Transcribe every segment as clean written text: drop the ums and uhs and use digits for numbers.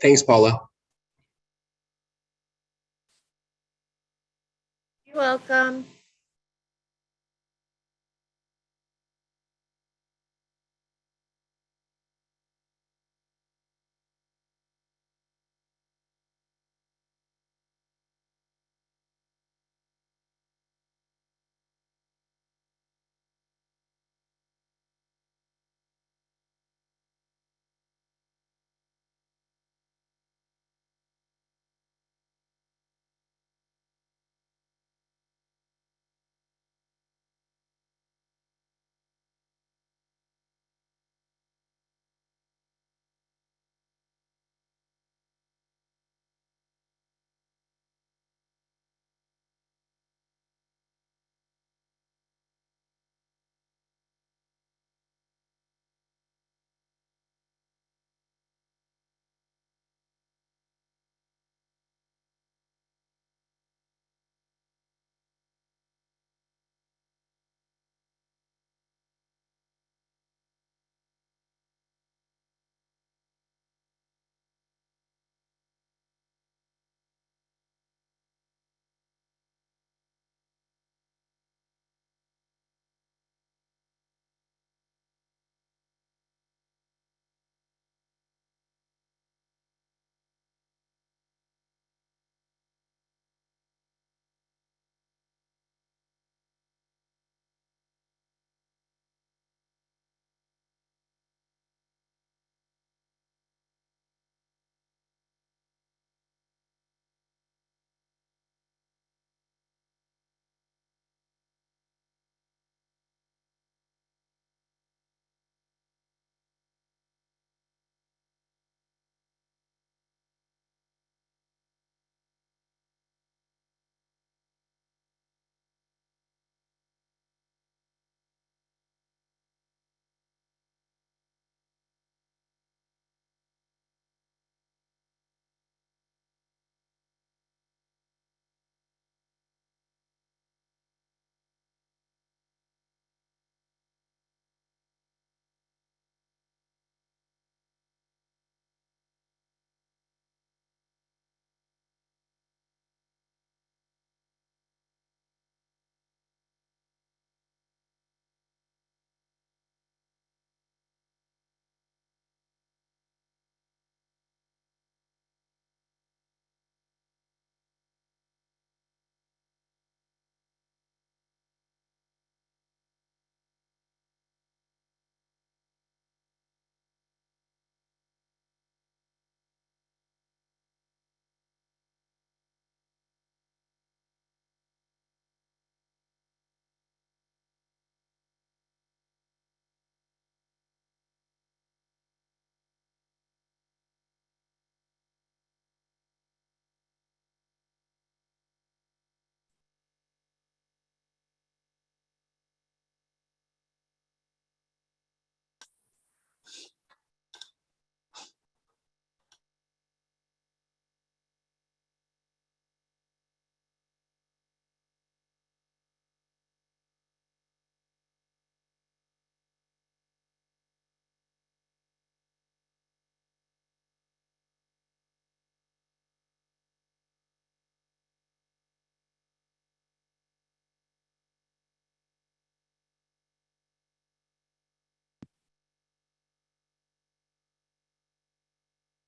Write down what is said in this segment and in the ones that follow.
Thanks, Paula. You're welcome.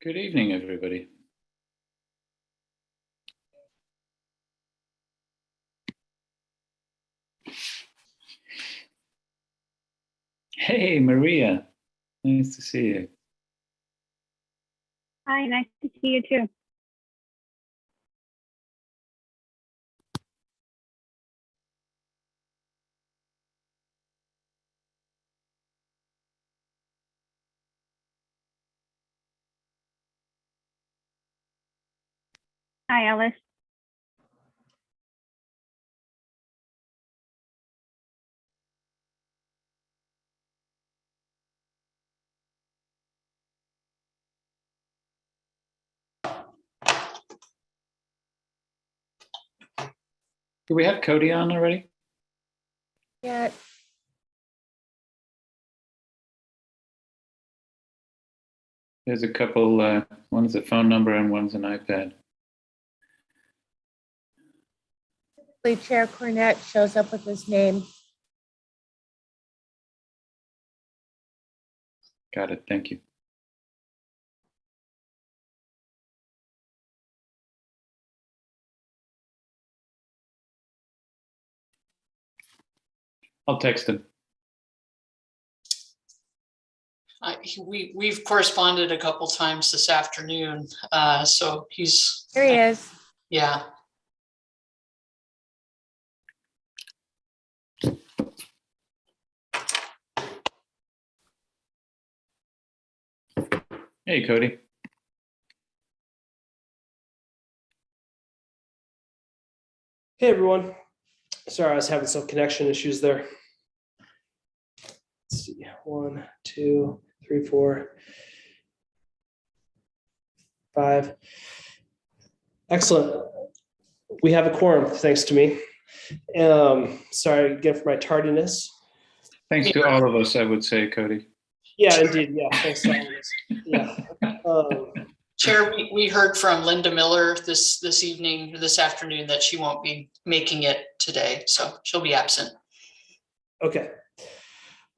Good evening, everybody. Hey, Maria. Nice to see you. Hi, nice to see you too. Hi, Alice. Do we have Cody on already? Yeah. There's a couple, one's a phone number and one's an iPad. Chair Cornett shows up with his name. Got it. Thank you. I'll text him. We've corresponded a couple times this afternoon, so he's, There he is. yeah. Hey, Cody. Hey everyone. Sorry, I was having some connection issues there. Let's see, 1, 2, 3, 4, 5. Excellent. We have a quorum, thanks to me. Sorry again for my tardiness. Thanks to all of us, I would say, Cody. Yeah, indeed. Yeah, thanks to all of us. Yeah. Chair, we heard from Linda Miller this afternoon that she won't be making it today, so she'll be absent. Okay.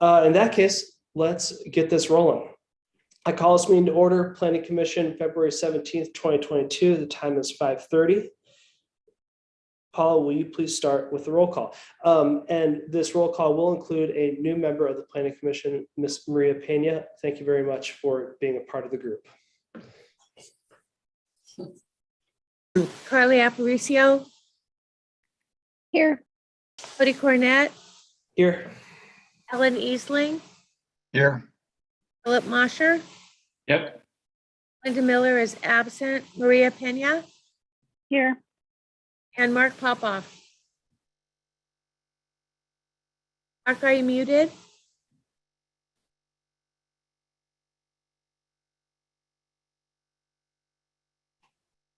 In that case, let's get this rolling. I call this meeting to order. Planning Commission, February 17th, 2022. The time is 5:30. Paula, will you please start with the roll call? And this roll call will include a new member of the Planning Commission, Ms. Maria Pena. Thank you very much for being a part of the group. Carly Aparicio, Here. Cody Cornett, Here. Ellen Easling, Here. Philip Mosher, Yep. Linda Miller is absent, Maria Pena, Here. and Mark Popoff. Mark, are you muted?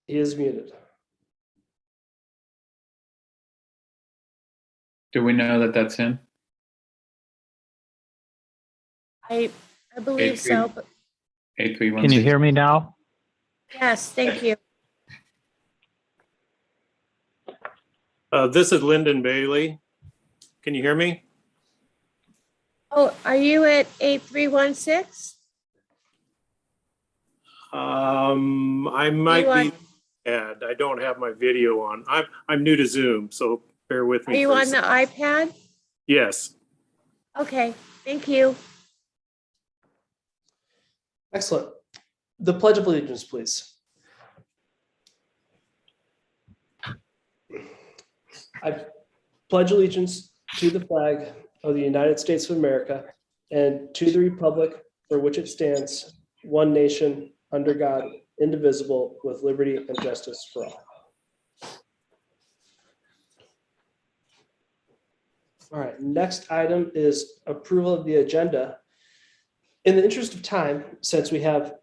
He is muted. Do we know that that's him? I believe so, but 8316. Can you hear me now? yes, thank you. This is Lyndon Bailey. Can you hear me? Oh, are you at 8316? I might You be. I don't have my video on. I'm new to Zoom, so bear with Are me. you for a on the sec. iPad? Yes. Okay, thank you. Excellent. The Pledge of Allegiance, please. I pledge allegiance to the flag of the United States of America and to the republic for which it stands, one nation, under God, indivisible, with liberty and justice for all. All right, next item is approval of the agenda. In the interest of time, since we have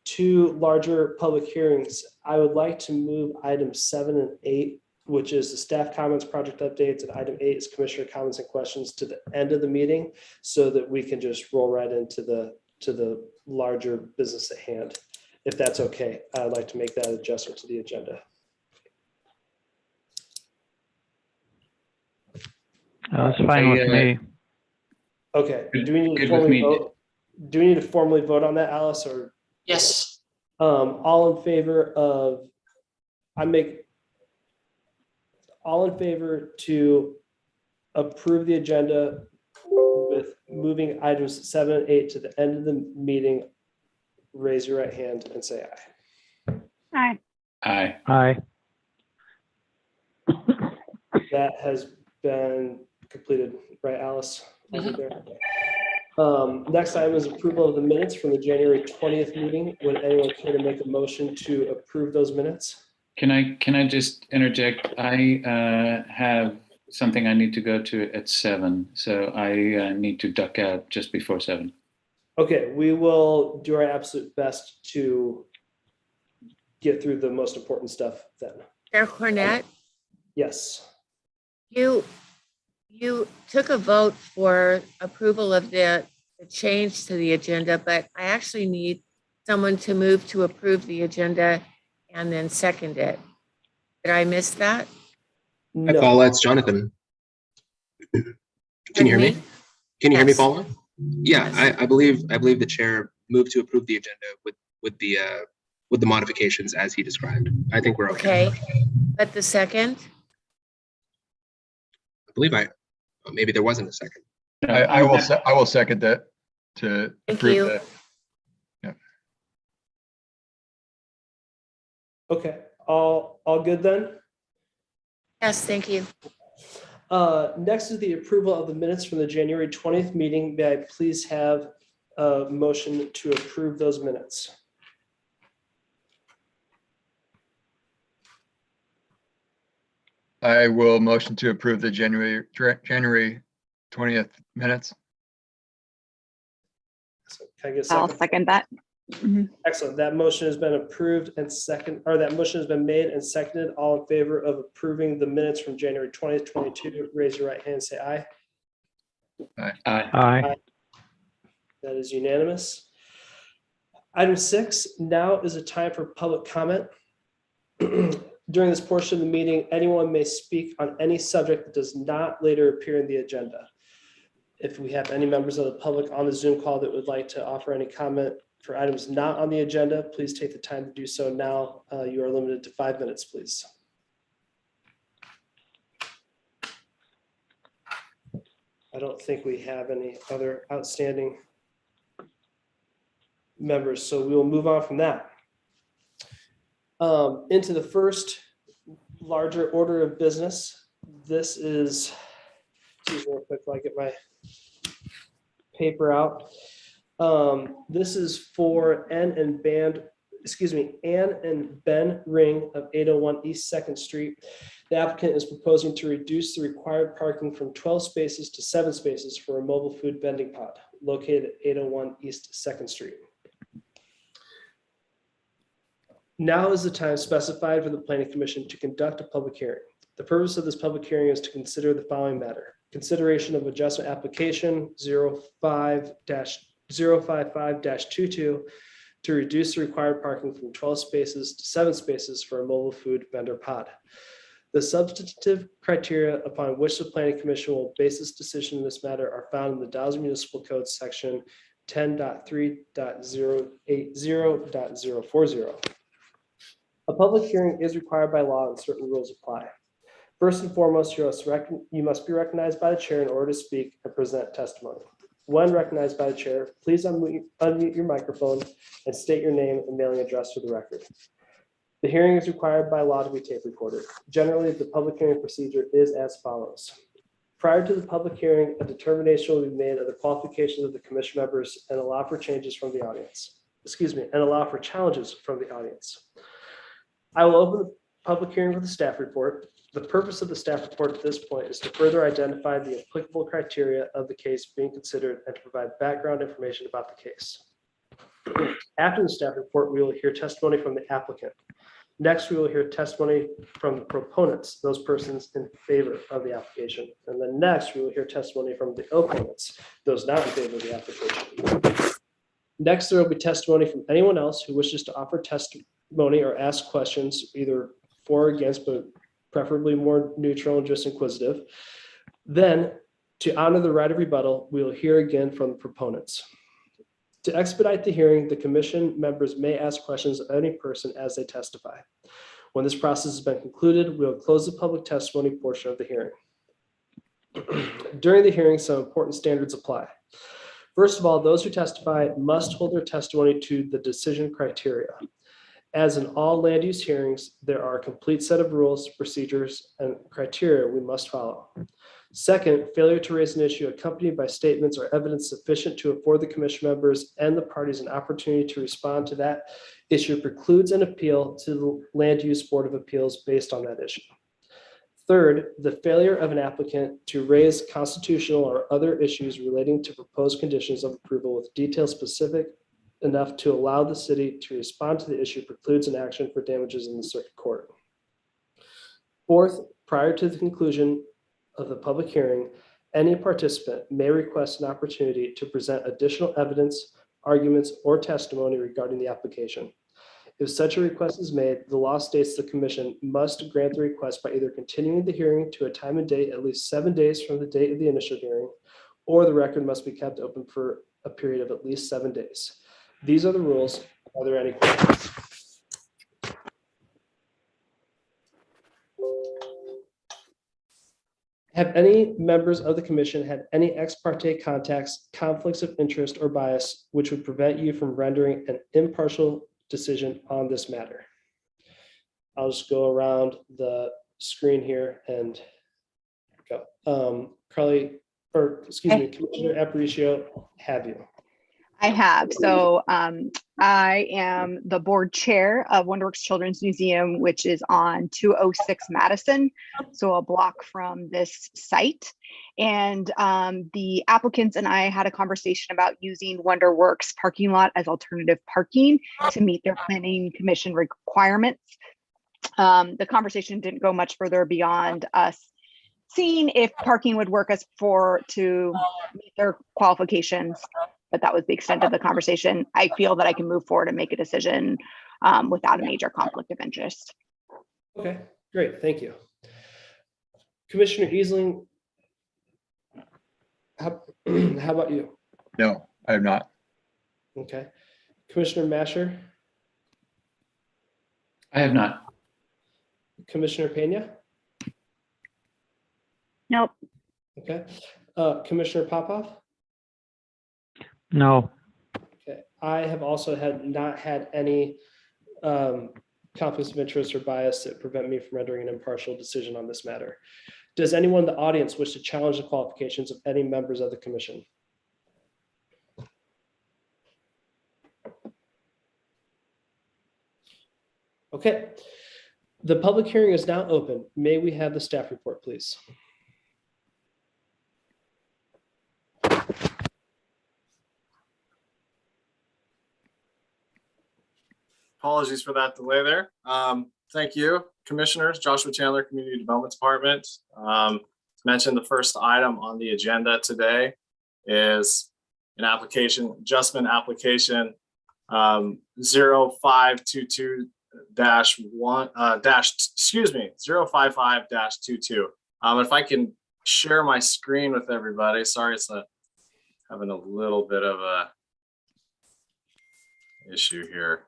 two larger public hearings, I would like to move items 7 and 8, which is the staff comments, project updates, and item 8 is commissioner comments and questions, to the end of the meeting, so that we can just roll right into the larger business at hand. If that's okay, I'd like to make that adjustment to the agenda. That's fine with me. Okay, Good- do we need to good with formally me. vote? Do we need to formally vote on that, Alice, or? Yes, All in favor of, all in favor to approve the agenda with moving items 7 and 8 to the end of the meeting, raise your right hand and say aye. Aye. Aye. Aye. That has been completed, right, Alice? Over Mhm. there. Next item is approval of the minutes from the January 20th meeting. Would anyone care to make a motion to approve those minutes? Can I just interject? I have something I need to go to at 7, so I need to duck out just before 7. Okay, we will do our absolute best to get through the most important stuff then. Chair Cornett, Yes. you took a vote for approval of the change to the agenda, but I actually need someone to move to approve the agenda and then second it. Did I miss that? Hi, No. Paula, it's Jonathan. Can you hear me? Can you hear me, Yes. Paula? Yeah, Yes. I believe the chair moved to approve the agenda with the modifications as he described. I think we're okay. Okay, but the second? I believe maybe there wasn't a second. I will second that to Thank approve you. the. Okay, all good then? Yes, thank you. Next is the approval of the minutes from the January 20th meeting. May I please have a motion to approve those minutes? I will motion to approve the January 20th minutes. So can I get a I'll second? second that. Excellent. That motion has been approved and that motion has been made and seconded. All in favor of approving the minutes from January 20th, 22, raise your right hand and say aye. Aye. Aye. That is unanimous. Item 6, now is a time for public comment. During this portion of the meeting, anyone may speak on any subject that does not later appear in the agenda. If we have any members of the public on the Zoom call that would like to offer any comment for items not on the agenda, please take the time to do so now. You are limited to 5 minutes, please. I don't think we have any other outstanding members, so we will move on from that. Into the first larger order of business. This is, excuse me real quick while I get my paper out. This is for Ann and Ben Ring of 801 East 2nd Street. The applicant is proposing to reduce the required parking from 12 spaces to 7 spaces for a mobile food vending pod located at 801 East 2nd Street. Now is the time specified for the Planning Commission to conduct a public hearing. The purpose of this public hearing is to consider the following matter: consideration of adjustment application 055-22 to reduce the required parking from 12 spaces to 7 spaces for a mobile food vendor pod. The substantive criteria upon which the Planning Commission will base its decision in this matter are found in the Dowsing Municipal Code section 10.3.080.040. A public hearing is required by law and certain rules apply. First and foremost, you must be recognized by the chair in order to speak and present testimony. When recognized by the chair, please unmute your microphone and state your name and mailing address for the record. The hearing is required by law to be tape recorded. Generally, the public hearing procedure is as follows. Prior to the public hearing, a determination will be made of the qualifications of the commission members and allow for changes from the audience. And allow for challenges from the audience. I will open the public hearing with a staff report. The purpose of the staff report at this point is to further identify the applicable criteria of the case being considered and to provide background information about the case. After the staff report, we will hear testimony from the applicant. Next, we will hear testimony from the proponents, those persons in favor of the application. And then next, we will hear testimony from the opponents, those not in favor of the application. Next, there will be testimony from anyone else who wishes to offer testimony or ask questions, either for or against, but preferably more neutral and just inquisitive. Then, to honor the right of rebuttal, we will hear again from the proponents. To expedite the hearing, the commission members may ask questions of any person as they testify. When this process has been concluded, we will close the public testimony portion of the hearing. During the hearing, some important standards apply. First of all, those who testify must hold their testimony to the decision criteria. As in all land use hearings, there are a complete set of rules, procedures, and criteria we must follow. Second, failure to raise an issue accompanied by statements or evidence sufficient to afford the commission members and the parties an opportunity to respond to that issue precludes an appeal to the Land Use Board of Appeals based on that issue. Third, the failure of an applicant to raise constitutional or other issues relating to proposed conditions of approval with details specific enough to allow the city to respond to the issue precludes an action for damages in the circuit court. Fourth, prior to the conclusion of the public hearing, any participant may request an opportunity to present additional evidence, arguments, or testimony regarding the application. If such a request is made, the law states the commission must grant the request by either continuing the hearing to a time and date at least 7 days from the date of the initial hearing, or the record must be kept open for a period of at least 7 days. These are the rules. Are there any questions? Have any members of the commission had any ex parte contacts, conflicts of interest, or bias which would prevent you from rendering an impartial decision on this matter? I'll just go around the screen here and go. Carly, or excuse me, Commissioner Aparicio, have you? I have. So I am the board chair of Wonderworks Children's Museum, which is on 206 Madison, so a block from this site. And the applicants and I had a conversation about using Wonderworks parking lot as alternative parking to meet their planning commission requirements. The conversation didn't go much further beyond us seeing if parking would work to meet their qualifications. But that was the extent of the conversation. I feel that I can move forward and make a decision without a major conflict of interest. Okay, great, thank you. Commissioner Easling, how about you? No, I have not. Okay. Commissioner Masher, I have not. Commissioner Pena, Nope. okay. Commissioner Popoff? No. Okay, I have also not had any conflicts of interest or bias that prevent me from rendering an impartial decision on this matter. Does anyone in the audience wish to challenge the qualifications of any members of the commission? Okay, the public hearing is now open. May we have the staff report, please? Apologies for that delay there. Thank you, commissioners. Joshua Chandler, Community Development Department. As mentioned, the first item on the agenda today is an adjustment application 0522-1 055-22. If I can share my screen with everybody. Sorry, it's having a little bit of a issue here.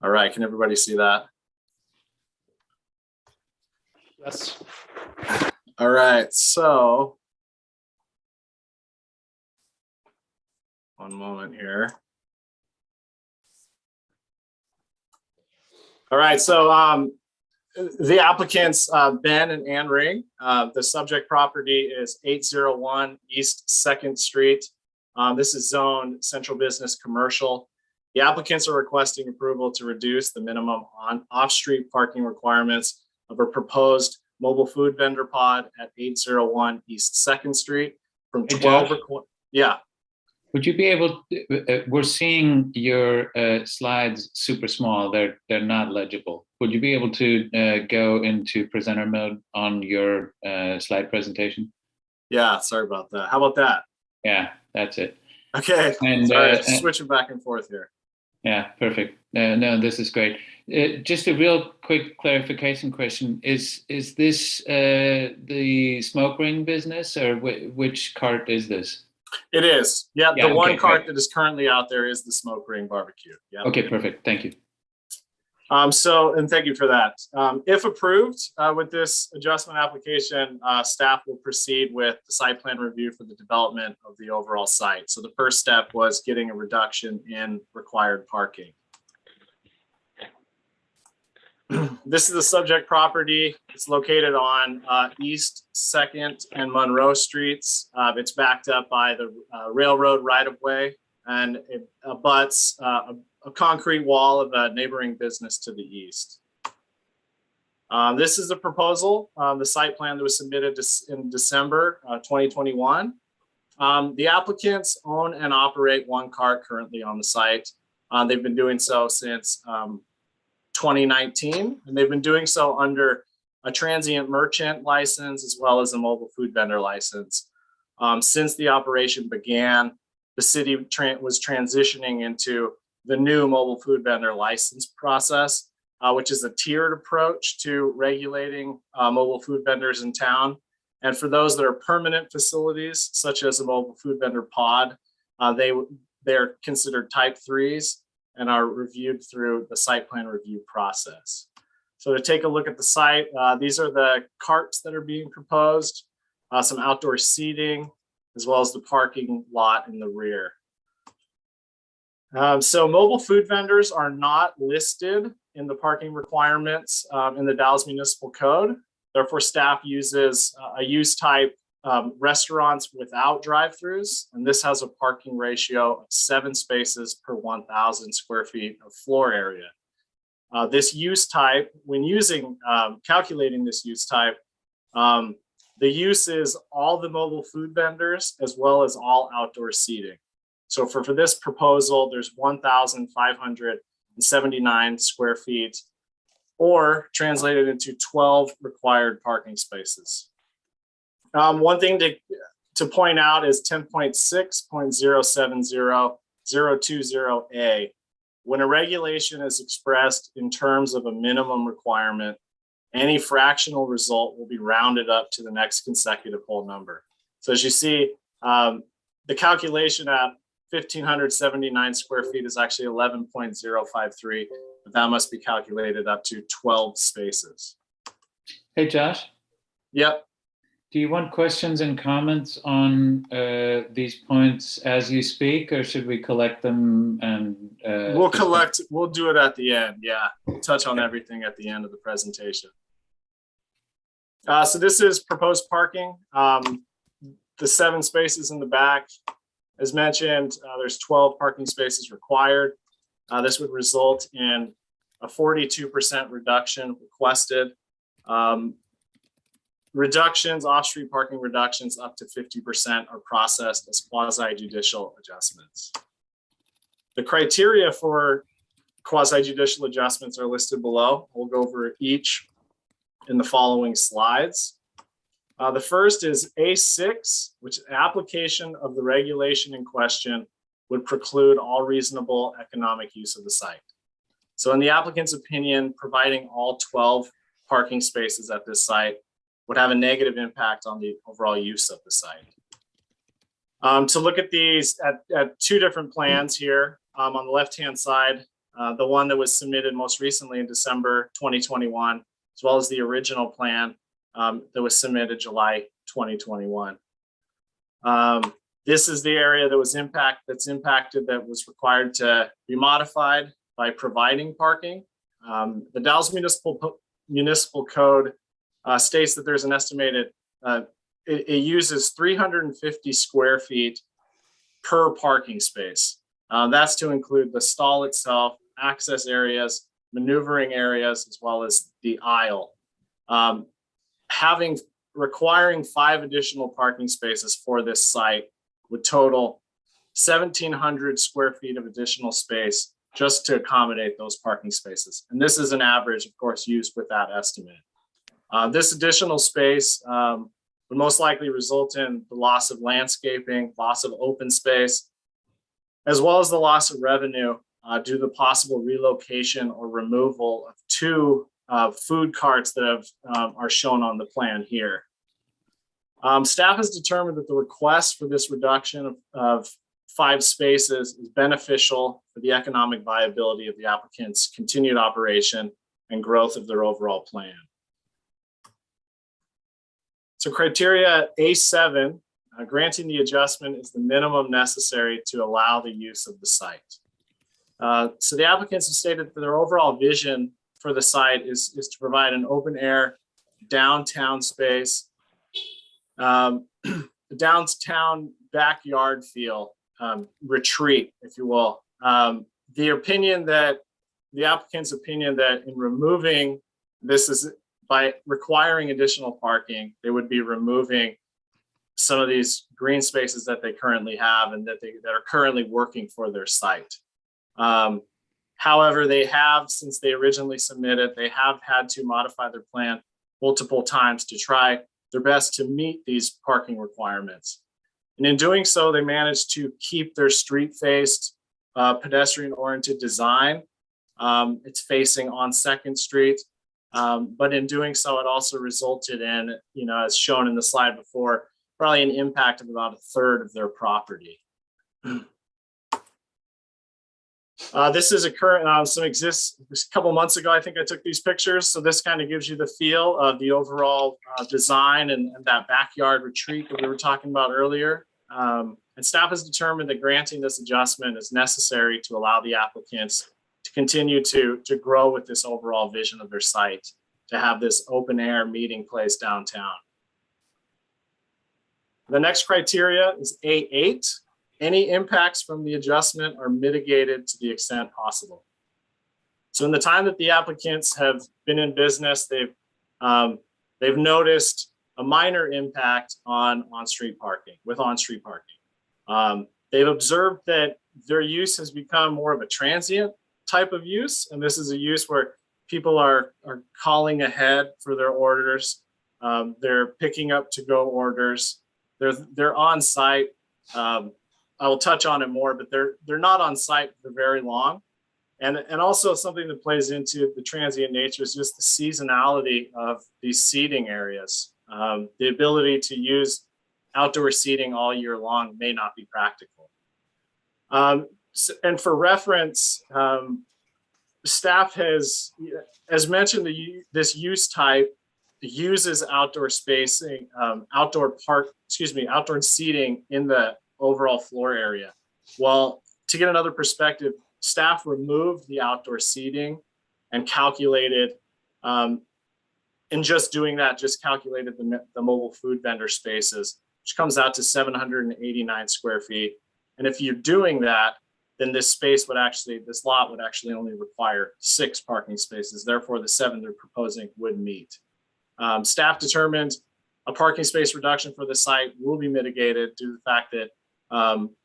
All right, can everybody see that? Yes. All right, so one moment here. All right, so the applicants, Ben and Ann Ring, the subject property is 801 East 2nd Street. This is zoned central business commercial. The applicants are requesting approval to reduce the minimum off-street parking requirements of a proposed mobile food vendor pod at 801 East 2nd Street from 12. Yeah. Would you be able to, we're seeing your slides super small. They're not legible. Would you be able to go into presenter mode on your slide presentation? Yeah, sorry about that. How about that? Yeah, that's it. Okay, and sorry, switching back and forth here. Yeah, perfect. No, this is great. Just a real quick clarification question. Is this the smoke ring business, or which cart is this? It is. Yeah, the one okay, cart great. that is currently out there is the Smoke Ring Barbecue. Yeah. Okay, perfect. Thank you. And thank you for that. If approved with this adjustment application, staff will proceed with the site plan review for the development of the overall site. So the first step was getting a reduction in required parking. This is the subject property. It's located on East 2nd and Monroe Streets. It's backed up by the railroad right-of-way, and it abuts a concrete wall of a neighboring business to the east. This is a proposal, the site plan that was submitted in December 2021. The applicants own and operate one cart currently on the site. They've been doing so since 2019, and they've been doing so under a transient merchant license as well as a mobile food vendor license. Since the operation began, the city was transitioning into the new mobile food vendor license process, which is a tiered approach to regulating mobile food vendors in town. And for those that are permanent facilities, such as a mobile food vendor pod, they're considered type 3s and are reviewed through the site plan review process. So to take a look at the site, these are the carts that are being proposed, some outdoor seating, as well as the parking lot in the rear. So mobile food vendors are not listed in the parking requirements in the Dallas Municipal Code. Therefore, staff uses a use type restaurants without drive-throughs, and this has a parking ratio of 7 spaces per 1,000 square feet of floor area. This use type, when calculating this use type, the use is all the mobile food vendors as well as all outdoor seating. So for this proposal, there's 1,579 square feet, or translated into 12 required parking spaces. One thing to point out is 10.6.070.020A. When a regulation is expressed in terms of a minimum requirement, any fractional result will be rounded up to the next consecutive whole number. So as you see, the calculation at 1,579 square feet is actually 11.053, but that must be calculated up to 12 spaces. Hey, Josh. Yep. Do you want questions and comments on these points as you speak, or should we collect them and we'll do it at the end. Yeah, we'll touch on everything at the end of the presentation. So this is proposed parking. The 7 spaces in the back, as mentioned, there's 12 parking spaces required. This would result in a 42% reduction requested. Reductions, off-street parking reductions up to 50% are processed as quasi-judicial adjustments. The criteria for quasi-judicial adjustments are listed below. We'll go over each in the following slides. The first is A6, which application of the regulation in question would preclude all reasonable economic use of the site. So in the applicant's opinion, providing all 12 parking spaces at this site would have a negative impact on the overall use of the site. To look at these at 2 different plans here, on the left-hand side, the one that was submitted most recently in December 2021, as well as the original plan that was submitted July 2021. This is the area that was impacted that was required to be modified by providing parking. The Dallas Municipal Code states that there's an estimated, it uses 350 square feet per parking space. That's to include the stall itself, access areas, maneuvering areas, as well as the aisle. Requiring 5 additional parking spaces for this site would total 1,700 square feet of additional space just to accommodate those parking spaces. And this is an average, of course, used with that estimate. This additional space would most likely result in the loss of landscaping, loss of open space, as well as the loss of revenue due to the possible relocation or removal of 2 food carts that are shown on the plan here. Staff has determined that the request for this reduction of 5 spaces is beneficial for the economic viability of the applicant's continued operation and growth of their overall plan. So criteria A7, granting the adjustment is the minimum necessary to allow the use of the site. So the applicants have stated that their overall vision for the site is to provide an open air downtown space, downtown backyard feel, retreat, if you will. The applicant's opinion that in removing, this is by requiring additional parking, they would be removing some of these green spaces that they currently have and that are currently working for their site. However, they have, since they originally submitted, they have had to modify their plan multiple times to try their best to meet these parking requirements. And in doing so, they managed to keep their street-faced pedestrian-oriented design. It's facing on Second Street. But in doing so, it also resulted in, as shown in the slide before, probably an impact of about a third of their property. This is a current, a couple months ago, I think I took these pictures. So this kind of gives you the feel of the overall design and that backyard retreat that we were talking about earlier. And staff has determined that granting this adjustment is necessary to allow the applicants to continue to grow with this overall vision of their site, to have this open air meeting place downtown. The next criteria is A8. Any impacts from the adjustment are mitigated to the extent possible. So in the time that the applicants have been in business, they've noticed a minor impact on on-street parking, with on-street parking. They've observed that their use has become more of a transient type of use. And this is a use where people are calling ahead for their orders. They're picking up to-go orders. They're on site. I will touch on it more, but they're not on site for very long. And also something that plays into the transient nature is just the seasonality of these seating areas. The ability to use outdoor seating all year long may not be practical. And for reference, staff has mentioned this use type uses outdoor spacing, outdoor seating in the overall floor area. Well, to get another perspective, staff removed the outdoor seating and calculated, in just doing that, just calculated the mobile food vendor spaces, which comes out to 789 square feet. And if you're doing that, then this lot would actually only require 6 parking spaces. Therefore, the 7 they're proposing would meet. Staff determined a parking space reduction for the site will be mitigated due to the fact that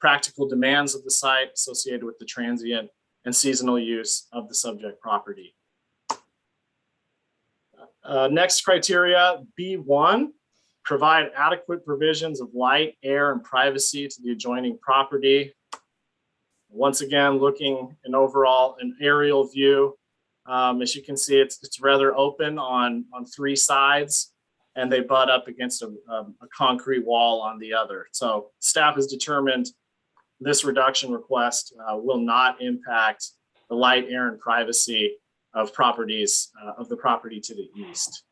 practical demands of the site associated with the transient and seasonal use of the subject property. Next criteria, B1, provide adequate provisions of light, air, and privacy to the adjoining property. Once again, looking an aerial view. As you can see, it's rather open on 3 sides, and they butt up against a concrete wall on the other. So staff has determined this reduction request will not impact the light, air, and privacy of the property to the east.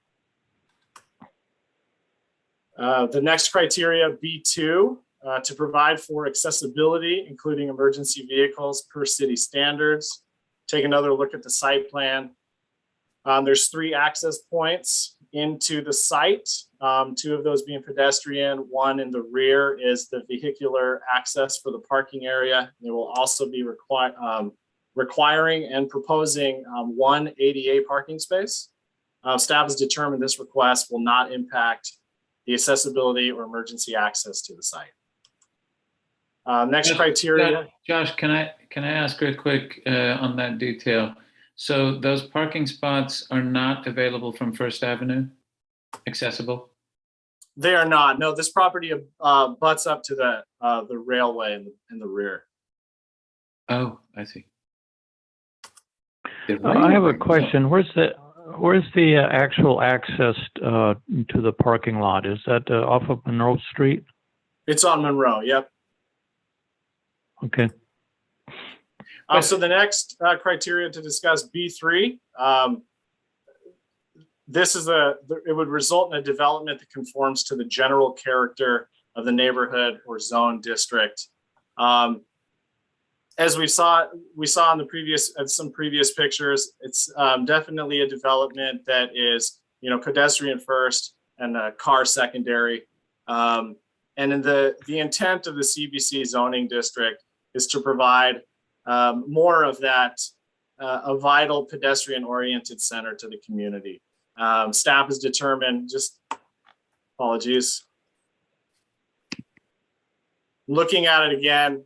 The next criteria, B2, to provide for accessibility, including emergency vehicles per city standards. Take another look at the site plan. There's 3 access points into the site, 2 of those being pedestrian. 1 in the rear is the vehicular access for the parking area. They will also be requiring and proposing 1 ADA parking space. Staff has determined this request will not impact the accessibility or emergency access to the site. Next criteria. Josh, can I ask real quick on that detail? So those parking spots are not available from First Avenue, accessible? They are not. No, this property butts up to the railway in the rear. Oh, I see. I have a question. Where's the actual access to the parking lot? Is that off of Monroe Street? It's on Monroe. Yep. Okay. So the next criteria to discuss, B3. It would result in a development that conforms to the general character of the neighborhood or zone district. As we saw in some previous pictures, it's definitely a development that is, pedestrian first and car secondary. And in the intent of the CBC zoning district is to provide more of that, a vital pedestrian-oriented center to the community. Staff has determined, apologies. Looking at it again,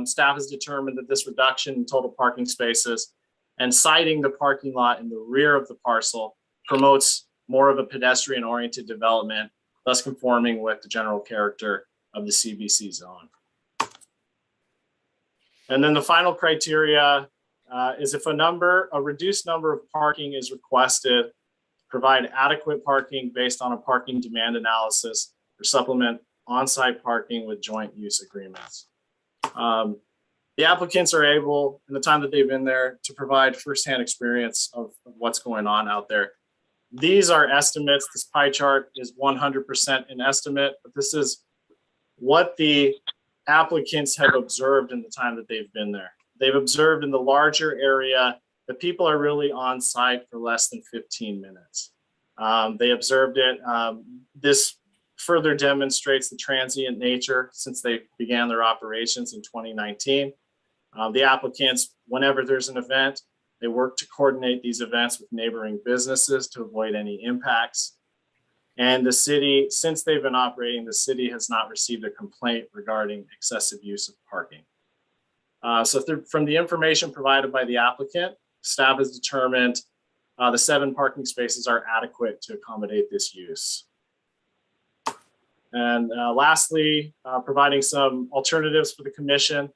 staff has determined that this reduction in total parking spaces and siting the parking lot in the rear of the parcel promotes more of a pedestrian-oriented development, thus conforming with the general character of the CBC zone. And then the final criteria is if a reduced number of parking is requested, provide adequate parking based on a parking demand analysis, or supplement on-site parking with joint use agreements. The applicants are able, in the time that they've been there, to provide firsthand experience of what's going on out there. These are estimates. This pie chart is 100% an estimate, but this is what the applicants have observed in the time that they've been there. They've observed in the larger area that people are really on site for less than 15 minutes. They observed it. This further demonstrates the transient nature since they began their operations in 2019. The applicants, whenever there's an event, they work to coordinate these events with neighboring businesses to avoid any impacts. And the city, since they've been operating, the city has not received a complaint regarding excessive use of parking. So from the information provided by the applicant, staff has determined the 7 parking spaces are adequate to accommodate this use. And lastly, providing some alternatives for the commission.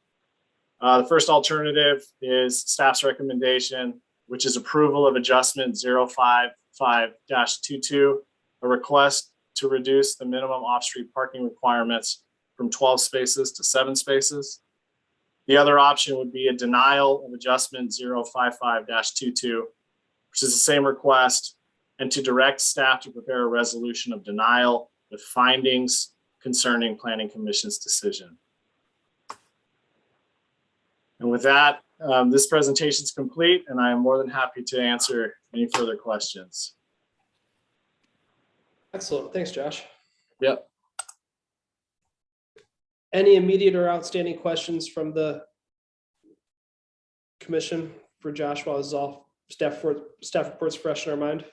The first alternative is staff's recommendation, which is approval of adjustment 055-22, a request to reduce the minimum off-street parking requirements from 12 spaces to 7 spaces. The other option would be a denial of adjustment 055-22, which is the same request, and to direct staff to prepare a resolution of denial with findings concerning Planning Commission's decision. And with that, this presentation is complete, and I am more than happy to answer any further questions. Excellent. Thanks, Josh. Yep. Any immediate or outstanding questions from the commission for Josh while this is all staff reports fresh in our mind?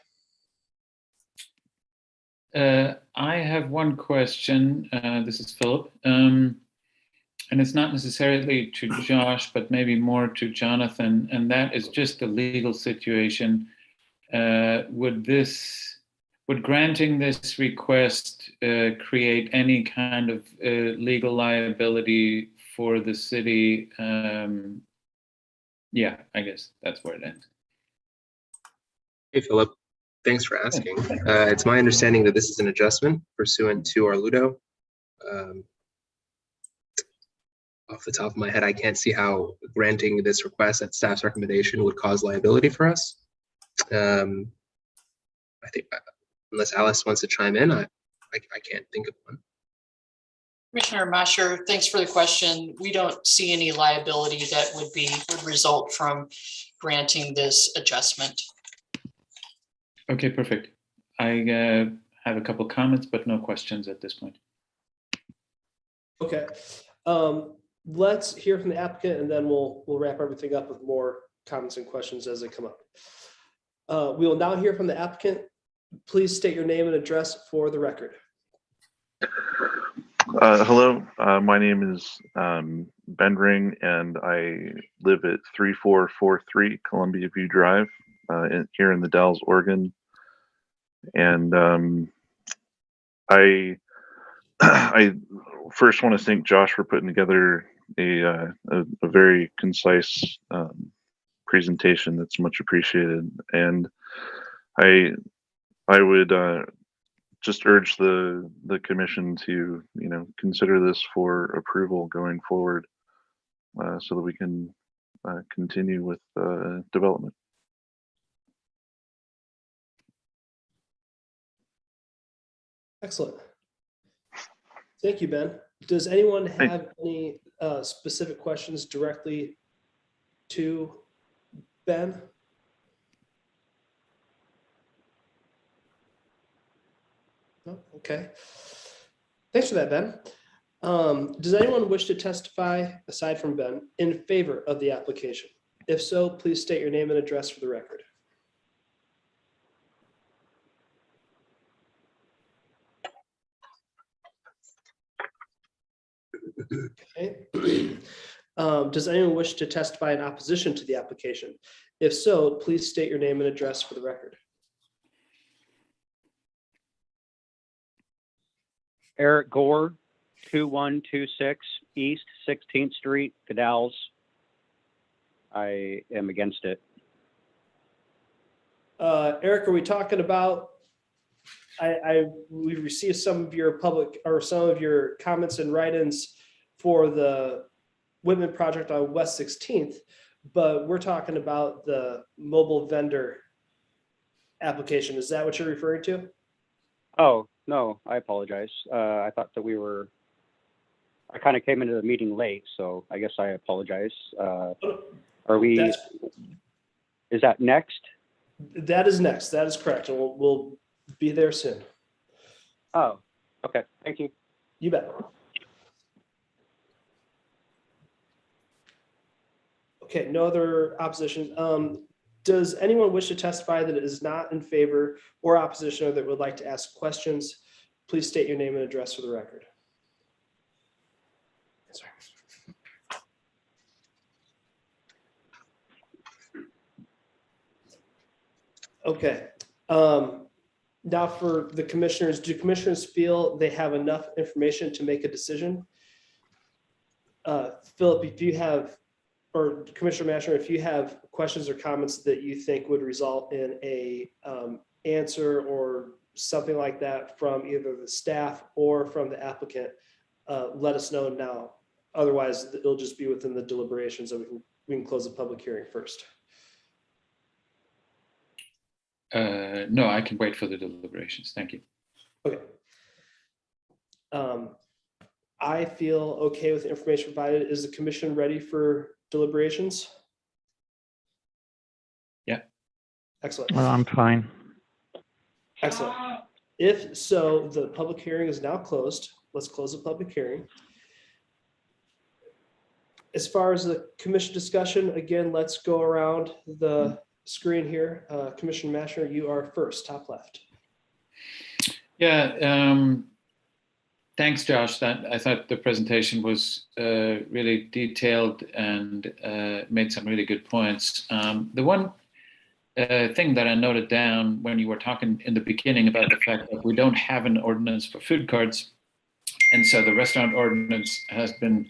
I have one question. This is Philip. And it's not necessarily to Josh, but maybe more to Jonathan, and that is just the legal situation. Would granting this request create any kind of legal liability for the city? Yeah, I guess that's where it ends. Hey, Philip. Thanks for asking. It's my understanding that this is an adjustment pursuant to our Ludo. Off the top of my head, I can't see how granting this request at staff's recommendation would cause liability for us. I think unless Alice wants to chime in, I can't think of one. Commissioner Masher, thanks for the question. We don't see any liability that would result from granting this adjustment. Okay, perfect. I have a couple comments, but no questions at this point. Okay. Let's hear from the applicant, and then we'll wrap everything up with more comments and questions as they come up. We will now hear from the applicant. Please state your name and address for the record. Hello, my name is Ben Ring, and I live at 3443 Columbia View Drive here in the Dalles, Oregon. And I first want to thank Josh for putting together a very concise presentation that's much appreciated. And I would just urge the commission to consider this for approval going forward, so that we can continue with development. Excellent. Thank you, Ben. Does anyone have any specific questions directly to Ben? No? Okay. Thanks for that, Ben. Does anyone wish to testify, aside from Ben, in favor of the application? If so, please state your name and address for the record. Okay. Does anyone wish to testify in opposition to the application? If so, please state your name and address for the record. Eric Gore, 2126 East 16th Street, Cadals. I am against it. Eric, are we talking about, we received some of your public or some of your comments and write-ins for the Whitman project on West 16th, but we're talking about the mobile vendor application. Is that what you're referring to? Oh, no, I apologize. I thought that I kind of came into the meeting late, so I guess I apologize. Is that next? That is next. That is correct. And we'll be there soon. Oh, okay. Thank you. You bet. Okay, no other opposition. Does anyone wish to testify that it is not in favor or opposition or that would like to ask questions? Please state your name and address for the record. Sorry. Okay. Now for the commissioners, do commissioners feel they have enough information to make a decision? Philip, if you have, or Commissioner Masher, if you have questions or comments that you think would result in a answer or something like that from either the staff or from the applicant, let us know now. Otherwise, it'll just be within the deliberations and we can close the public hearing first. No, I can wait for the deliberations. Thank you. Okay. I feel okay with the information provided. Is the commission ready for deliberations? Yeah. Excellent. Well, I'm fine. Excellent. If so, the public hearing is now closed. Let's close the public hearing. As far as the commission discussion, again, let's go around the screen here. Commissioner Masher, you are first, top left. Yeah, thanks, Josh. I thought the presentation was really detailed and made some really good points. The one thing that I noted down when you were talking in the beginning about the fact that we don't have an ordinance for food carts, and so the restaurant ordinance has been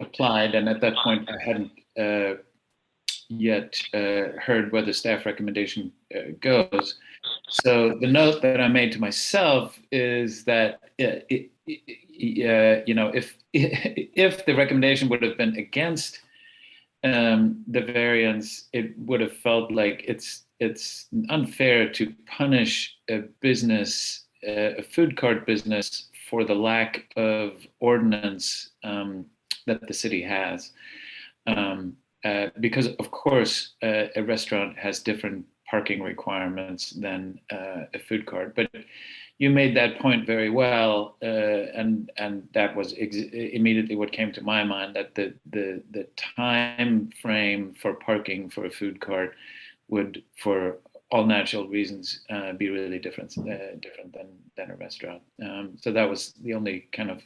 applied, and at that point I hadn't yet heard where the staff recommendation goes. So the note that I made to myself is that you know, if the recommendation would have been against the variance, it would have felt like it's unfair to punish a business, a food cart business, for the lack of ordinance that the city has. Because of course, a restaurant has different parking requirements than a food cart. But you made that point very well, and that was immediately what came to my mind, that the time frame for parking for a food cart would, for all natural reasons, be really different than a restaurant. So that was the only kind of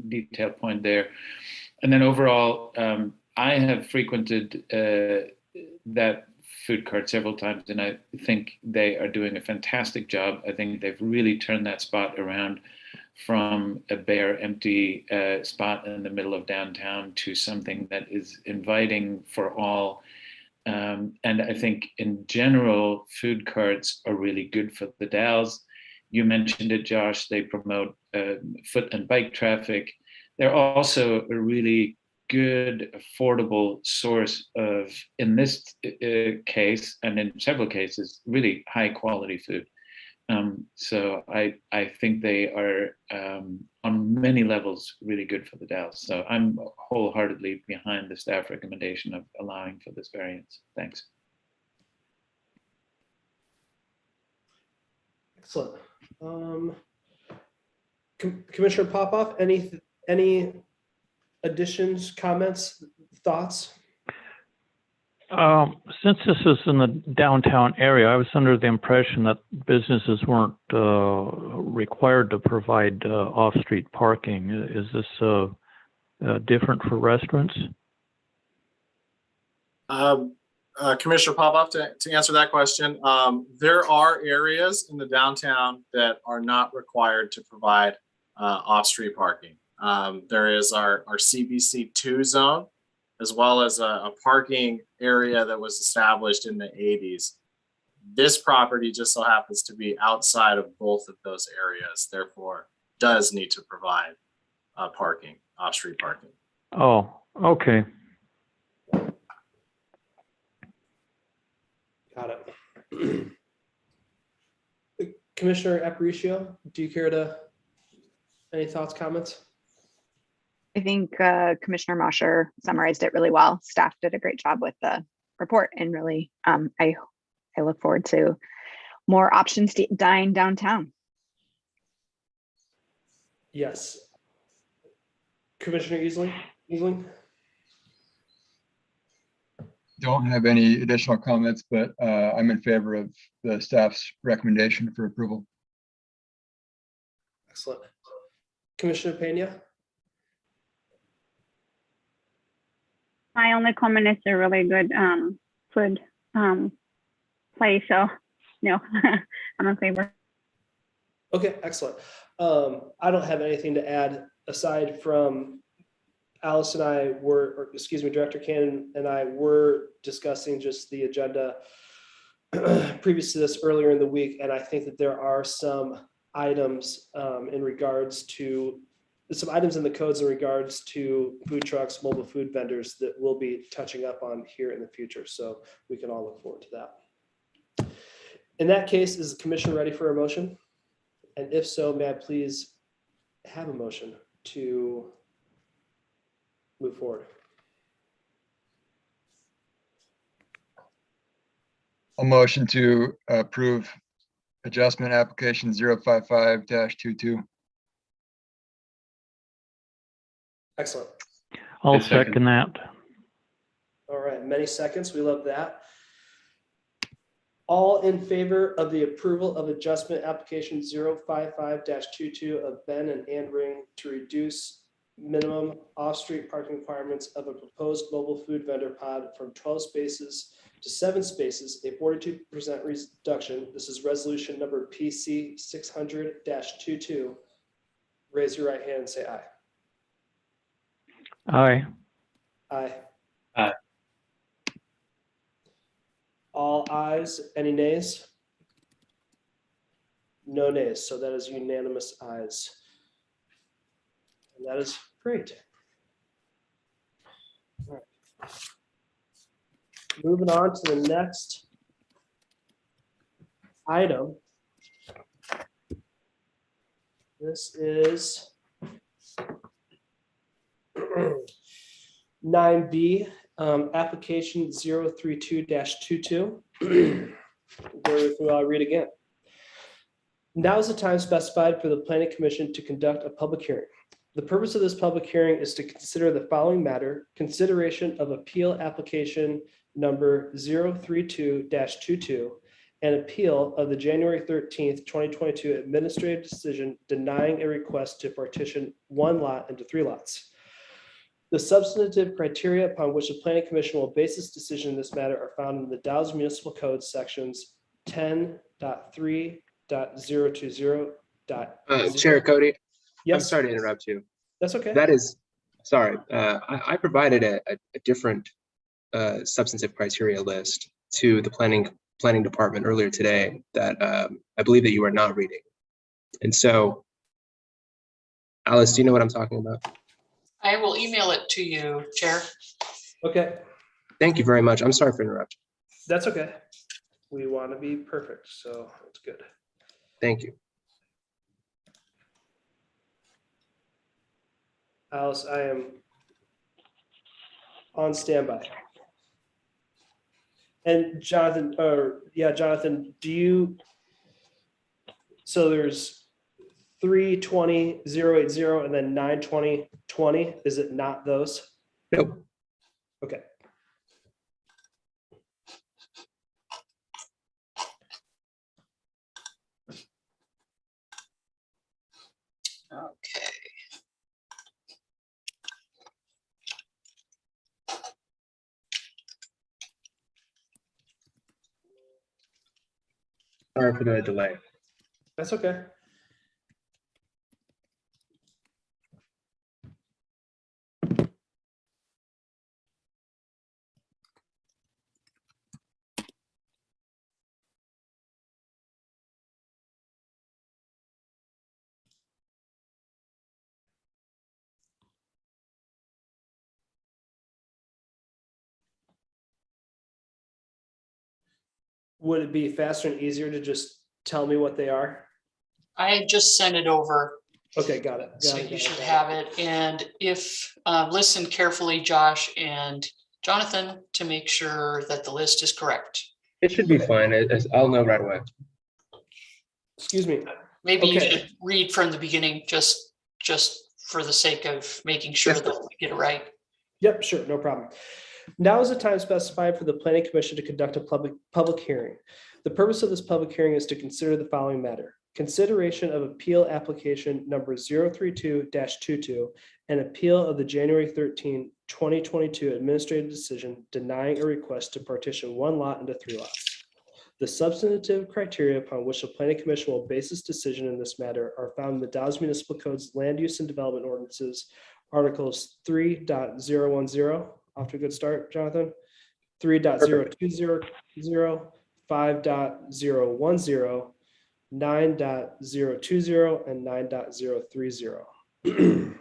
detailed point there. And then overall, I have frequented that food cart several times, and I think they are doing a fantastic job. I think they've really turned that spot around from a bare, empty spot in the middle of downtown to something that is inviting for all. And I think in general, food carts are really good for the Dalles. You mentioned it, Josh. They promote foot and bike traffic. They're also a really good, affordable source of, in this case, and in several cases, really high quality food. So I think they are on many levels really good for the Dalles. So I'm wholeheartedly behind the staff recommendation of allowing for this variance. Thanks. Excellent. Commissioner Popoff, any additions, comments, thoughts? Since this is in the downtown area, I was under the impression that businesses weren't required to provide off-street parking. Is this different for restaurants? Commissioner Popoff, to answer that question, there are areas in the downtown that are not required to provide off-street parking. There is our CBC2 zone, as well as a parking area that was established in the 80s. This property just so happens to be outside of both of those areas, therefore does need to provide parking, off-street parking. Oh, okay. Got it. Commissioner Aparicio, do you care to, any thoughts, comments? I think Commissioner Mosher summarized it really well. Staff did a great job with the report, and really, I look forward to more options to dine downtown. Yes. Commissioner Easling? Don't have any additional comments, but I'm in favor of the staff's recommendation for approval. Excellent. Commissioner Pena? My only comment is a really good food place, so no, I'm in favor. Okay, excellent. I don't have anything to add aside from Alice and I were, or excuse me, Director Cannon and I were discussing just the agenda previous to this earlier in the week. And I think that there are some items in regards to, some items in the codes in regards to food trucks, mobile food vendors that we'll be touching up on here in the future. So we can all look forward to that. In that case, is the commission ready for a motion? And if so, may I please have a motion to move forward? A motion to approve adjustment application 055-22. Excellent. I'll second that. All right, many seconds. We love that. All in favor of the approval of adjustment application 055-22 of Ben and Ann Ring to reduce minimum off-street parking requirements of a proposed mobile food vendor pod from 12 spaces to 7 spaces, a 42% reduction. This is resolution number PC 600-22. Raise your right hand and say aye. Aye. Aye. Aye. All ayes. Any nays? No nays. So that is unanimous ayes. And that is great. All right. Moving on to the next item. This is 9B, application 032-22. I'll read again. Now is the time specified for the Planning Commission to conduct a public hearing. The purpose of this public hearing is to consider the following matter: consideration of appeal application number 032-22, and appeal of the January 13th, 2022 administrative decision denying a request to partition one lot into 3 lots. The substantive criteria upon which the Planning Commission will base its decision in this matter are found in the Dallas Municipal Code sections 10.3.020. Chair Cody, Yes. I'm sorry to interrupt you. That's okay. That is, sorry, I provided a different substantive criteria list to the planning department earlier today that I believe that you are not reading. And so, Alice, do you know what I'm talking about? I will email it to you, Chair. Okay. Thank you very much. I'm sorry for interrupting. That's okay. We want to be perfect, so it's good. Thank you. Alice, I am on standby. And Jonathan, Jonathan, do you, so there's 320-080 and then 920-20. Is it not those? Nope. Okay. Okay. Sorry for the delay. That's okay. would it be faster and easier to just tell me what they are? I just sent it over, Okay, got it. so you should have it. And if, listen carefully, Josh and Jonathan, to make sure that the list is correct. It should be fine. I'll know right away. Excuse me. Maybe you Okay. should read from the beginning, just for the sake of making sure Yes. that we get it right. Yep, sure, no problem. Now is the time specified for the planning commission to conduct a public hearing. The purpose of this public hearing is to consider the following matter. Consideration of appeal application number 032-22 and appeal of the January 13, 2022 administrative decision denying a request to partition one lot into 3 lots. The substantive criteria upon which the planning commission will base its decision in this matter are found in the Dallas Municipal Code's Land Use and Development Ordinances, Articles 3.010. Off to a good start, Jonathan. 3.020, 5.010, 9.020, and 9.030.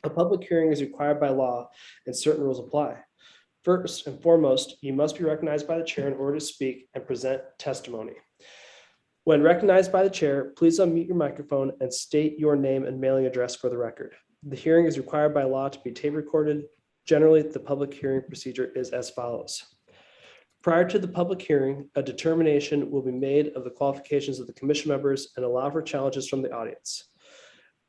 A public hearing is required by law and certain rules apply. First and foremost, you must be recognized by the chair in order to speak and present testimony. When recognized by the chair, please unmute your microphone and state your name and mailing address for the record. The hearing is required by law to be tape recorded. Generally, the public hearing procedure is as follows. Prior to the public hearing, a determination will be made of the qualifications of the commission members and allow for challenges from the audience.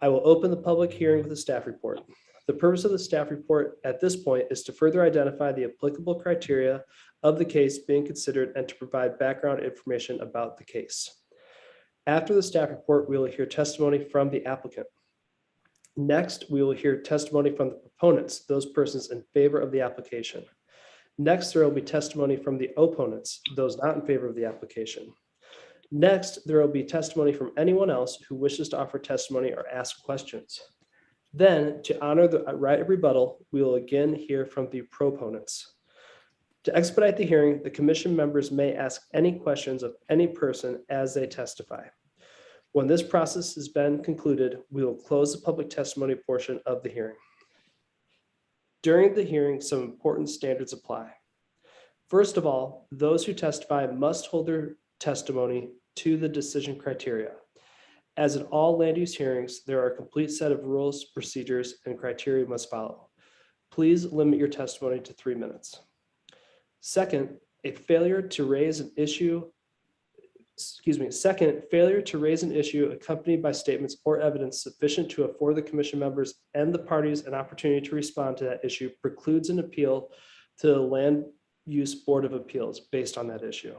I will open the public hearing with a staff report. The purpose of the staff report at this point is to further identify the applicable criteria of the case being considered and to provide background information about the case. After the staff report, we will hear testimony from the applicant. Next, we will hear testimony from the proponents, those persons in favor of the application. Next, there will be testimony from the opponents, those not in favor of the application. Next, there will be testimony from anyone else who wishes to offer testimony or ask questions. Then, to honor the right of rebuttal, we will again hear from the proponents. To expedite the hearing, the commission members may ask any questions of any person as they testify. When this process has been concluded, we will close the public testimony portion of the hearing. During the hearing, some important standards apply. First of all, those who testify must hold their testimony to the decision criteria. As in all land use hearings, there are a complete set of rules, procedures, and criteria you must follow. Please limit your testimony to 3 minutes. Second, failure to raise an issue accompanied by statements or evidence sufficient to afford the commission members and the parties an opportunity to respond to that issue precludes an appeal to the Land Use Board of Appeals based on that issue.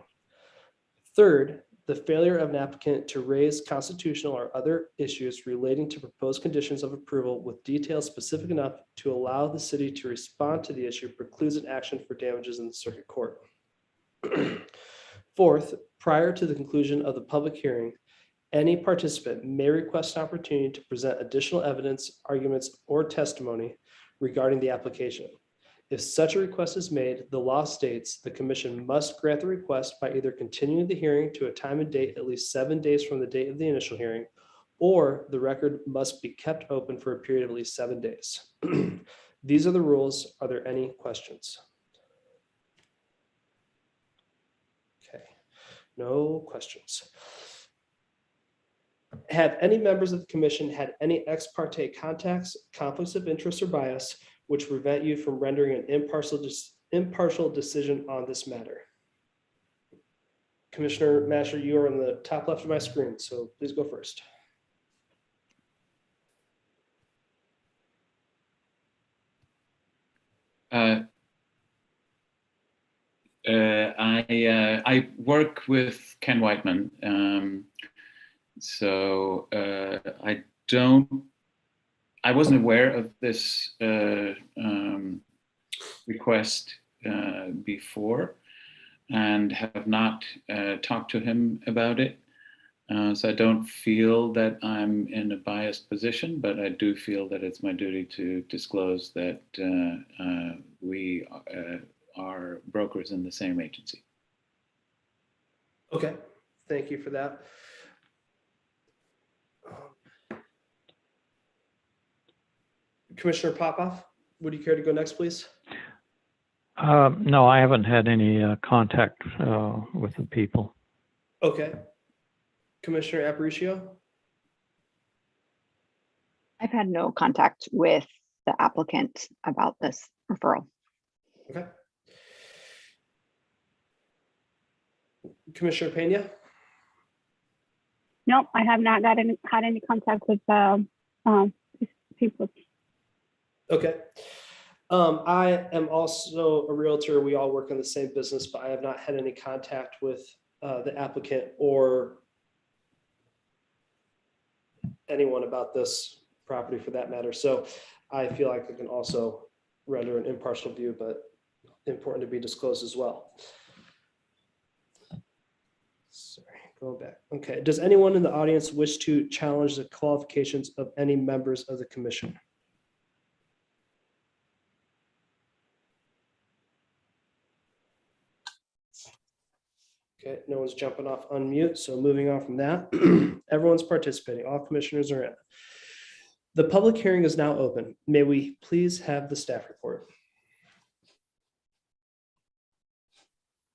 Third, the failure of an applicant to raise constitutional or other issues relating to proposed conditions of approval with details specific enough to allow the city to respond to the issue precludes an action for damages in the circuit court. Fourth, prior to the conclusion of the public hearing, any participant may request an opportunity to present additional evidence, arguments, or testimony regarding the application. If such a request is made, the law states the commission must grant the request by either continuing the hearing to a time and date at least 7 days from the date of the initial hearing, or the record must be kept open for a period of at least 7 days. These are the rules. Are there any questions? Okay, no questions. Have any members of the commission had any ex parte contacts, conflicts of interest, or bias which prevent you from rendering an impartial decision on this matter? Commissioner Masher, you are on the top left of my screen, so please go first. I work with Ken Whiteman, so I wasn't aware of this request before and have not talked to him about it. So I don't feel that I'm in a biased position, but I do feel that it's my duty to disclose that we are brokers in the same agency. Okay, thank you for that. Commissioner Popoff, would you care to go next, please? No, I haven't had any contact with the people. Okay. Commissioner Aparicio? I've had no contact with the applicant about this referral. Okay. Commissioner Pena? Nope, I have not had any contact with people. Okay. I am also a realtor. We all work in the same business, but I have not had any contact with the applicant or anyone about this property for that matter. So I feel like I can also render an impartial view, but important to be disclosed as well. Sorry, going back. Okay. Does anyone in the audience wish to challenge the qualifications of any members of the commission? Okay, no one's jumping off unmute, so moving on from that, everyone's participating, all commissioners are in. The public hearing is now open. May we please have the staff report?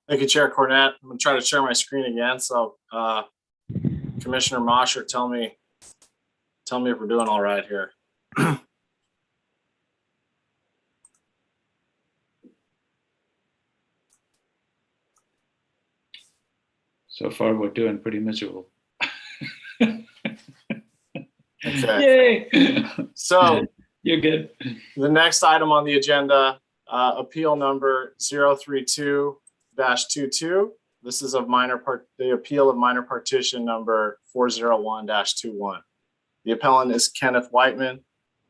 Thank you, Chair Cornett. I'm gonna try to share my screen again. So Commissioner Mosher, tell me if we're doing all right here. So far, we're doing pretty miserable. Okay. Yay! So You're good. the next item on the agenda, appeal number 032-22. This is of the appeal of minor partition number 401-21. The appellant is Kenneth Whiteman.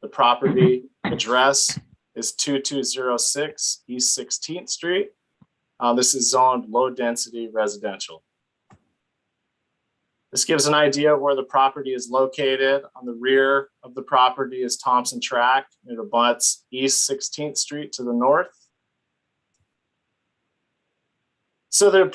The property address is 2206 East 16th Street. This is zoned low density residential. This gives an idea of where the property is located. On the rear of the property is Thompson Track. It abuts East 16th Street to the north. So the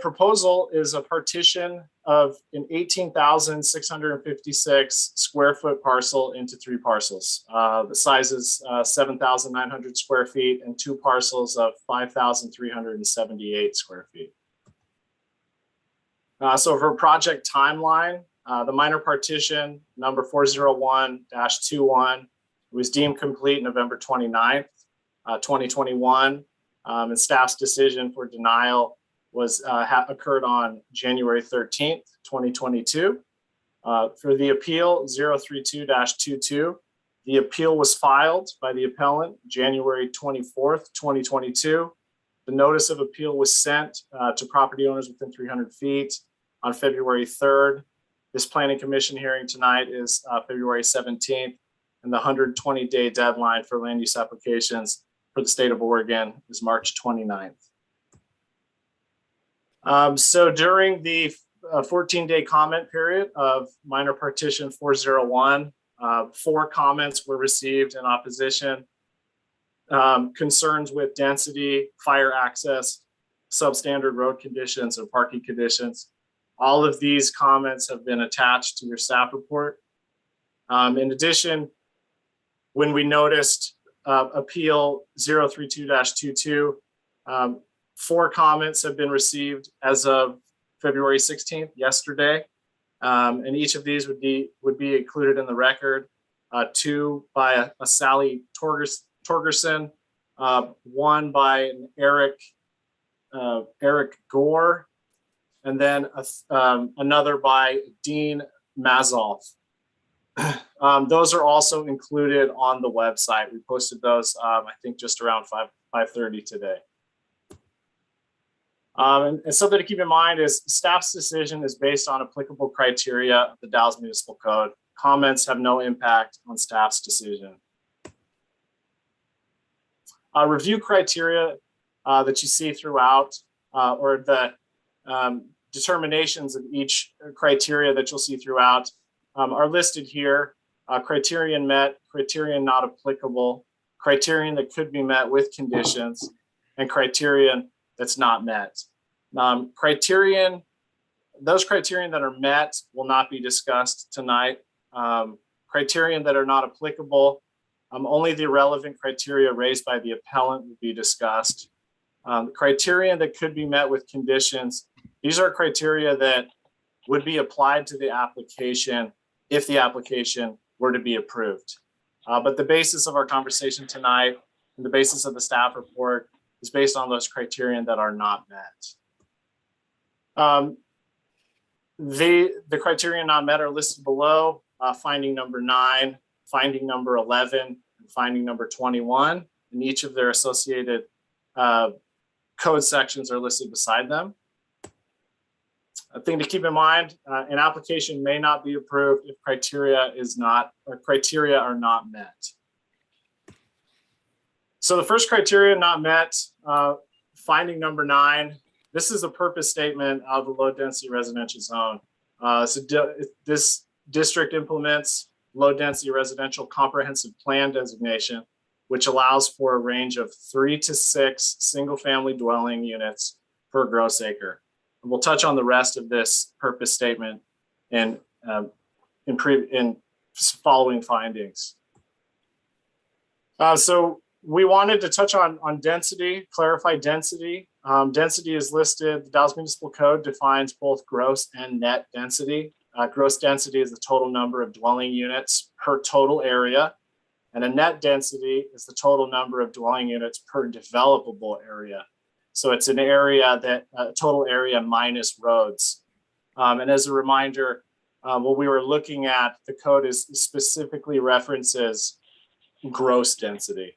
proposal is a partition of an 18,656 square foot parcel into 3 parcels. The size is 7,900 square feet and 2 parcels of 5,378 square feet. So for project timeline, the minor partition number 401-21 was deemed complete November 29th, 2021, and staff's decision for denial was occurred on January 13th, 2022. For the appeal 032-22, the appeal was filed by the appellant January 24th, 2022. The notice of appeal was sent to property owners within 300 feet on February 3rd. This planning commission hearing tonight is February 17th, and the 120-day deadline for land use applications for the state of Oregon is March 29th. So during the 14-day comment period of minor partition 401, 4 comments were received in opposition. Concerns with density, fire access, substandard road conditions, and parking conditions. All of these comments have been attached to your staff report. In addition, when we noticed appeal 032-22, 4 comments have been received as of February 16th, yesterday. And each of these would be included in the record. 2 by a Sally Torgerson, 1 by an Eric Gore, and then another by Dean Mazoff. Those are also included on the website. We posted those, I think, just around 5:30 today. And something to keep in mind is staff's decision is based on applicable criteria of the Dallas Municipal Code. Comments have no impact on staff's decision. Review criteria that you see throughout, or the determinations of each criteria that you'll see throughout are listed here. Criterion met, criterion not applicable, criterion that could be met with conditions, and criterion that's not met. Those criterion that are met will not be discussed tonight. Criterion that are not applicable, only the relevant criteria raised by the appellant will be discussed. Criteria that could be met with conditions. These are criteria that would be applied to the application if the application were to be approved. But the basis of our conversation tonight and the basis of the staff report is based on those criterion that are not met. The criteria not met are listed below, finding number 9, finding number 11, and finding number 21, and each of their associated code sections are listed beside them. A thing to keep in mind, an application may not be approved if criteria are not met. So the first criteria not met, finding number 9, this is a purpose statement of the low density residential zone. This district implements low density residential comprehensive plan designation, which allows for a range of 3 to 6 single family dwelling units per gross acre. And we'll touch on the rest of this purpose statement in following findings. So we wanted to touch on density, clarify density. Density is listed. The Dallas Municipal Code defines both gross and net density. Gross density is the total number of dwelling units per total area, and a net density is the total number of dwelling units per developable area. So it's an area that total area minus roads. And as a reminder, what we were looking at, the code is specifically references gross density.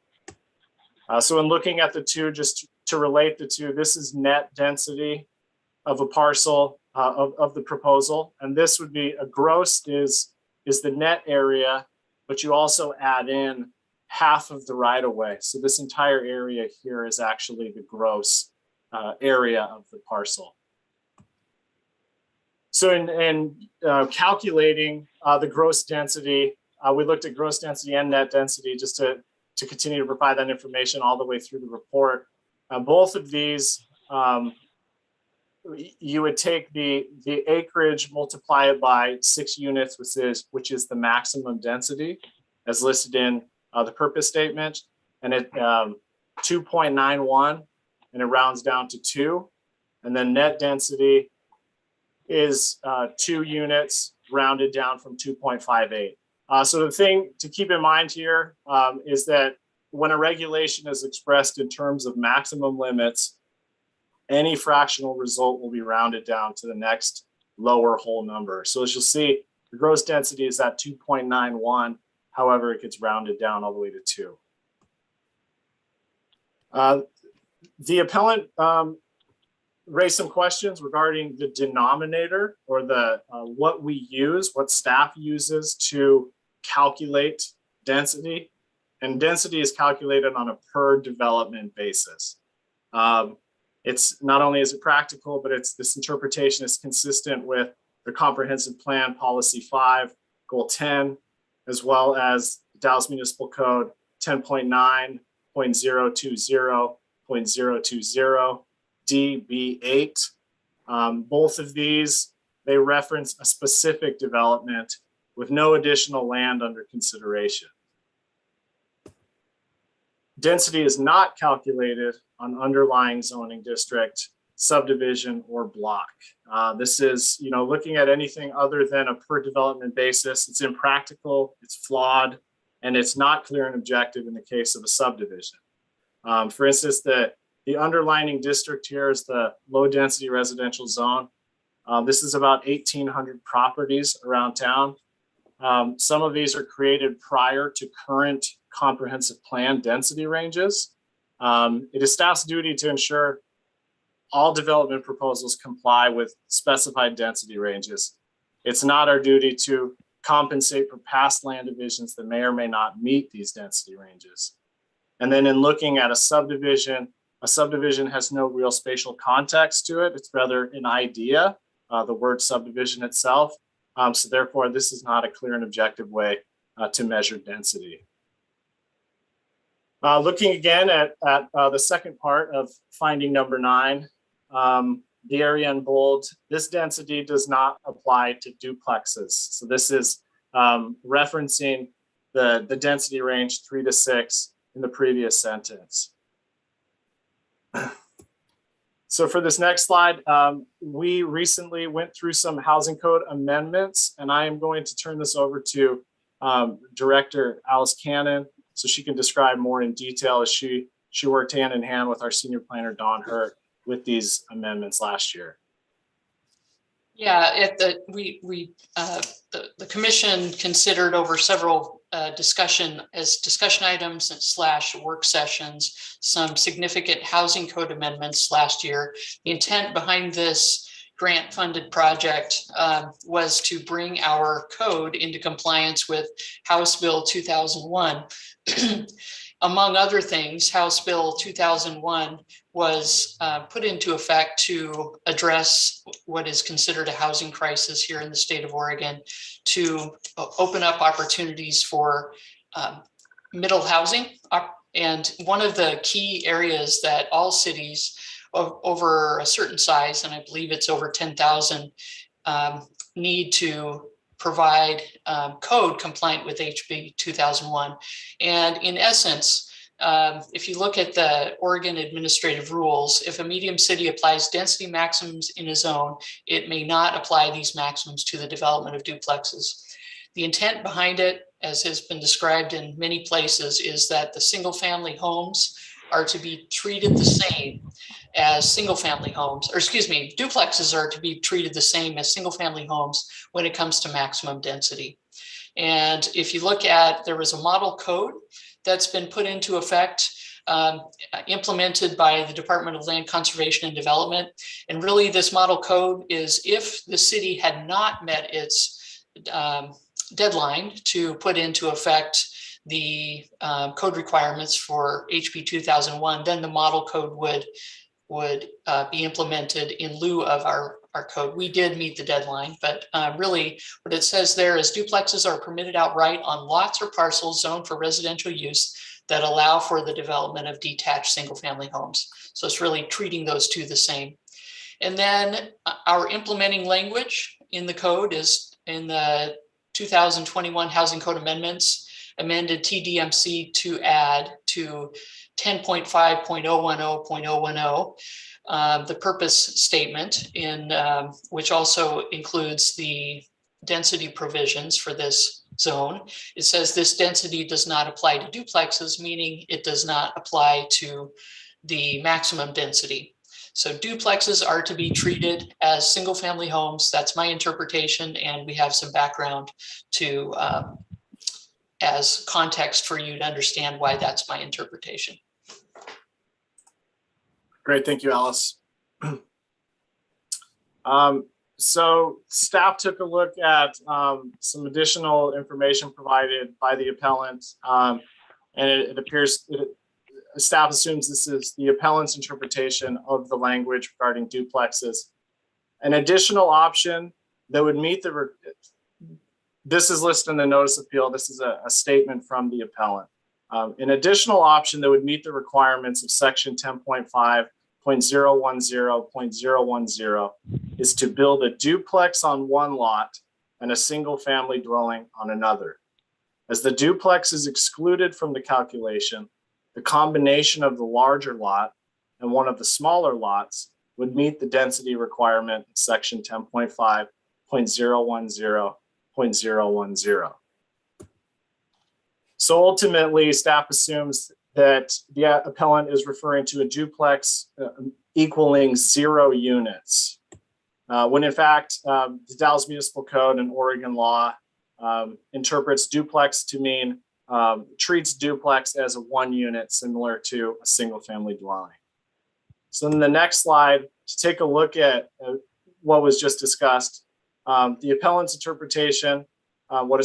So in looking at the two, just to relate the two, this is net density of a parcel of the proposal. And this would be a gross is the net area, but you also add in half of the right of way. So this entire area here is actually the gross area of the parcel. So in calculating the gross density, we looked at gross density and net density just to continue to provide that information all the way through the report. Both of these, you would take the acreage, multiply it by 6 units, which is the maximum density as listed in the purpose statement, and it 2.91, and it rounds down to 2. And then net density is 2 units rounded down from 2.58. So the thing to keep in mind here is that when a regulation is expressed in terms of maximum limits, any fractional result will be rounded down to the next lower whole number. So as you'll see, the gross density is at 2.91. However, it gets rounded down all the way to 2. The appellant raised some questions regarding the denominator or the what we use, what staff uses to calculate density. And density is calculated on a per development basis. It's not only is it practical, but this interpretation is consistent with the Comprehensive Plan Policy 5, Goal 10, as well as Dallas Municipal Code 10.9.020.020 DB8. Both of these, they reference a specific development with no additional land under consideration. Density is not calculated on underlying zoning district, subdivision, or block. This is, looking at anything other than a per development basis. It's impractical, it's flawed, and it's not clear and objective in the case of a subdivision. For instance, the underlining district here is the low density residential zone. This is about 1,800 properties around town. Some of these are created prior to current comprehensive plan density ranges. It is staff's duty to ensure all development proposals comply with specified density ranges. It's not our duty to compensate for past land divisions that may or may not meet these density ranges. And then in looking at a subdivision has no real spatial context to it. It's rather an idea, the word subdivision itself. So therefore, this is not a clear and objective way to measure density. Looking again at the second part of finding number 9, the area in bold, this density does not apply to duplexes. So this is referencing the density range 3 to 6 in the previous sentence. So for this next slide, we recently went through some housing code amendments, and I am going to turn this over to Director Alice Cannon so she can describe more in detail as she worked hand in hand with our senior planner, Don Hurt, with these amendments last year. Yeah, the commission considered over several discussion items / work sessions, some significant housing code amendments last year. The intent behind this grant funded project was to bring our code into compliance with House Bill 2001. Among other things, House Bill 2001 was put into effect to address what is considered a housing crisis here in the state of Oregon, to open up opportunities for middle housing. And one of the key areas that all cities over a certain size, and I believe it's over 10,000, need to provide code compliant with HB 2001. And in essence, if you look at the Oregon administrative rules, if a medium city applies density maximums in a zone, it may not apply these maximums to the development of duplexes. The intent behind it, as has been described in many places, is that the single family homes are to be treated the same as single family homes, or excuse me, duplexes are to be treated the same as single family homes when it comes to maximum density. And if you look at, there was a model code that's been put into effect, implemented by the Department of Land Conservation and Development. And really this model code is if the city had not met its deadline to put into effect the code requirements for HB 2001, then the model code would be implemented in lieu of our code. We did meet the deadline, but really what it says there is duplexes are permitted outright on lots or parcels zoned for residential use that allow for the development of detached single family homes. So it's really treating those two the same. And then our implementing language in the code is in the 2021 Housing Code Amendments, amended TDMC to add to 10.5.010.010, the purpose statement, in which also includes the density provisions for this zone. It says this density does not apply to duplexes, meaning it does not apply to the maximum density. So duplexes are to be treated as single family homes. That's my interpretation, and we have some background to as context for you to understand why that's my interpretation. Great, thank you, Alice. So staff took a look at some additional information provided by the appellant, and it appears staff assumes this is the appellant's interpretation of the language regarding duplexes. An additional option that would meet the this is listed in the notice of appeal. This is a statement from the appellant. An additional option that would meet the requirements of section 10.5.010.010 is to build a duplex on one lot and a single family dwelling on another. As the duplex is excluded from the calculation, the combination of the larger lot and one of the smaller lots would meet the density requirement in section 10.5.010.010. So ultimately, staff assumes that the appellant is referring to a duplex equaling 0 units, when in fact, the Dallas Municipal Code and Oregon law interprets duplex to mean, treats duplex as a 1 unit similar to a single family dwelling. So in the next slide, to take a look at what was just discussed, the appellant's interpretation, what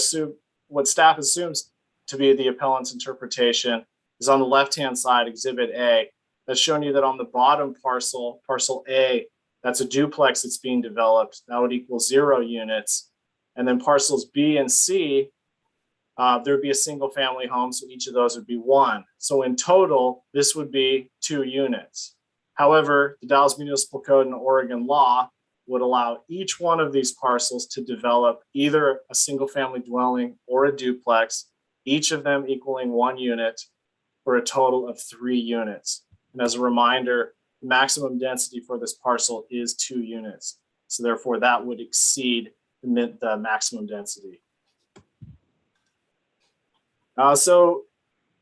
staff assumes to be the appellant's interpretation is on the left-hand side, Exhibit A. That's showing you that on the bottom parcel, parcel A, that's a duplex that's being developed. That would equal 0 units. And then parcels B and C, there would be a single family home, so each of those would be 1. So in total, this would be 2 units. However, the Dallas Municipal Code and Oregon law would allow each one of these parcels to develop either a single family dwelling or a duplex, each of them equaling 1 unit for a total of 3 units. And as a reminder, the maximum density for this parcel is 2 units. So therefore that would exceed the maximum density. So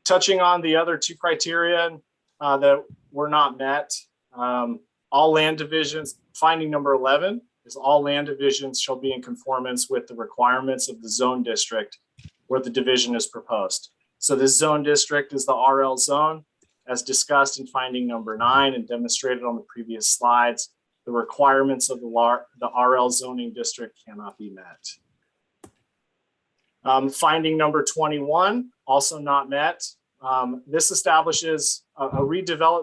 touching on the other 2 criteria that were not met, all land divisions, finding number 11 is all land divisions shall be in conformance with the requirements of the zone district where the division is proposed. So this zone district is the RL zone, as discussed in finding number 9 and demonstrated on the previous slides. The requirements of the RL zoning district cannot be met. Finding number 21, also not met. This establishes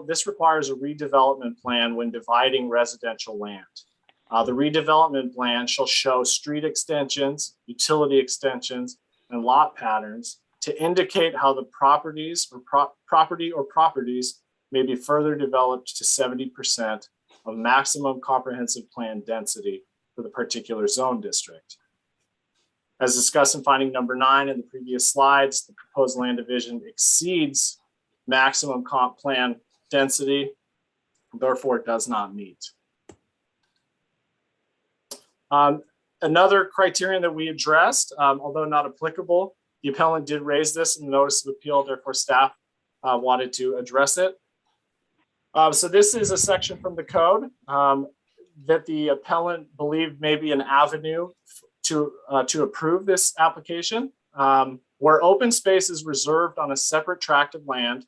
this requires a redevelopment plan when dividing residential land. The redevelopment plan shall show street extensions, utility extensions, and lot patterns to indicate how the properties may be further developed to 70% of maximum comprehensive plan density for the particular zone district. As discussed in finding number 9 in the previous slides, the proposed land division exceeds maximum comp plan density, therefore it does not meet. Another criterion that we addressed, although not applicable, the appellant did raise this in the notice of appeal, therefore staff wanted to address it. So this is a section from the code that the appellant believed may be an avenue to approve this application, where open space is reserved on a separate tract of land.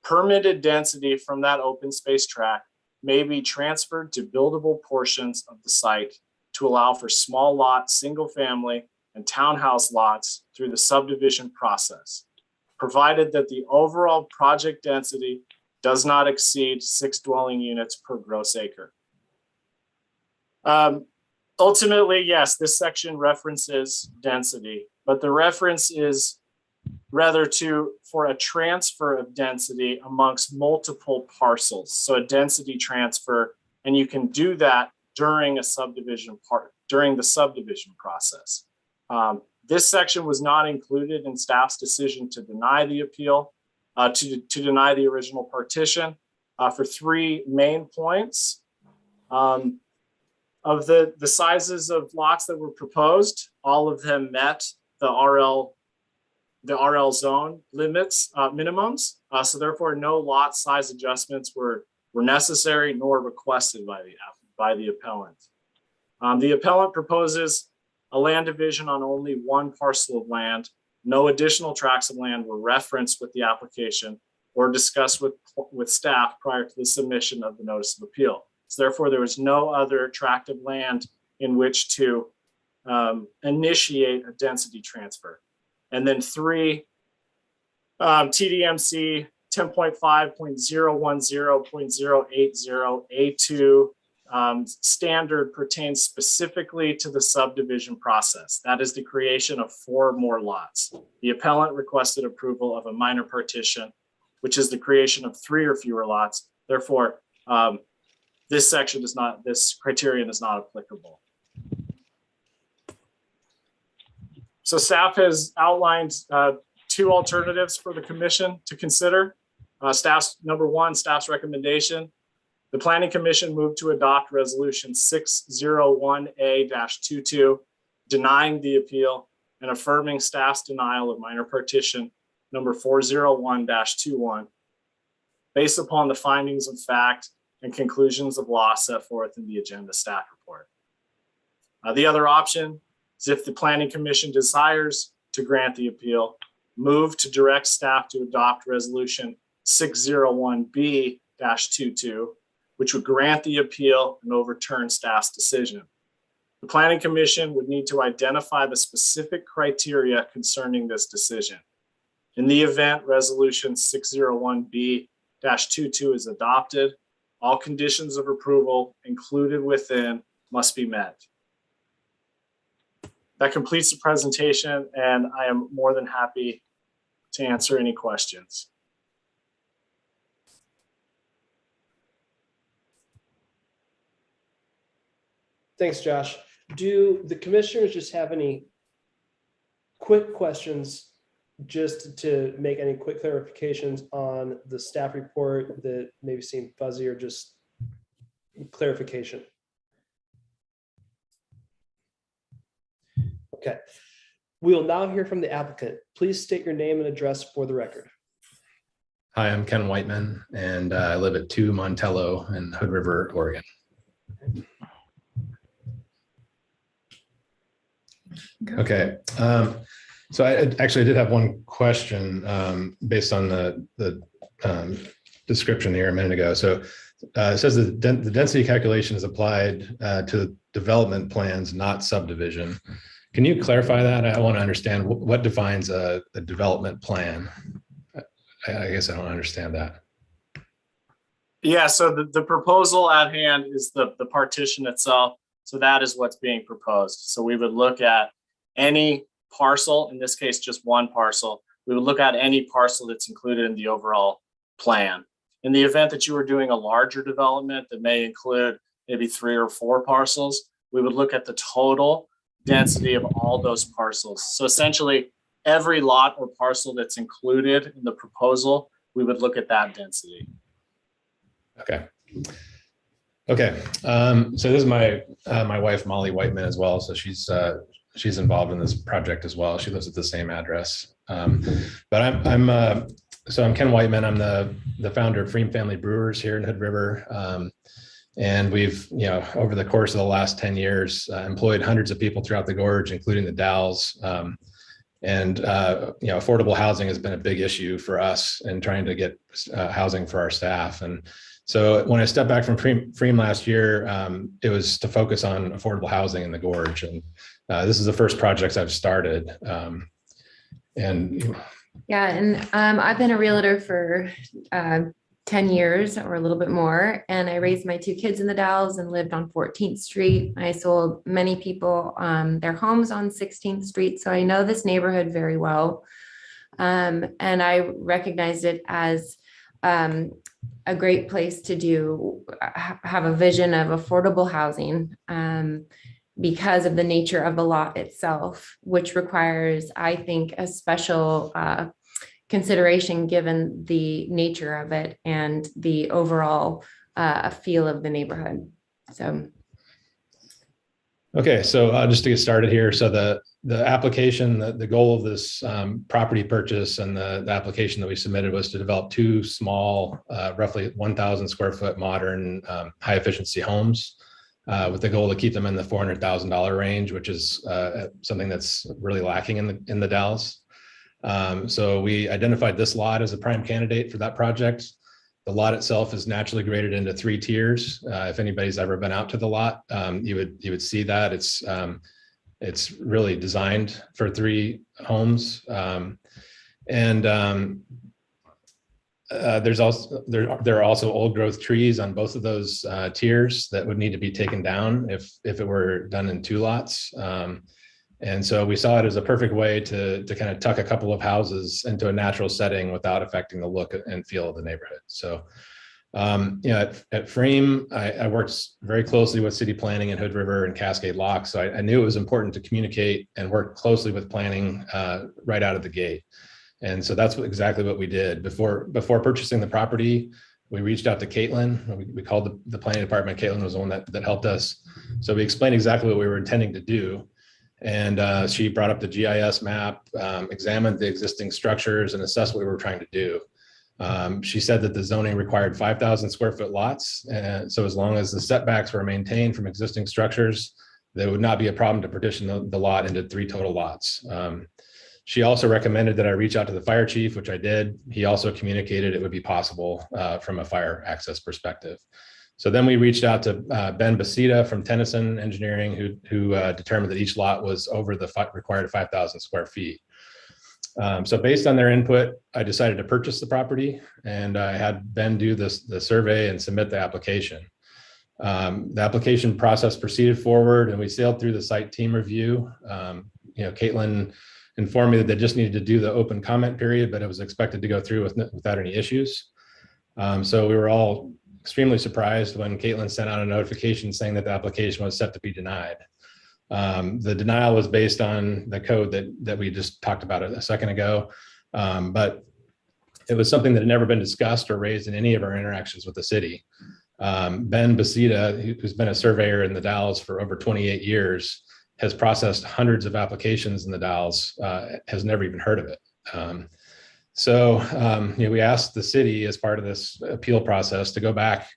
Permitted density from that open space tract may be transferred to buildable portions of the site to allow for small lot, single family, and townhouse lots through the subdivision process, provided that the overall project density does not exceed 6 dwelling units per gross acre. Ultimately, yes, this section references density, but the reference is rather for a transfer of density amongst multiple parcels. So a density transfer, and you can do that during the subdivision process. This section was not included in staff's decision to deny the appeal, to deny the original partition for 3 main points. Of the sizes of lots that were proposed, all of them met the RL zone limits, minimums. So therefore no lot size adjustments were necessary nor requested by the appellant. The appellant proposes a land division on only 1 parcel of land. No additional tracts of land were referenced with the application or discussed with staff prior to the submission of the notice of appeal. So therefore, there was no other tract of land in which to initiate a density transfer. And then 3, TDMC 10.5.010.080 A2 standard pertains specifically to the subdivision process. That is the creation of 4 more lots. The appellant requested approval of a minor partition, which is the creation of 3 or fewer lots. Therefore, this criterion is not applicable. So staff has outlined 2 alternatives for the commission to consider. Number 1, staff's recommendation. The Planning Commission moved to adopt resolution 601A-22, denying the appeal and affirming staff's denial of minor partition number 401-21, based upon the findings of fact and conclusions of law set forth in the agenda staff report. The other option is, if the Planning Commission desires to grant the appeal, move to direct staff to adopt resolution 601B-22, which would grant the appeal and overturn staff's decision. The Planning Commission would need to identify the specific criteria concerning this decision. In the event resolution 601B-22 is adopted, all conditions of approval included within must be met. That completes the presentation, and I am more than happy to answer any questions. Thanks, Josh. Do the commissioners just have any quick questions, just to make any quick clarifications on the staff report that maybe seem fuzzy or just clarification? Okay. We will now hear from the applicant. Please state your name and address for the record. Hi, I'm Ken Whiteman, and I live at 2 Montello in Hood River, Oregon. Okay, so I actually did have one question based on the description here a minute ago. So it says that the density calculation is applied to development plans, not subdivision. Can you clarify that? I want to understand what defines a development plan. I guess I don't understand that. Yeah, so the proposal at hand is the partition itself. So that is what's being proposed. So we would look at any parcel, in this case, just one parcel. We would look at any parcel that's included in the overall plan. In the event that you were doing a larger development that may include maybe 3 or 4 parcels, we would look at the total density of all those parcels. So essentially, every lot or parcel that's included in the proposal, we would look at that density. Okay. Okay. So this is my wife, Molly Whiteman, as well. So she's involved in this project as well. She lives at the same address. But I'm Ken Whiteman. I'm the founder of Freem Family Brewers here in Hood River. And we've, over the course of the last 10 years, employed hundreds of people throughout the gorge, including the Dalles. Affordable housing has been a big issue for us in trying to get housing for our staff. And so when I stepped back from Freem last year, it was to focus on affordable housing in the gorge. And this is the first project I've started. Yeah, and I've been a realtor for 10 years or a little bit more. And I raised my 2 kids in the Dalles and lived on 14th Street. I sold many people their homes on 16th Street. So I know this neighborhood very well. And I recognized it as a great place to have a vision of affordable housing because of the nature of the lot itself, which requires, I think, a special consideration given the nature of it and the overall feel of the neighborhood. So. Okay, so just to get started here. So the application, the goal of this property purchase and the application that we submitted was to develop 2 small, roughly 1,000 square foot modern high efficiency homes with the goal to keep them in the $400,000 range, which is something that's really lacking in the Dalles. So we identified this lot as a prime candidate for that project. The lot itself is naturally graded into 3 tiers. If anybody's ever been out to the lot, you would see that it's really designed for 3 homes. There are also old growth trees on both of those tiers that would need to be taken down if it were done in 2 lots. And so we saw it as a perfect way to kind of tuck a couple of houses into a natural setting without affecting the look and feel of the neighborhood. So, at Freem, I worked very closely with city planning in Hood River and Cascade Lock. So I knew it was important to communicate and work closely with planning right out of the gate. And so that's exactly what we did. Before purchasing the property, we reached out to Caitlin. We called the planning department. Caitlin was the one that helped us. So we explained exactly what we were intending to do. And she brought up the GIS map, examined the existing structures and assessed what we were trying to do. She said that the zoning required 5,000 square foot lots. And so as long as the setbacks were maintained from existing structures, there would not be a problem to partition the lot into 3 total lots. She also recommended that I reach out to the fire chief, which I did. He also communicated it would be possible from a fire access perspective. So then we reached out to Ben Basita from Tennyson Engineering, who determined that each lot was over the required 5,000 square feet. So based on their input, I decided to purchase the property, and I had Ben do the survey and submit the application. The application process proceeded forward, and we sailed through the site team review. Caitlin informed me that they just needed to do the open comment period, but it was expected to go through without any issues. So we were all extremely surprised when Caitlin sent out a notification saying that the application was set to be denied. The denial was based on the code that we just talked about a second ago, but it was something that had never been discussed or raised in any of our interactions with the city. Ben Basida, who's been a surveyor in the Dalles for over 28 years, has processed hundreds of applications in the Dalles, has never even heard of it. We asked the city as part of this appeal process to go back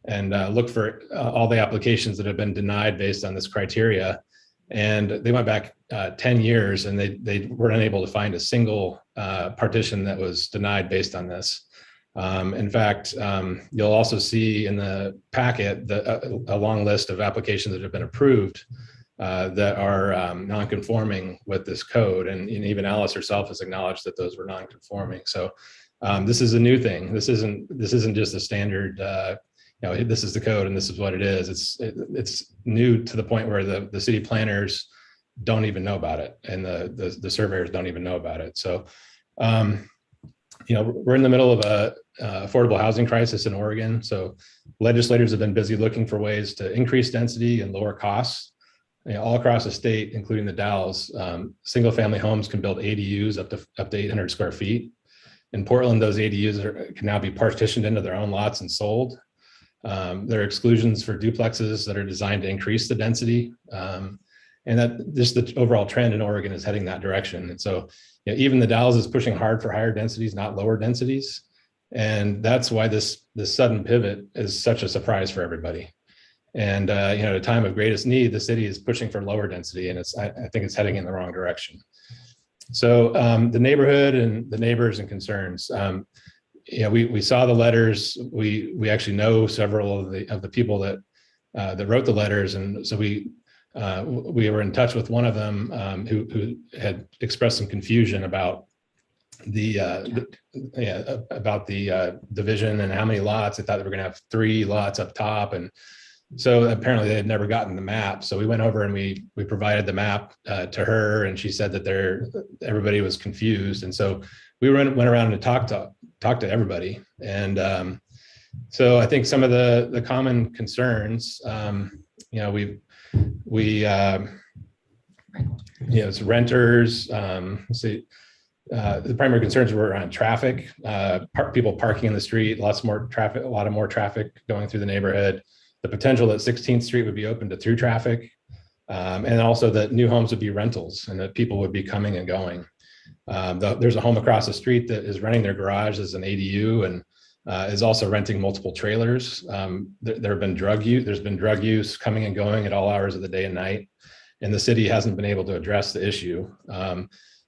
and look for all the applications that have been denied based on this criteria. And they went back 10 years and they were unable to find a single partition that was denied based on this. In fact, you'll also see in the packet a long list of applications that have been approved that are non-conforming with this code. And even Alice herself has acknowledged that those were non-conforming. So this is a new thing. This isn't just a standard, this is the code and this is what it is. It's new to the point where the city planners don't even know about it and the surveyors don't even know about it. So, we're in the middle of a affordable housing crisis in Oregon. So legislators have been busy looking for ways to increase density and lower costs. All across the state, including the Dalles, single family homes can build ADUs up to 800 square feet. In Portland, those ADUs can now be partitioned into their own lots and sold. There are exclusions for duplexes that are designed to increase the density. And that just the overall trend in Oregon is heading that direction. And so even the Dalles is pushing hard for higher densities, not lower densities. And that's why this sudden pivot is such a surprise for everybody. And at a time of greatest need, the city is pushing for lower density, and I think it's heading in the wrong direction. So the neighborhood and the neighbors and concerns. We saw the letters. We actually know several of the people that wrote the letters, and so we were in touch with one of them who had expressed some confusion about the division and how many lots. They thought they were going to have 3 lots up top, and so apparently they had never gotten the map. So we went over and we provided the map to her, and she said that everybody was confused. And so we went around and talked to everybody. And so I think some of the common concerns, it's renters. The primary concerns were around traffic, people parking in the street, a lot of more traffic going through the neighborhood. The potential that 16th Street would be open to through traffic, and also that new homes would be rentals and that people would be coming and going. There's a home across the street that is renting their garage as an ADU and is also renting multiple trailers. There have been drug use. There's been drug use coming and going at all hours of the day and night, and the city hasn't been able to address the issue.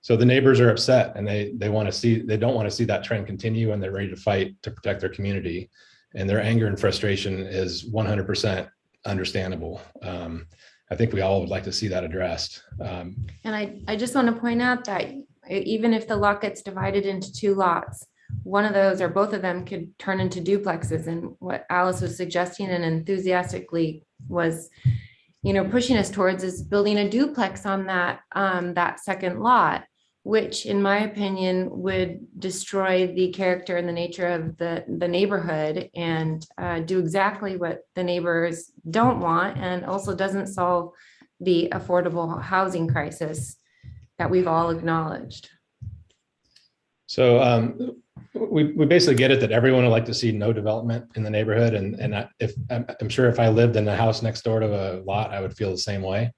So the neighbors are upset, and they don't want to see that trend continue, and they're ready to fight to protect their community. And their anger and frustration is 100% understandable. I think we all would like to see that addressed. And I just want to point out that even if the lot gets divided into 2 lots, one of those or both of them could turn into duplexes. And what Alice was suggesting and enthusiastically was, pushing us towards is building a duplex on that second lot, which in my opinion would destroy the character and the nature of the neighborhood and do exactly what the neighbors don't want, and also doesn't solve the affordable housing crisis that we've all acknowledged. So we basically get it that everyone would like to see no development in the neighborhood. And I'm sure if I lived in the house next door to a lot, I would feel the same way.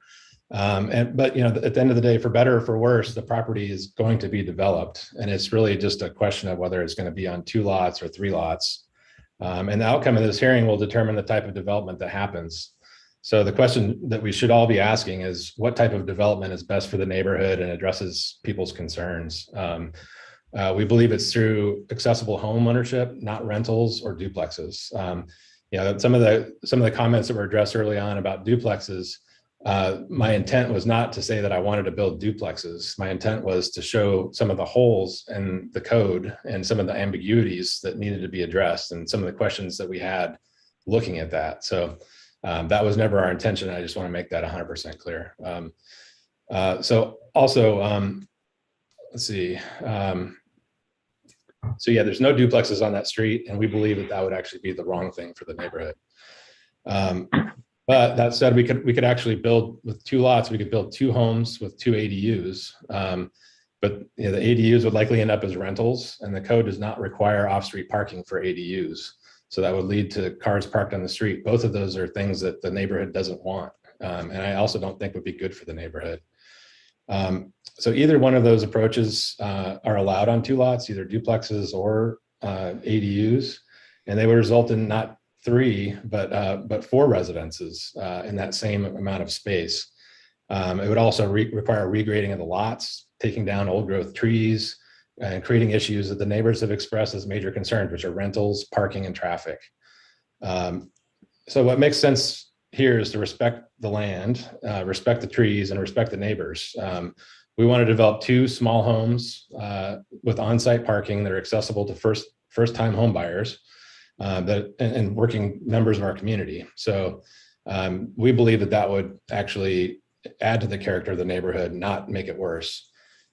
But at the end of the day, for better or for worse, the property is going to be developed, and it's really just a question of whether it's going to be on 2 lots or 3 lots. And the outcome of this hearing will determine the type of development that happens. So the question that we should all be asking is, what type of development is best for the neighborhood and addresses people's concerns? We believe it's through accessible home ownership, not rentals or duplexes. Some of the comments that were addressed early on about duplexes. My intent was not to say that I wanted to build duplexes. My intent was to show some of the holes in the code and some of the ambiguities that needed to be addressed and some of the questions that we had looking at that. So that was never our intention. I just want to make that 100% clear. So also, let's see. So yeah, there's no duplexes on that street, and we believe that would actually be the wrong thing for the neighborhood. But that said, we could actually build with 2 lots. We could build 2 homes with 2 ADUs. But the ADUs would likely end up as rentals, and the code does not require off-street parking for ADUs. So that would lead to cars parked on the street. Both of those are things that the neighborhood doesn't want. And I also don't think would be good for the neighborhood. So either one of those approaches are allowed on 2 lots, either duplexes or ADUs, and they would result in not 3, but 4 residences in that same amount of space. It would also require regrading of the lots, taking down old growth trees, and creating issues that the neighbors have expressed as major concerns, which are rentals, parking, and traffic. So what makes sense here is to respect the land, respect the trees, and respect the neighbors. We want to develop 2 small homes with on-site parking that are accessible to first-time home buyers and working members of our community. So we believe that would actually add to the character of the neighborhood, not make it worse.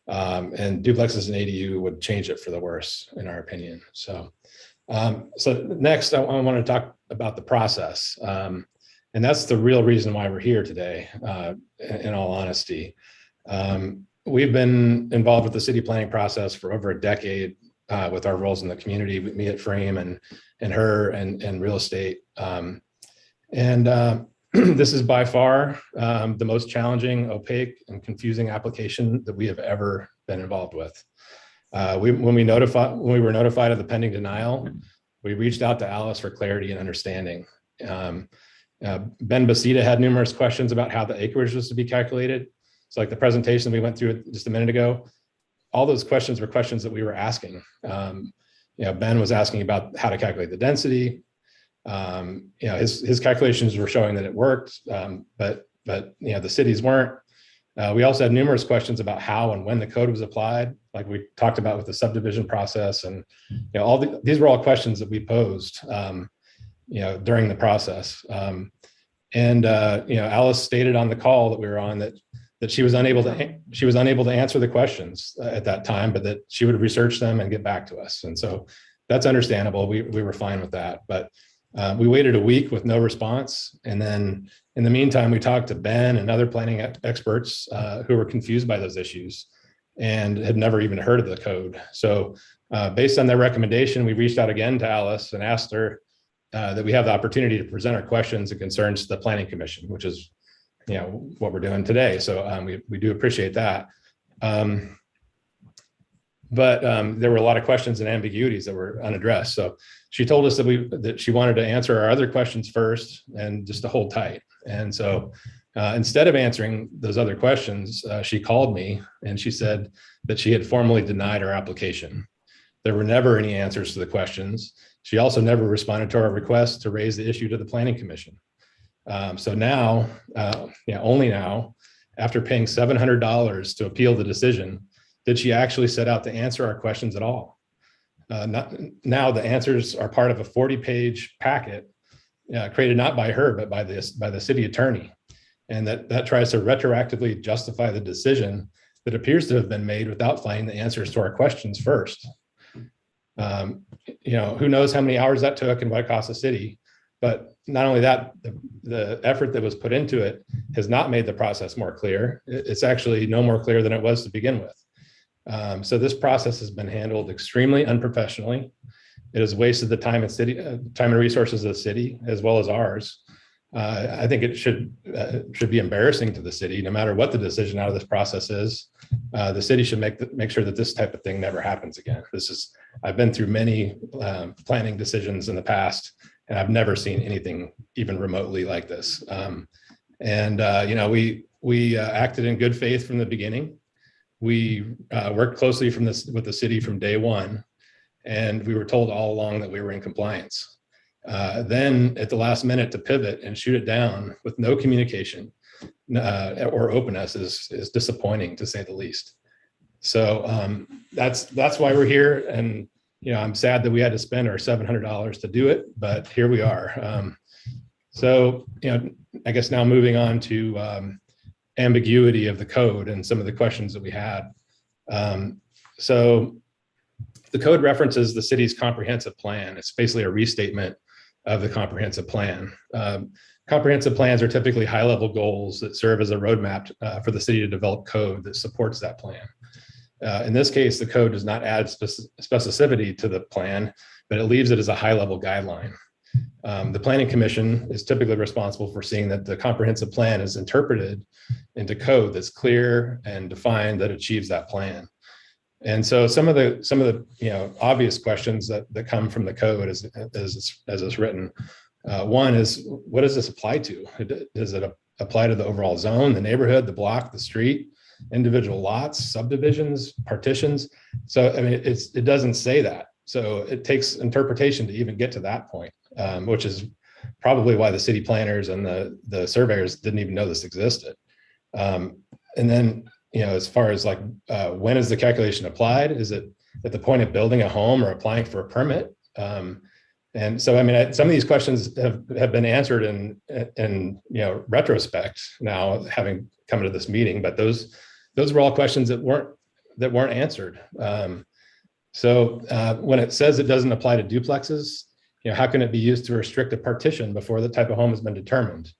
And duplexes and ADU would change it for the worse, in our opinion. So next, I want to talk about the process. And that's the real reason why we're here today, in all honesty. We've been involved with the city planning process for over a decade with our roles in the community, with me at Frame and her and real estate. This is by far the most challenging, opaque, and confusing application that we have ever been involved with. When we were notified of the pending denial, we reached out to Alice for clarity and understanding. Ben Basita had numerous questions about how the acreage was to be calculated. So like the presentation we went through just a minute ago, all those questions were questions that we were asking. Ben was asking about how to calculate the density. His calculations were showing that it worked, but the cities weren't. We also had numerous questions about how and when the code was applied, like we talked about with the subdivision process, and these were all questions that we posed, during the process. Alice stated on the call that we were on that she was unable to answer the questions at that time, but that she would research them and get back to us. And so that's understandable. We were fine with that, but we waited a week with no response. And then in the meantime, we talked to Ben and other planning experts who were confused by those issues and had never even heard of the code. So based on their recommendation, we reached out again to Alice and asked her that we have the opportunity to present our questions and concerns to the Planning Commission, which is what we're doing today. So we do appreciate that. But there were a lot of questions and ambiguities that were unaddressed. So she told us that she wanted to answer our other questions first and just to hold tight. And so instead of answering those other questions, she called me and she said that she had formally denied our application. There were never any answers to the questions. She also never responded to our request to raise the issue to the Planning Commission. So now, only now, after paying $700 to appeal the decision, did she actually set out to answer our questions at all? Now the answers are part of a 40-page packet created not by her, but by the city attorney. And that tries to retroactively justify the decision that appears to have been made without finding the answers to our questions first. Who knows how many hours that took and what it cost the city. But not only that, the effort that was put into it has not made the process more clear. It's actually no more clear than it was to begin with. So this process has been handled extremely unprofessionally. It has wasted the time and resources of the city as well as ours. I think it should be embarrassing to the city, no matter what the decision out of this process is. The city should make sure that this type of thing never happens again. I've been through many planning decisions in the past, and I've never seen anything even remotely like this. We acted in good faith from the beginning. We worked closely with the city from day one, and we were told all along that we were in compliance. Then at the last minute to pivot and shoot it down with no communication or openness is disappointing, to say the least. So that's why we're here. And I'm sad that we had to spend our $700 to do it, but here we are. I guess now moving on to ambiguity of the code and some of the questions that we had. So the code references the city's comprehensive plan. It's basically a restatement of the comprehensive plan. Comprehensive plans are typically high-level goals that serve as a roadmap for the city to develop code that supports that plan. In this case, the code does not add specificity to the plan, but it leaves it as a high-level guideline. The Planning Commission is typically responsible for seeing that the comprehensive plan is interpreted into code that's clear and defined that achieves that plan. And so some of the obvious questions that come from the code as it's written. One is, what does this apply to? Does it apply to the overall zone, the neighborhood, the block, the street, individual lots, subdivisions, partitions? So I mean, it doesn't say that. So it takes interpretation to even get to that point, which is probably why the city planners and the surveyors didn't even know this existed. And then, as far as like, when is the calculation applied? Is it at the point of building a home or applying for a permit? And so, I mean, some of these questions have been answered in retrospect now, having come to this meeting, but those were all questions that weren't answered. So when it says it doesn't apply to duplexes, how can it be used to restrict a partition before the type of home has been determined?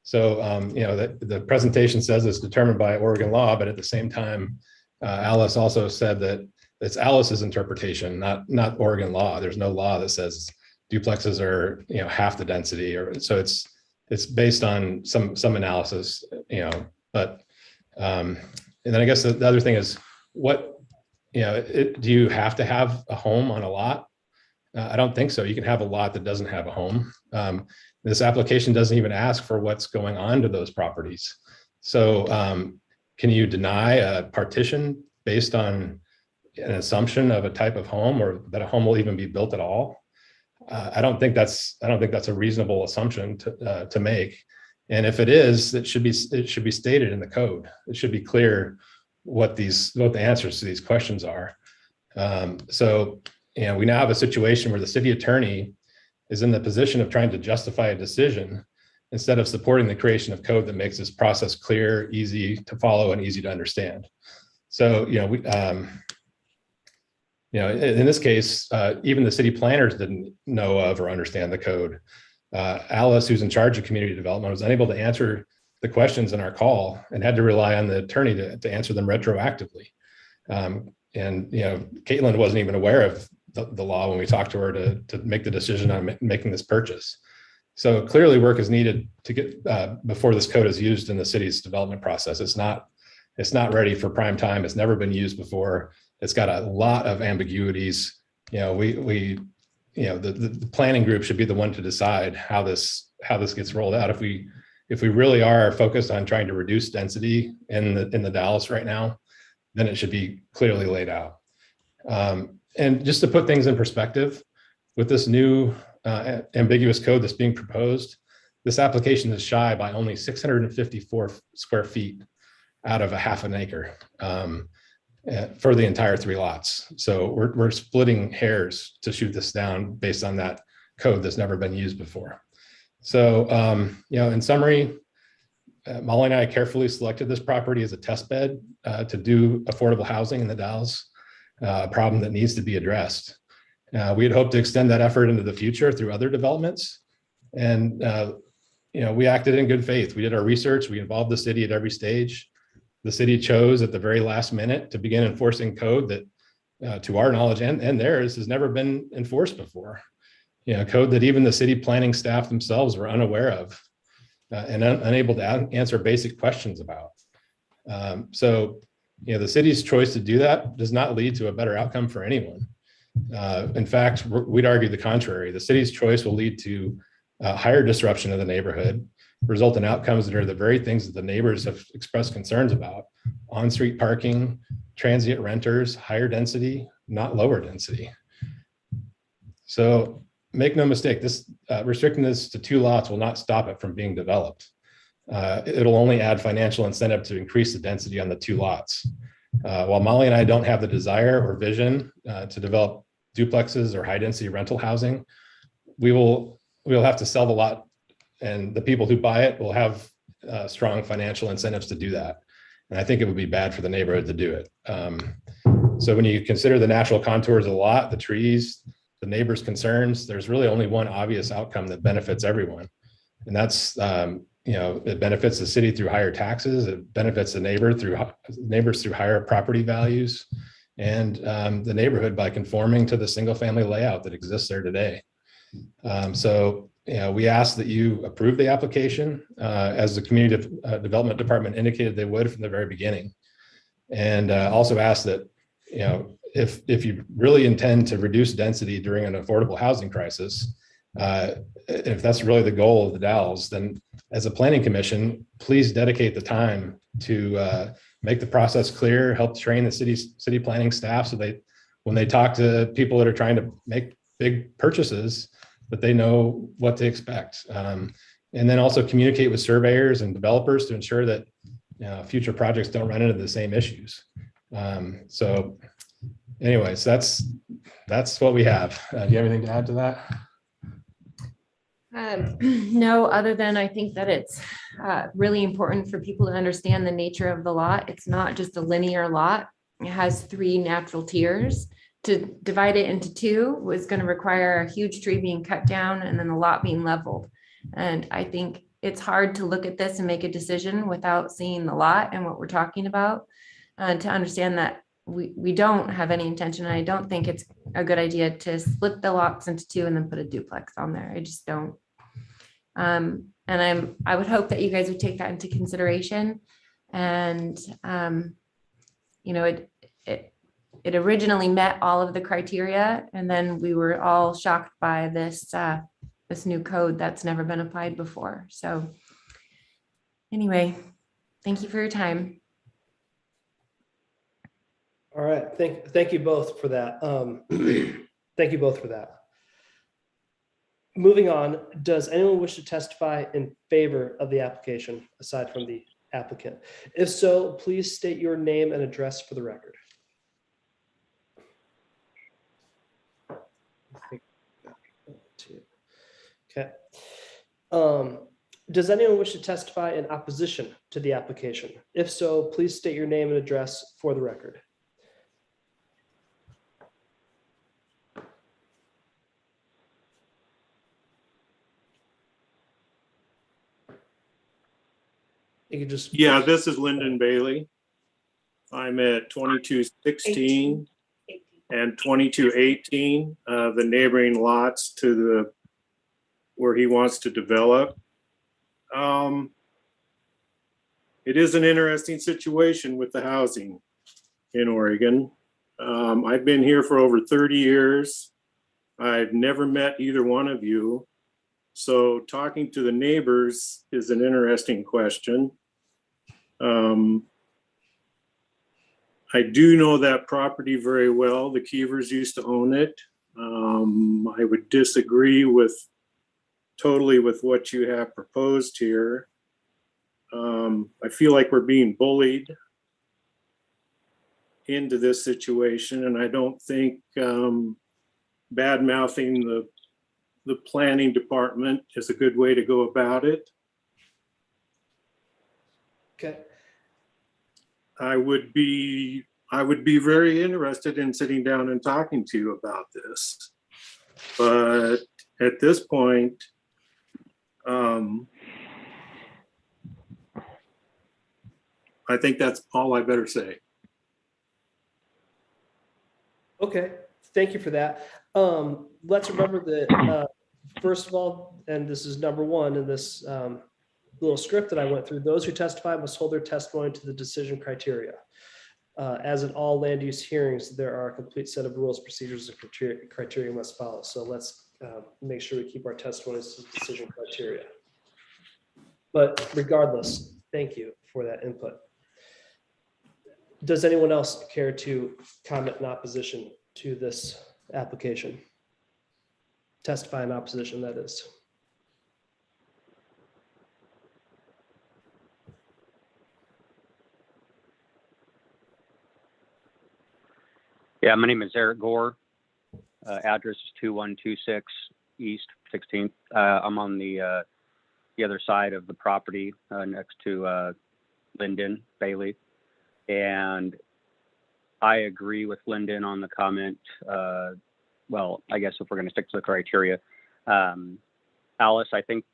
So, the presentation says it's determined by Oregon law, but at the same time, Alice also said that it's Alice's interpretation, not Oregon law. There's no law that says duplexes are, half the density, or so it's based on some analysis, but, and then I guess the other thing is do you have to have a home on a lot? I don't think so. You can have a lot that doesn't have a home. This application doesn't even ask for what's going on to those properties. So can you deny a partition based on an assumption of a type of home, or that a home will even be built at all? I don't think that's a reasonable assumption to make. And if it is, it should be stated in the code. It should be clear what the answers to these questions are. So, we now have a situation where the city attorney is in the position of trying to justify a decision instead of supporting the creation of code that makes this process clear, easy to follow, and easy to understand. So, in this case, even the city planners didn't know of or understand the code. Alice, who's in charge of community development, was unable to answer the questions in our call and had to rely on the attorney to answer them retroactively. And Caitlin wasn't even aware of the law when we talked to her to make the decision on making this purchase. So clearly work is needed to get before this code is used in the city's development process. It's not ready for prime time. It's never been used before. It's got a lot of ambiguities. The planning group should be the one to decide how this gets rolled out. If we really are focused on trying to reduce density in the Dalles right now, then it should be clearly laid out. And just to put things in perspective, with this new ambiguous code that's being proposed, this application is shy by only 654 square feet out of a half an acre for the entire 3 lots. So we're splitting hairs to shoot this down based on that code that's never been used before. So, in summary, Molly and I carefully selected this property as a test bed to do affordable housing in the Dalles, a problem that needs to be addressed. We had hoped to extend that effort into the future through other developments. And, we acted in good faith. We did our research. We involved the city at every stage. The city chose at the very last minute to begin enforcing code that, to our knowledge and theirs, has never been enforced before. Code that even the city planning staff themselves were unaware of and unable to answer basic questions about. So, the city's choice to do that does not lead to a better outcome for anyone. In fact, we'd argue the contrary. The city's choice will lead to higher disruption of the neighborhood, result in outcomes that are the very things that the neighbors have expressed concerns about: on-street parking, transient renters, higher density, not lower density. So make no mistake, this restricting this to 2 lots will not stop it from being developed. It'll only add financial incentive to increase the density on the 2 lots. While Molly and I don't have the desire or vision to develop duplexes or high density rental housing, we'll have to sell the lot, and the people who buy it will have strong financial incentives to do that. And I think it would be bad for the neighborhood to do it. So when you consider the natural contours of the lot, the trees, the neighbors' concerns, there's really only one obvious outcome that benefits everyone. And that's, it benefits the city through higher taxes. It benefits the neighbors through higher property values, and the neighborhood by conforming to the single family layout that exists there today. So, we ask that you approve the application, as the community development department indicated they would from the very beginning. And also ask that, if you really intend to reduce density during an affordable housing crisis, if that's really the goal of the Dalles, then as a planning commission, please dedicate the time to make the process clear, help train the city planning staff so when they talk to people that are trying to make big purchases, that they know what to expect. And then also communicate with surveyors and developers to ensure that future projects don't run into the same issues. So anyways, that's what we have. Do you have anything to add to that? No, other than I think that it's really important for people to understand the nature of the lot. It's not just a linear lot. It has 3 natural tiers. To divide it into 2 was going to require a huge tree being cut down and then the lot being leveled. And I think it's hard to look at this and make a decision without seeing the lot and what we're talking about, to understand that we don't have any intention. And I don't think it's a good idea to split the lots into 2 and then put a duplex on there. I just don't. And I would hope that you guys would take that into consideration. And, it originally met all of the criteria, and then we were all shocked by this new code that's never been applied before. So anyway, thank you for your time. All right, thank you both for that. Thank you both for that. Moving on, does anyone wish to testify in favor of the application aside from the applicant? If so, please state your name and address for the record. Okay. Does anyone wish to testify in opposition to the application? If so, please state your name and address for the record. You can just. Yeah, this is Lyndon Bailey. I'm at 2216 and 2218, the neighboring lots to where he wants to develop. It is an interesting situation with the housing in Oregon. I've been here for over 30 years. I've never met either one of you. So talking to the neighbors is an interesting question. I do know that property very well. The Keevers used to own it. I would disagree totally with what you have proposed here. I feel like we're being bullied into this situation, and I don't think bad mouthing the planning department is a good way to go about it. Okay. I would be very interested in sitting down and talking to you about this. But at this point, I think that's all I better say. Okay, thank you for that. Let's remember that, first of all, and this is number 1 in this little script that I went through, those who testify must hold their testimony to the decision criteria. As in all land use hearings, there are a complete set of rules, procedures, and criteria must follow. So let's make sure we keep our testimonies to the decision criteria. But regardless, thank you for that input. Does anyone else care to comment in opposition to this application? Testify in opposition, that is. Yeah, my name is Eric Gore. Address is 2126 East 16th. I'm on the other side of the property next to Lyndon Bailey. And I agree with Lyndon on the comment. Well, I guess if we're going to stick to the criteria. Alice, I think,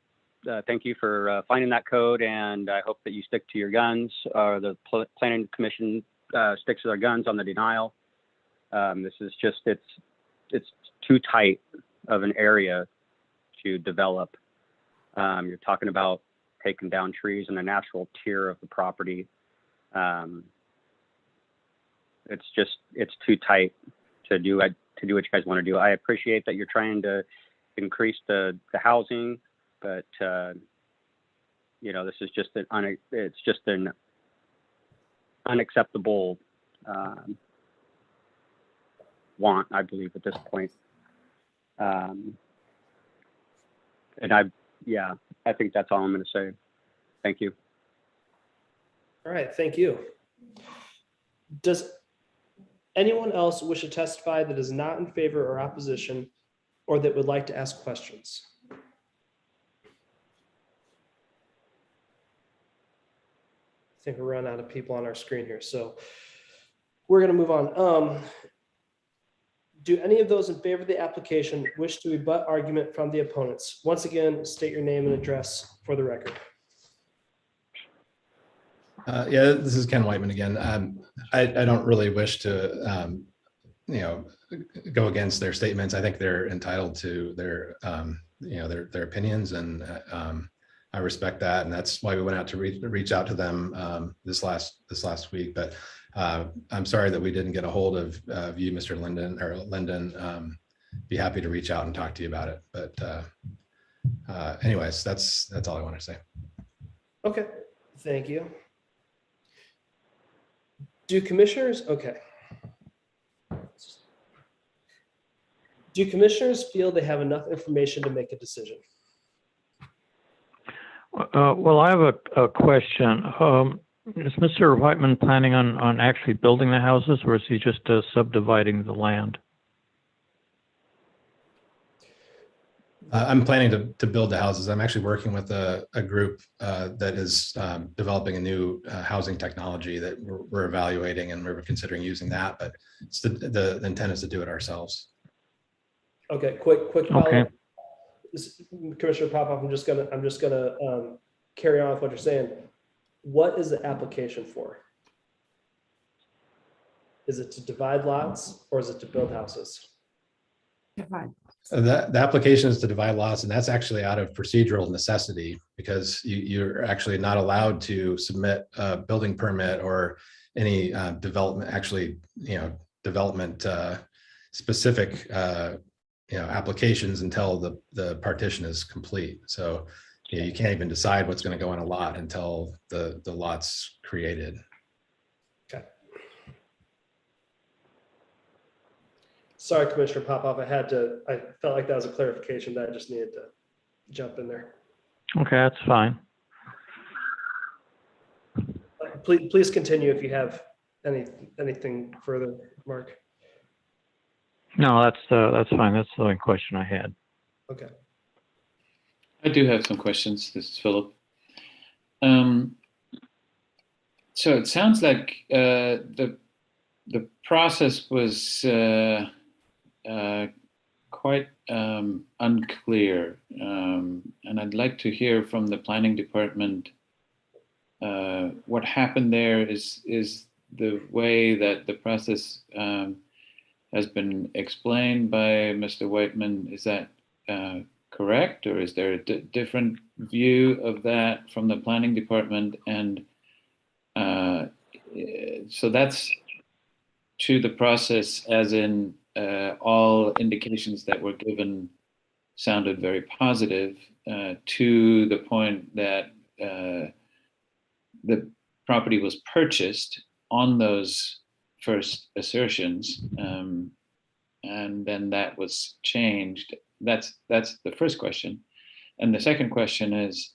thank you for finding that code, and I hope that you stick to your guns. The Planning Commission sticks to their guns on the denial. This is just, it's too tight of an area to develop You're talking about taking down trees in a natural tier of the property. It's too tight to do what you guys want to do. I appreciate that you're trying to increase the housing, but this is just an unacceptable want, I believe, at this point. I think that's all I'm going to say. Thank you. All right, thank you. Does anyone else wish to testify that is not in favor or opposition, or that would like to ask questions? I think we're running out of people on our screen here, so we're going to move on. Do any of those in favor of the application wish to rebut argument from the opponents? Once again, state your name and address for the record. Yeah, this is Ken Whiteman again. I don't really wish to, go against their statements. I think they're entitled to their opinions, and I respect that. And that's why we went out to reach out to them this last week. But I'm sorry that we didn't get a hold of you, Mr. Linden. Be happy to reach out and talk to you about it. But anyways, that's all I want to say. Okay, thank you. Do commissioners feel they have enough information to make a decision? Well, I have a question. Is Mr. Whiteman planning on actually building the houses, or is he just subdividing the land? I'm planning to build the houses. I'm actually working with a group that is developing a new housing technology that we're evaluating, and we're considering using that. But it's the intent is to do it ourselves. Okay, quick follow-up. Okay. Commissioner Popoff, I'm just gonna carry on with what you're saying. What is the application for? Is it to divide lots, or is it to build houses? Divide. The application is to divide lots, and that's actually out of procedural necessity, because you're actually not allowed to submit a building permit or any development specific applications until the partition is complete. So you can't even decide what's going to go on a lot until the lot's created. Okay. Sorry, Commissioner Popoff, I felt like that was a clarification that I just needed to jump in there. Okay, that's fine. Please continue if you have anything further, Mark. No, that's fine. That's the only question I had. Okay. I do have some questions. This is Philip. So it sounds like the process was quite unclear, and I'd like to hear from the planning department what happened there. Is the way that the process has been explained by Mr. Whiteman, is that correct, or is there a different view of that from the planning department? And so that's to the process, as in all indications that were given sounded very positive, to the point that the property was purchased on those first assertions, and then that was changed. That's the first question. And the second question is,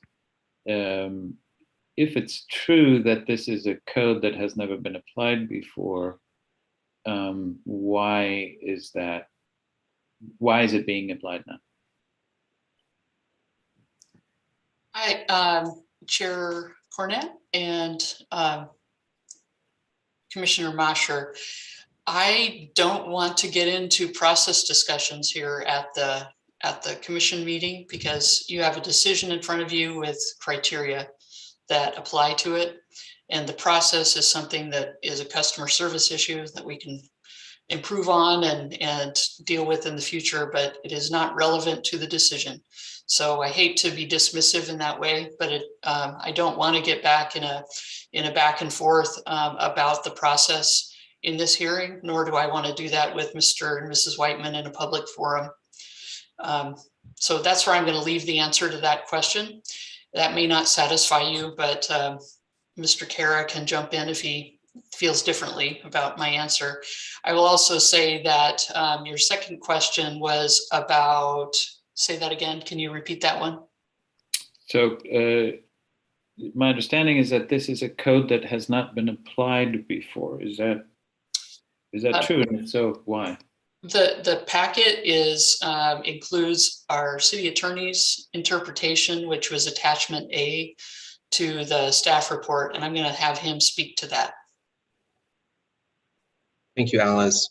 if it's true that this is a code that has never been applied before, why is that? Why is it being applied now? Hi, Chair Cornett and Commissioner Mosher. I don't want to get into process discussions here at the commission meeting, because you have a decision in front of you with criteria that apply to it. And the process is something that is a customer service issue that we can improve on and deal with in the future, but it is not relevant to the decision. So I hate to be dismissive in that way, but I don't want to get back in a back and forth about the process in this hearing, nor do I want to do that with Mr. and Mrs. Whiteman in a public forum. So that's where I'm going to leave the answer to that question. That may not satisfy you, but Mr. Kara can jump in if he feels differently about my answer. I will also say that your second question was about, say that again, can you repeat that one? So my understanding is that this is a code that has not been applied before. Is that true? And if so, why? The packet includes our city attorney's interpretation, which was attachment A to the staff report, and I'm going to have him speak to that. Thank you, Alice.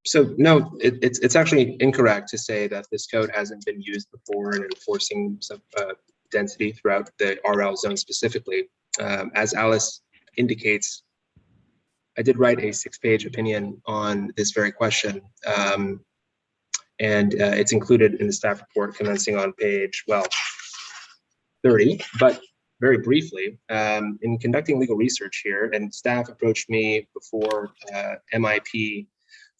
So no, it's actually incorrect to say that this code hasn't been used before in enforcing some density throughout the RL zone specifically. As Alice indicates, I did write a 6-page opinion on this very question, and it's included in the staff report commencing on page, well, 30, but very briefly, in conducting legal research here, and staff approached me before MIP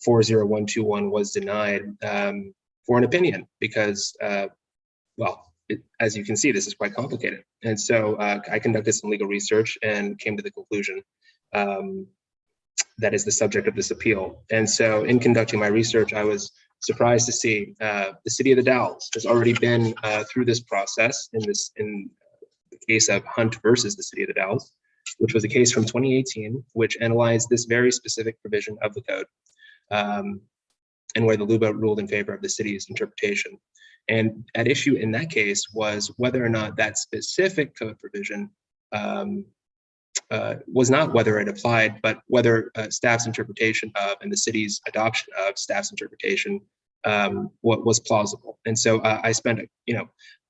40121 was denied for an opinion because, well, as you can see, this is quite complicated. And so I conducted some legal research and came to the conclusion that is the subject of this appeal. And so in conducting my research, I was surprised to see the city of the Dalles has already been through this process in the case of Hunt versus the city of the Dalles, which was a case from 2018, which analyzed this very specific provision of the code, and where the LUBA ruled in favor of the city's interpretation. And at issue in that case was whether or not that specific code provision was not whether it applied, but whether staff's interpretation of and the city's adoption of staff's interpretation what was plausible. And so I spent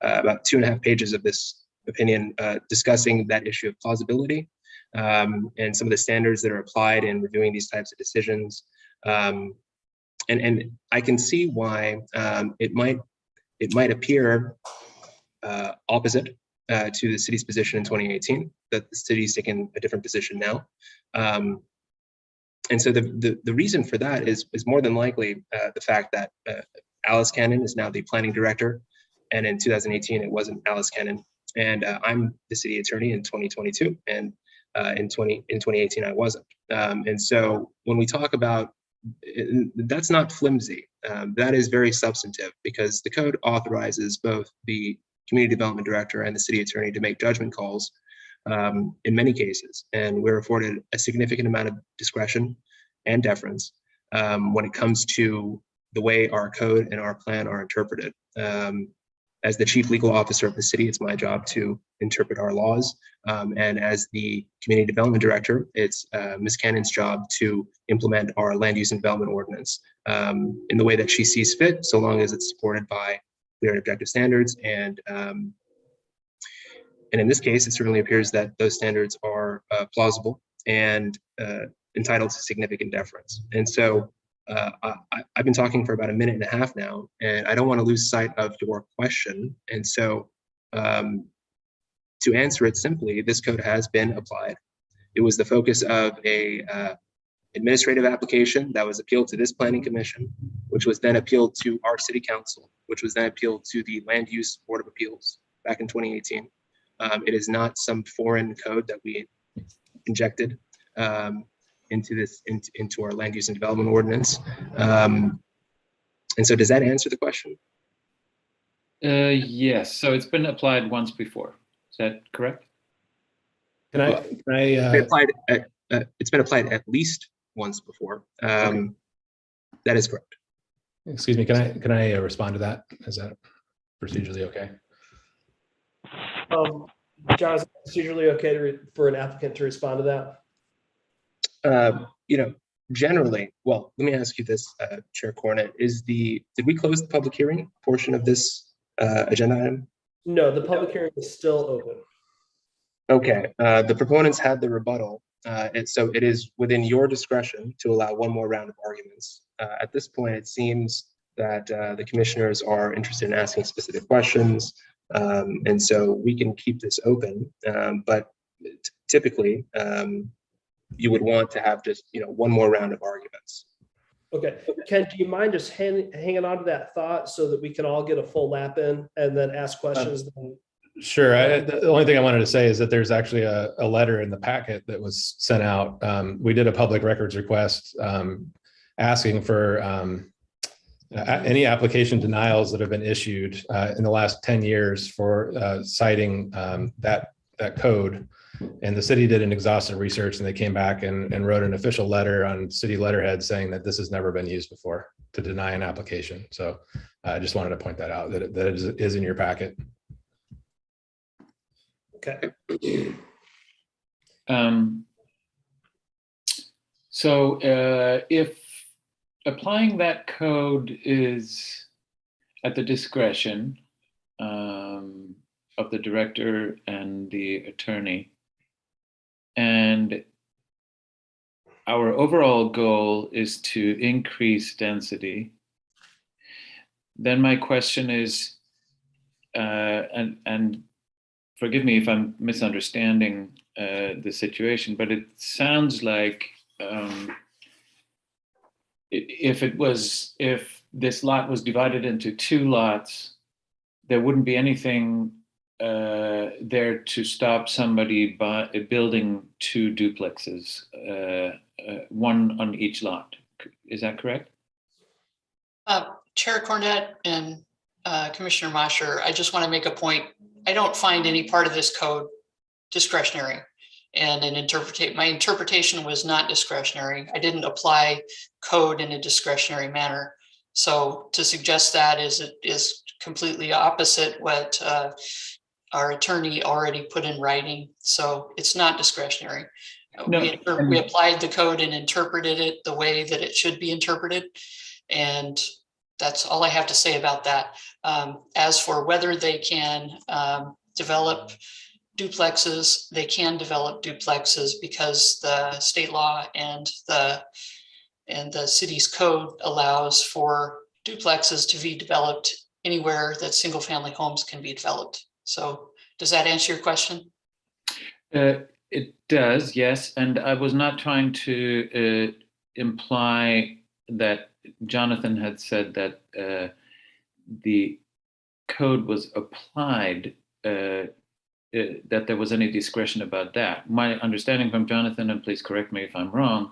about 2.5 pages of this opinion discussing that issue of plausibility and some of the standards that are applied in reviewing these types of decisions. And I can see why it might appear opposite to the city's position in 2018, that the city's taken a different position now. And so the reason for that is more than likely the fact that Alice Cannon is now the planning director, and in 2018 it wasn't Alice Cannon, and I'm the city attorney in 2022, and in 2018 I wasn't. And so when we talk about that's not flimsy, that is very substantive, because the code authorizes both the community development director and the city attorney to make judgment calls in many cases, and we're afforded a significant amount of discretion and deference when it comes to the way our code and our plan are interpreted. As the chief legal officer of the city, it's my job to interpret our laws, and as the community development director, it's Ms. Cannon's job to implement our land use and development ordinance in the way that she sees fit, so long as it's supported by clear and objective standards. And in this case, it certainly appears that those standards are plausible and entitled to significant deference. And so I've been talking for about 1.5 minutes now, and I don't want to lose sight of your question. And so to answer it simply, this code has been applied. It was the focus of a administrative application that was appealed to this planning commission, which was then appealed to our city council, which was then appealed to the Land Use Board of Appeals back in 2018. It is not some foreign code that we injected into our land use and development ordinance. And so does that answer the question? Yes, so it's been applied once before. Is that correct? It's been applied at least once before. Okay. That is correct. Excuse me, can I respond to that? Is that procedurally okay? John, is it procedurally okay for an applicant to respond to that? Generally, well, let me ask you this, Chair Cornett, did we close the public hearing portion of this agenda item? No, the public hearing is still open. Okay, the proponents had the rebuttal, and so it is within your discretion to allow one more round of arguments. At this point, it seems that the commissioners are interested in asking specific questions. And so we can keep this open, but typically you would want to have just, one more round of arguments. Okay, Ken, do you mind just hanging on to that thought so that we can all get a full lap in and then ask questions? Sure. The only thing I wanted to say is that there's actually a letter in the packet that was sent out. We did a public records request asking for any application denials that have been issued in the last 10 years for citing that code. And the city did an exhaustive research, and they came back and wrote an official letter on city letterhead saying that this has never been used before to deny an application. So I just wanted to point that out, that it is in your packet. Okay. So if applying that code is at the discretion of the director and the attorney, and our overall goal is to increase density, then my question is, and forgive me if I'm misunderstanding the situation, but it sounds like if this lot was divided into 2 lots, there wouldn't be anything there to stop somebody by building 2 duplexes, one on each lot. Is that correct? Chair Cornett and Commissioner Mosher, I just want to make a point. I don't find any part of this code discretionary, and my interpretation was not discretionary. I didn't apply code in a discretionary manner. So to suggest that is completely opposite what our attorney already put in writing. So it's not discretionary. No, we applied the code and interpreted it the way that it should be interpreted. And that's all I have to say about that. As for whether they can develop duplexes, they can develop duplexes because the state law and the city's code allows for duplexes to be developed anywhere that single family homes can be developed. So does that answer your question? It does, yes. And I was not trying to imply that Jonathan had said that the code was applied, that there was any discretion about that. My understanding from Jonathan, and please correct me if I'm wrong,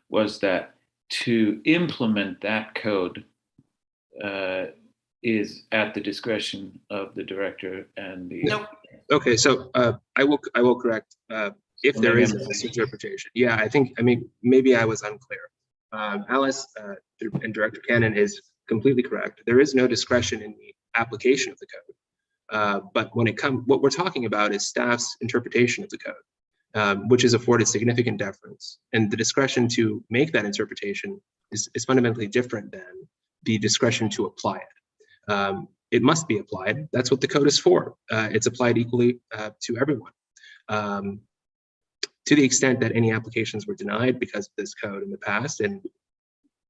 was that to implement that code is at the discretion of the director and the. Nope. Okay, so I will correct if there is a misinterpretation. Yeah, I mean, maybe I was unclear. Alice and Director Cannon is completely correct. There is no discretion in the application of the code. But when what we're talking about is staff's interpretation of the code, which is afforded significant deference. And the discretion to make that interpretation is fundamentally different than the discretion to apply it. It must be applied. That's what the code is for. It's applied equally to everyone. To the extent that any applications were denied because of this code in the past, and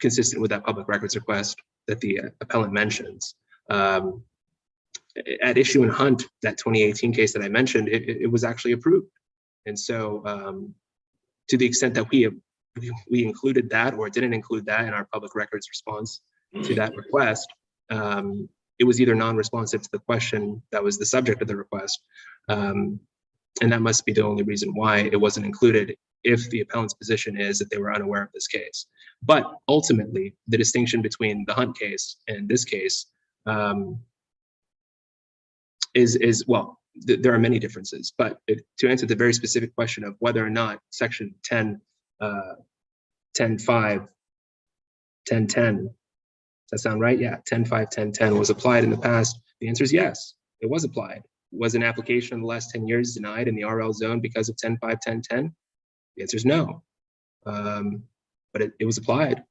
consistent with that public records request that the appellant mentions, at issue in Hunt, that 2018 case that I mentioned, it was actually approved. And so to the extent that we included that or didn't include that in our public records response to that request, it was either non-responsive to the question that was the subject of the request, and that must be the only reason why it wasn't included, if the appellant's position is that they were unaware of this case. But ultimately, the distinction between the Hunt case and this case is well, there are many differences, but to answer the very specific question of whether or not section 10, 10.5, 10.10, does that sound right? Yeah, 10.5, 10.10 was applied in the past. The answer is yes, it was applied. Was an application in the last 10 years denied in the RL zone because of 10.5, 10.10? The answer is no, but it was applied.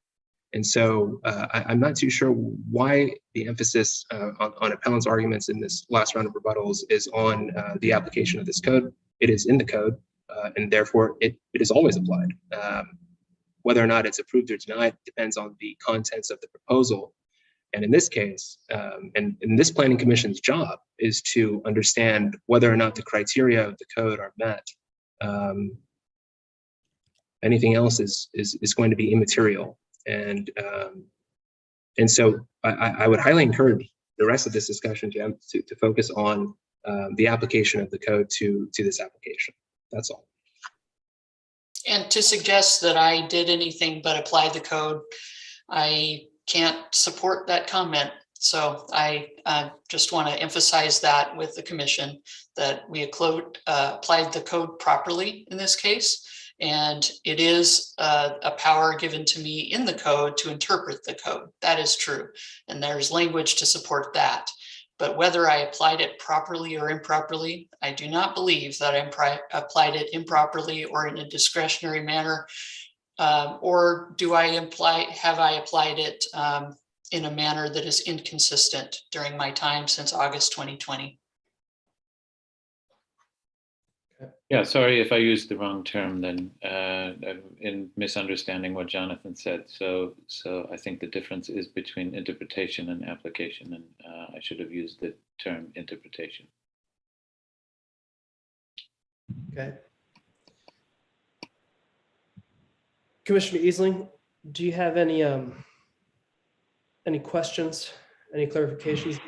And so I'm not too sure why the emphasis on appellant's arguments in this last round of rebuttals is on the application of this code. It is in the code, and therefore it is always applied. Whether or not it's approved or denied depends on the contents of the proposal. And in this case, and in this planning commission's job is to understand whether or not the criteria of the code are met. Anything else is going to be immaterial. And so I would highly encourage the rest of this discussion to focus on the application of the code to this application. That's all. And to suggest that I did anything but apply the code, I can't support that comment. So I just want to emphasize that with the commission, that we applied the code properly in this case. And it is a power given to me in the code to interpret the code. That is true. And there's language to support that. But whether I applied it properly or improperly, I do not believe that I applied it improperly or in a discretionary manner. Or have I applied it in a manner that is inconsistent during my time since August 2020? Yeah, sorry if I used the wrong term then in misunderstanding what Jonathan said. So I think the difference is between interpretation and application, and I should have used the term interpretation. Okay. Commissioner Easling, do you have any questions, any clarifications?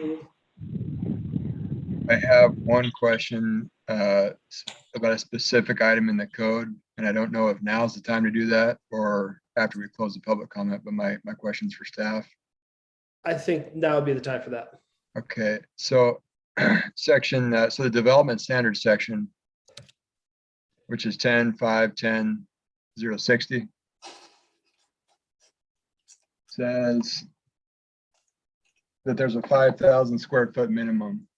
I have one question about a specific item in the code, and I don't know if now's the time to do that or after we close the public comment, but my question's for staff. I think now would be the time for that. Okay, so section, so the development standards section, which is 10.5.10.060, says that there's a 5,000 square foot minimum.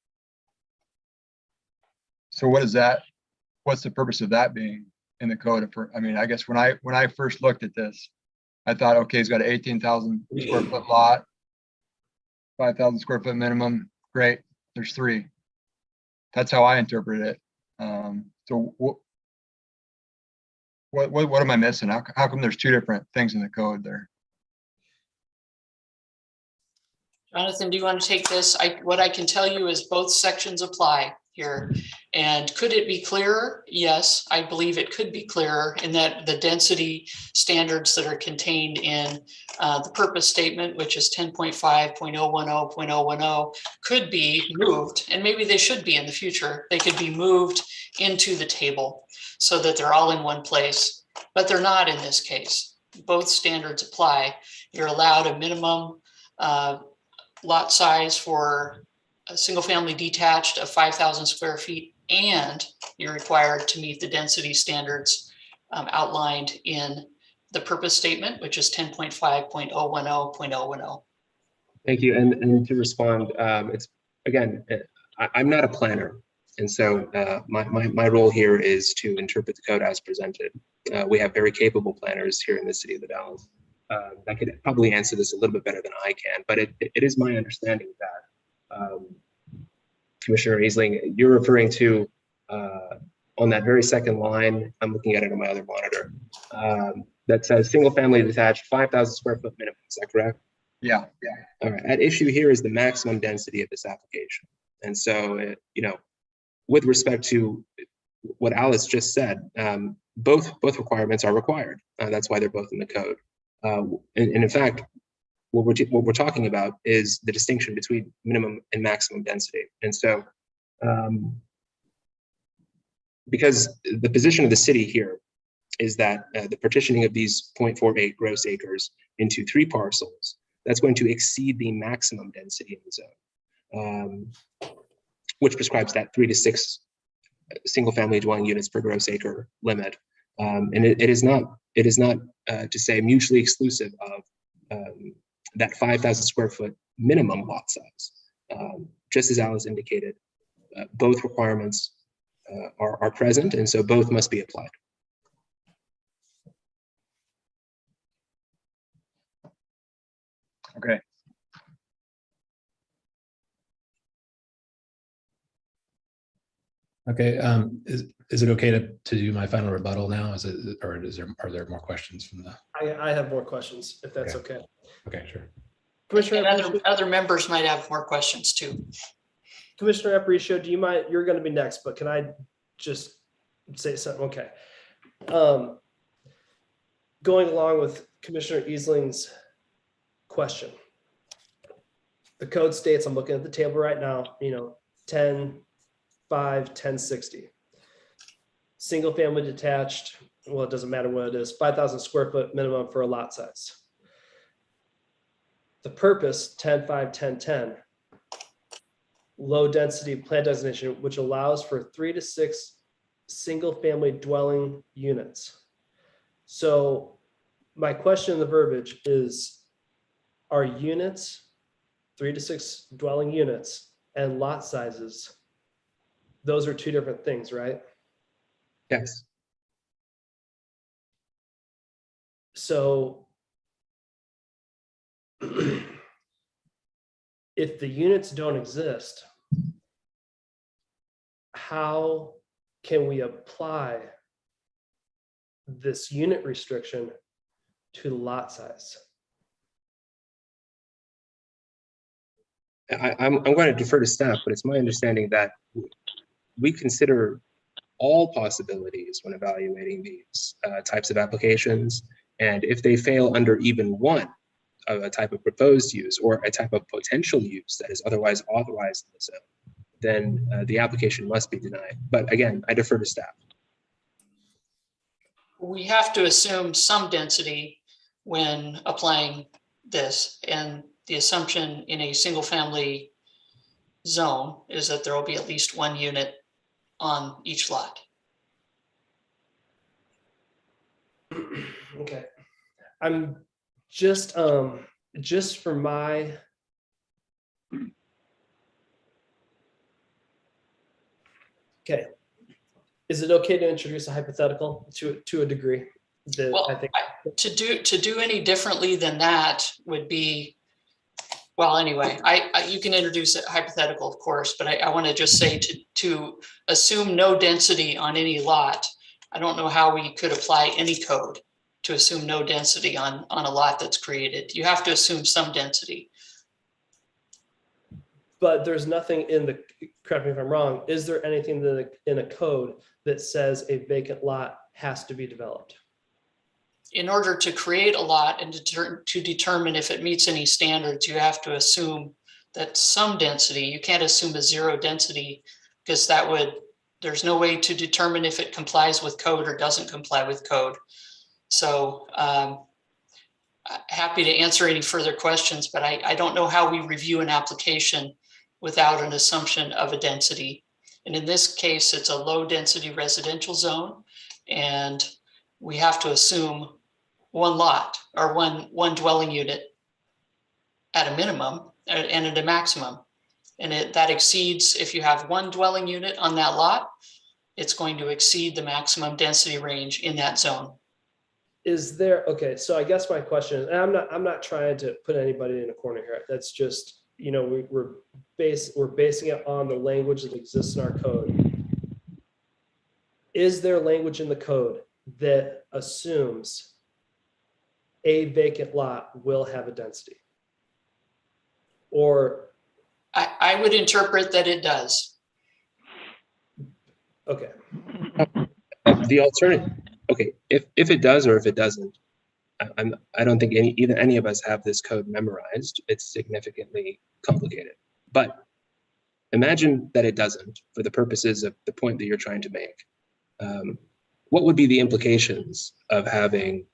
So what is that? What's the purpose of that being in the code? I mean, I guess when I first looked at this, I thought, okay, he's got an 18,000 square foot lot, 5,000 square foot minimum. Great, there's 3. That's how I interpret it. So what am I missing? How come there's 2 different things in the code there? Jonathan, do you want to take this? What I can tell you is both sections apply here. And could it be clearer? Yes, I believe it could be clearer in that the density standards that are contained in the purpose statement, which is 10.5.010.010, could be moved, and maybe they should be in the future. They could be moved into the table so that they're all in one place, but they're not in this case. Both standards apply. You're allowed a minimum lot size for a single family detached of 5,000 square feet, and you're required to meet the density standards outlined in the purpose statement, which is 10.5.010.010. Thank you. And to respond, it's again, I'm not a planner. And so my role here is to interpret the code as presented. We have very capable planners here in the city of the Dalles that could probably answer this a little bit better than I can, but it is my understanding that Commissioner Easling, you're referring to on that very second line, I'm looking at it on my other monitor, that says single family detached 5,000 square foot minimum. Is that correct? Yeah. All right. At issue here is the maximum density of this application. And so, with respect to what Alice just said, both requirements are required. That's why they're both in the code. And in fact, what we're talking about is the distinction between minimum and maximum density. And so, because the position of the city here is that the partitioning of these 0.48 gross acres into 3 parcels, that's going to exceed the maximum density in the zone, which prescribes that 3 to 6 single family dwelling units per gross acre limit. And it is not to say mutually exclusive of that 5,000 square foot minimum lot size. Just as Alice indicated, both requirements are present, and so both must be applied. Okay. Okay. Is it okay to do my final rebuttal now? Are there more questions from the? I have more questions, if that's okay. Okay, sure. Commissioner And Aparicio, other members might have more questions too. Commissioner Aparicio, do you mind? You're going to be next, but can I just say something? Okay. Going along with Commissioner Easling's question. The code states, I'm looking at the table right now, 10, 5, 1060. Single family detached, well, it doesn't matter what it is, 5,000 square foot minimum for a lot size. The purpose, 10, 5, 10, 10. Low density plan designation, which allows for 3 to 6 single family dwelling units. So my question in the verbiage is, are units 3 to 6 dwelling units and lot sizes, those are two different things, right? Yes. So if the units don't exist, how can we apply this unit restriction to lot size? I'm going to defer to staff, but it's my understanding that we consider all possibilities when evaluating these types of applications. And if they fail under even one of a type of proposed use or a type of potential use that is otherwise authorized in the zone, then the application must be denied. But again, I defer to staff. We have to assume some density when applying this, and the assumption in a single family zone is that there will be at least one unit on each lot. Okay. I'm just for my okay. Is it okay to introduce a hypothetical to a degree? That Well, I think to do any differently than that would be, well, anyway, you can introduce a hypothetical, of course, but I want to just say to assume no density on any lot. I don't know how we could apply any code to assume no density on a lot that's created. You have to assume some density. but there's nothing in the, correct me if I'm wrong, is there anything in a code that says a vacant lot has to be developed? In order to create a lot and to determine if it meets any standards, you have to assume that some density, you can't assume a zero density, because there's no way to determine if it complies with code or doesn't comply with code. So happy to answer any further questions, but I don't know how we review an application without an assumption of a density. And in this case, it's a low density residential zone, and we have to assume one lot or one dwelling unit at a minimum and at a maximum. And that exceeds, if you have one dwelling unit on that lot, it's going to exceed the maximum density range in that zone. Is there, okay, so I guess my question is, and I'm not trying to put anybody in a corner here. That's just, you know, we're basing it on the language that exists in our code. Is there language in the code that assumes a vacant lot will have a density? Or I would interpret that it does. okay. The alternative, okay, if it does or if it doesn't, I don't think any of us have this code memorized. It's significantly complicated. But imagine that it doesn't, for the purposes of the point that you're trying to make. What would be the implications of having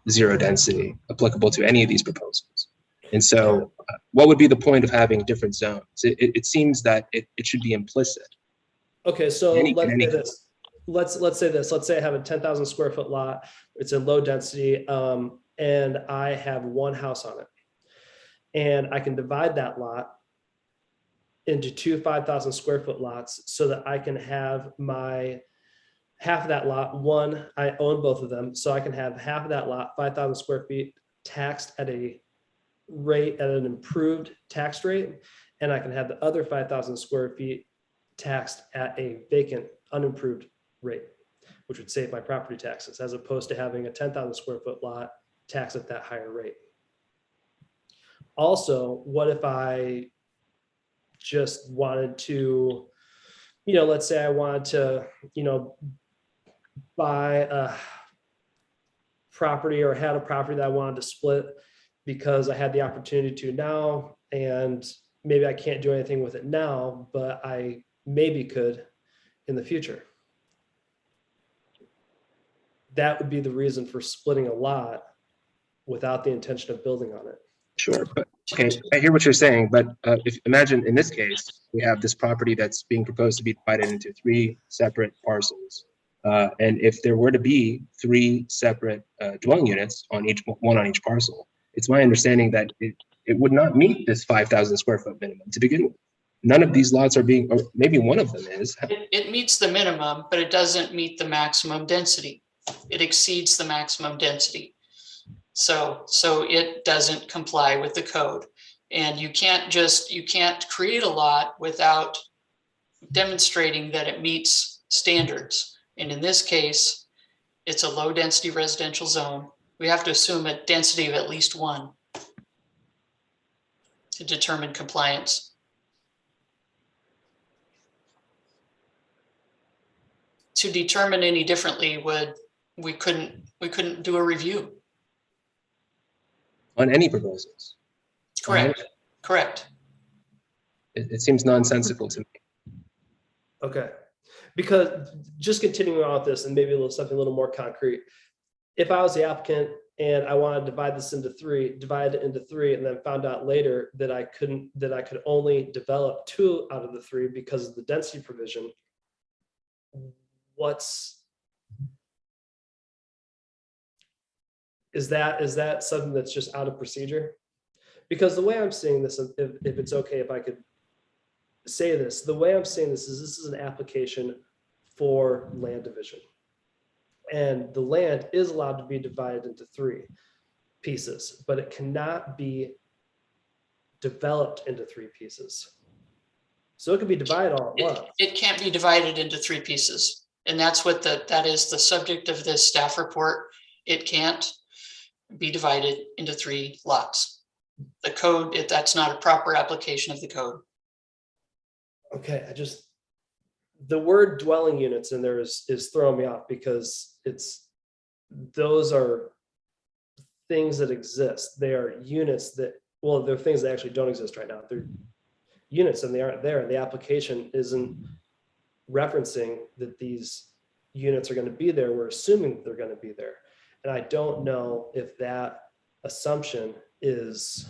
zero density applicable to any of these proposals? And so what would be the point of having different zones? It seems that it should be implicit. Okay, so let's say this. Let's say this. Let's say I have a 10,000 square foot lot. It's a low density, and I have one house on it. And I can divide that lot into two 5,000 square foot lots so that I can have my half of that lot. One, I own both of them, so I can have half of that lot, 5,000 square feet, taxed at a rate, at an improved tax rate, and I can have the other 5,000 square feet taxed at a vacant, unimproved rate, which would save my property taxes, as opposed to having a 10,000 square foot lot taxed at that higher rate. Also, what if I just wanted to, let's say I wanted to, buy a property or had a property that I wanted to split because I had the opportunity to now, and maybe I can't do anything with it now, but I maybe could in the future. That would be the reason for splitting a lot without the intention of building on it. Sure, but okay, I hear what you're saying, but if imagine in this case, we have this property that's being proposed to be divided into 3 separate parcels. And if there were to be 3 separate dwelling units on one on each parcel, it's my understanding that it would not meet this 5,000 square foot minimum to begin with. None of these lots are being, or maybe one of them is. It meets the minimum, but it doesn't meet the maximum density. It exceeds the maximum density. So it doesn't comply with the code. And you can't create a lot without demonstrating that it meets standards. And in this case, it's a low density residential zone. We have to assume a density of at least 1 to determine compliance. To determine any differently we couldn't do a review. On any proposals. Correct. It seems nonsensical to me. Okay, because just continuing on with this and maybe something a little more concrete. If I was the applicant and I wanted to divide it into three, and then found out later that I could only develop 2 out of the 3 because of the density provision, is that something that's just out of procedure? Because the way I'm seeing this, if it's okay, if I could say this, the way I'm seeing this is an application for land division. And the land is allowed to be divided into 3 pieces, but it cannot be developed into 3 pieces. So it can be divided all at once. It can't be divided into 3 pieces. And that's what that is the subject of this staff report. It can't be divided into 3 lots. The code, that's not a proper application of the code. Okay, the word dwelling units in there is throwing me off because those are things that exist. They are units they're things that actually don't exist right now. They're units and they aren't there. And the application isn't referencing that these units are going to be there. We're assuming they're going to be there. And I don't know if that assumption is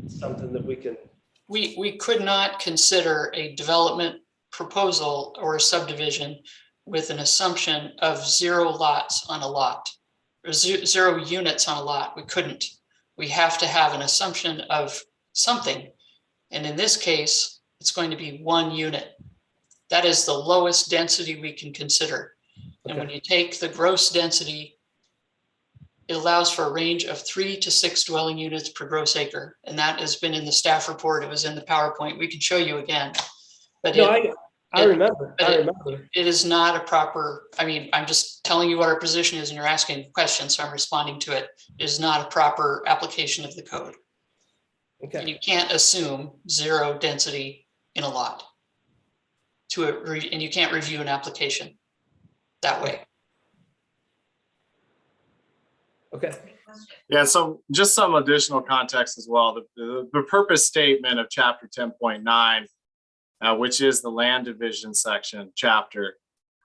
something that we can. We could not consider a development proposal or a subdivision with an assumption of 0 lots on a lot, or 0 units on a lot. We couldn't. We have to have an assumption of something. And in this case, it's going to be 1 unit. That is the lowest density we can consider. And when you take the gross density, it allows for a range of 3 to 6 dwelling units per gross acre. And that has been in the staff report. It was in the PowerPoint. We can show you again. But no, I remember. It is not a proper, I'm just telling you what our position is and you're asking questions, so I'm responding to it. It is not a proper application of the code. Okay. And you can't assume 0 density in a lot and you can't review an application that way. Okay. Yeah, so just some additional context as well. The purpose statement of chapter 10.9, which is the land division section chapter.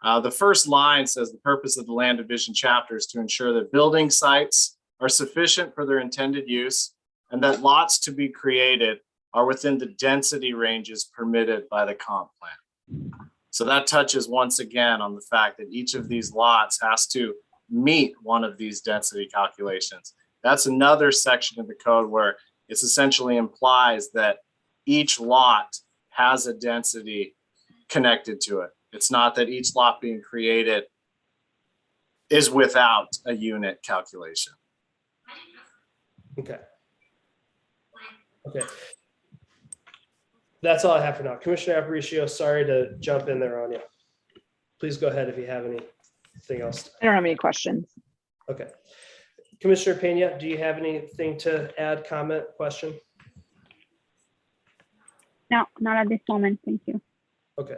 The first line says the purpose of the land division chapter is to ensure that building sites are sufficient for their intended use and that lots to be created are within the density ranges permitted by the comp plan. So that touches once again on the fact that each of these lots has to meet one of these density calculations. That's another section of the code where it essentially implies that each lot has a density connected to it. It's not that each lot being created is without a unit calculation. Okay. That's all I have for now. Commissioner Aparicio, sorry to jump in there on you. Please go ahead if you have anything else. I don't have any questions. Okay. Commissioner Pena, do you have anything to add, comment, question? No, not at this moment. Thank you. Okay.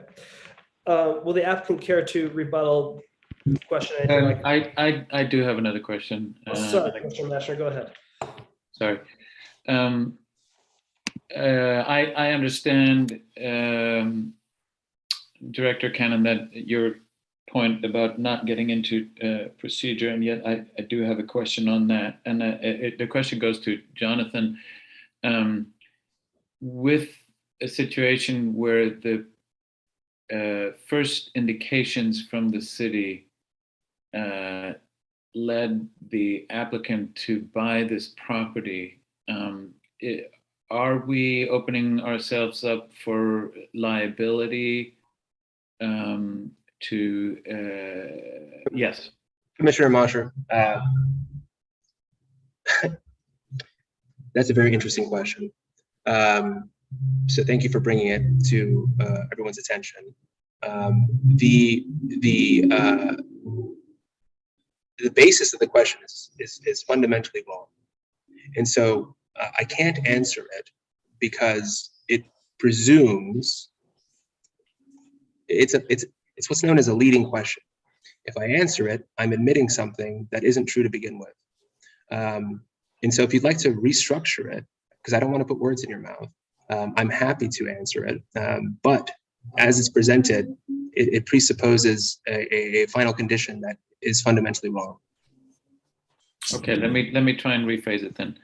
Will the applicant care to rebuttal question? Anything like I do have another question. sorry, Commissioner Mashner, go ahead. Sorry. I understand, Director Cannon, that your point about not getting into procedure, and yet I do have a question on that. And the question goes to Jonathan. With a situation where the first indications from the city led the applicant to buy this property, are we opening ourselves up for liability yes. Commissioner Mosher, that's a very interesting question. So thank you for bringing it to everyone's attention. The basis of the question is fundamentally wrong, and so I can't answer it because it presumes it's what's known as a leading question. If I answer it, I'm admitting something that isn't true to begin with. And so if you'd like to restructure it, because I don't want to put words in your mouth, I'm happy to answer it. But as it's presented, it presupposes a final condition that is fundamentally wrong. Okay, let me try and rephrase it then.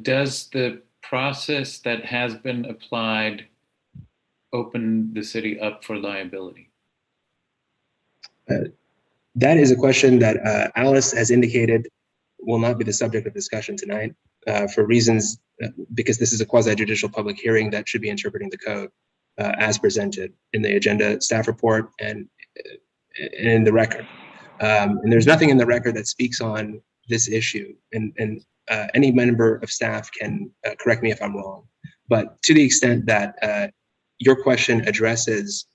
Does the process that has been applied open the city up for liability? That is a question that Alice has indicated will not be the subject of discussion tonight for reasons, because this is a quasi-judicial public hearing that should be interpreting the code as presented in the agenda staff report and in the record. And there's nothing in the record that speaks on this issue, and any member of staff can correct me if I'm wrong. But to the extent that your question addresses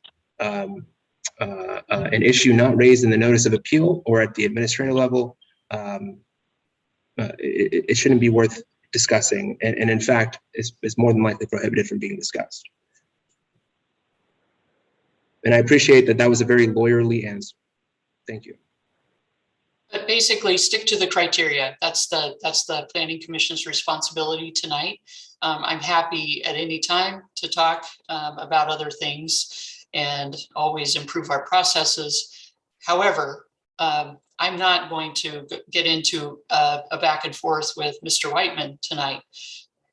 an issue not raised in the notice of appeal or at the administrative level, it shouldn't be worth discussing, and in fact is more than likely prohibited from being discussed. And I appreciate that was a very lawyerly answer. Thank you. But basically, stick to the criteria. That's the Planning Commission's responsibility tonight. I'm happy at any time to talk about other things and always improve our processes. However, I'm not going to get into a back and forth with Mr. Whiteman tonight.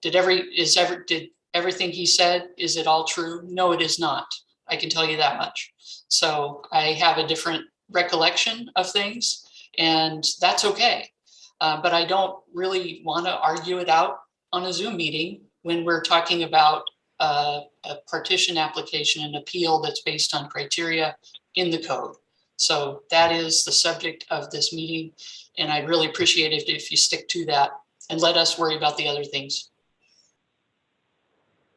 Did everything he said, is it all true? No, it is not. I can tell you that much. So I have a different recollection of things, and that's okay. But I don't really want to argue it out on a Zoom meeting when we're talking about a partition application and appeal that's based on criteria in the code. So that is the subject of this meeting, and I really appreciate it if you stick to that and let us worry about the other things.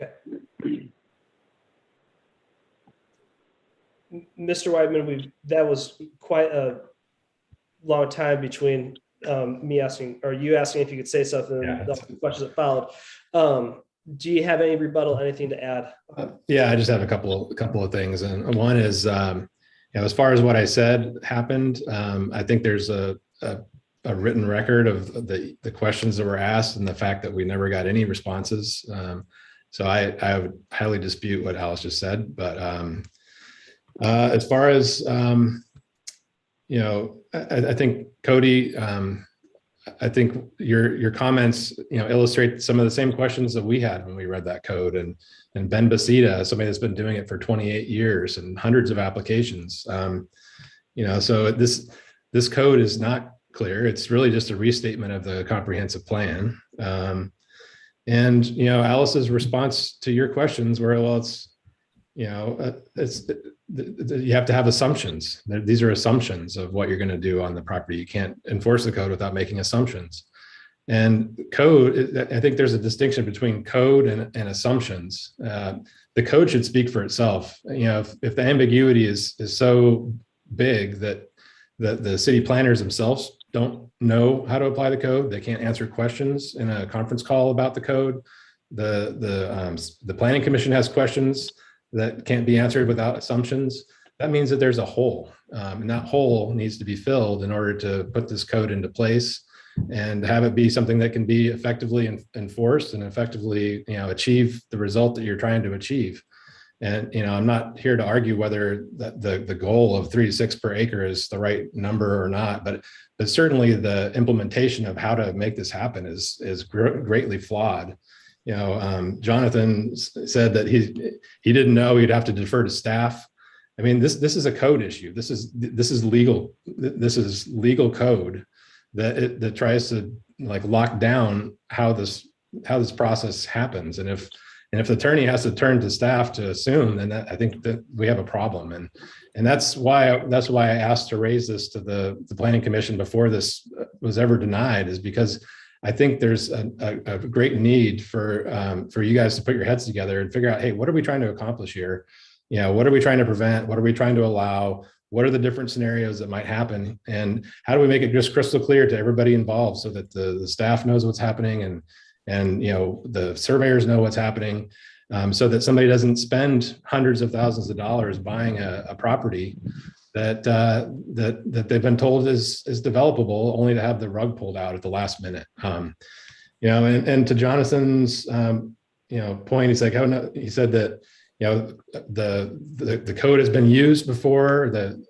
Okay. Mr. Whiteman, that was quite a long time between me asking, or you asking if you could say something, and the questions that followed. Do you have any rebuttal, anything to add? Yeah, I just have a couple of things, and one is, as far as what I said happened, I think there's a written record of the questions that were asked and the fact that we never got any responses. So I would highly dispute what Alice just said. But as far as I think Cody, I think your comments illustrate some of the same questions that we had when we read that code, and Ben Basita, somebody that's been doing it for 28 years and hundreds of applications. So this code is not clear. It's really just a restatement of the comprehensive plan. And Alice's response to your questions were, well, you have to have assumptions. These are assumptions of what you're going to do on the property. You can't enforce the code without making assumptions. And code, I think there's a distinction between code and assumptions. The code should speak for itself. If the ambiguity is so big that the city planners themselves don't know how to apply the code. They can't answer questions in a conference call about the code. The planning commission has questions that can't be answered without assumptions. That means that there's a hole, and that hole needs to be filled in order to put this code into place and have it be something that can be effectively enforced and effectively, achieve the result that you're trying to achieve. And, I'm not here to argue whether the goal of 3 to 6 per acre is the right number or not, but certainly the implementation of how to make this happen is greatly flawed. Jonathan said that he didn't know he'd have to defer to staff. I mean, this is a code issue. This is legal. This is legal code that tries to lock down how this process happens. And if the attorney has to turn to staff to assume, then I think that we have a problem. And that's why I asked to raise this to the planning commission before this was ever denied, is because I think there's a great need for you guys to put your heads together and figure out, hey, what are we trying to accomplish here? What are we trying to prevent? What are we trying to allow? What are the different scenarios that might happen? And how do we make it just crystal clear to everybody involved so that the staff knows what's happening and the surveyors know what's happening, so that somebody doesn't spend hundreds of thousands of dollars buying a property that they've been told is developable, only to have the rug pulled out at the last minute. And to Jonathan's point, he's like, oh no, he said that the code has been used before, the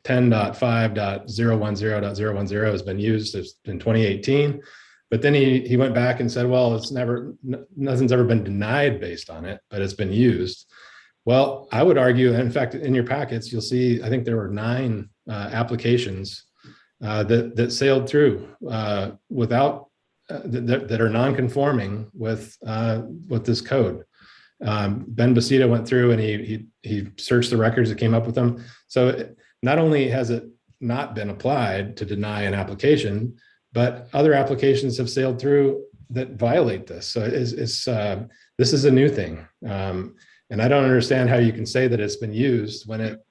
10.5.010.010 has been used in 2018, but then he went back and said, well, nothing's ever been denied based on it, but it's been used. Well, I would argue, in fact, in your packets, you'll see, I think there were 9 applications that sailed through without that are non-conforming with this code. Ben Basita went through and he searched the records that came up with them. So not only has it not been applied to deny an application, but other applications have sailed through that violate this. So this is a new thing. And I don't understand how you can say that it's been used when it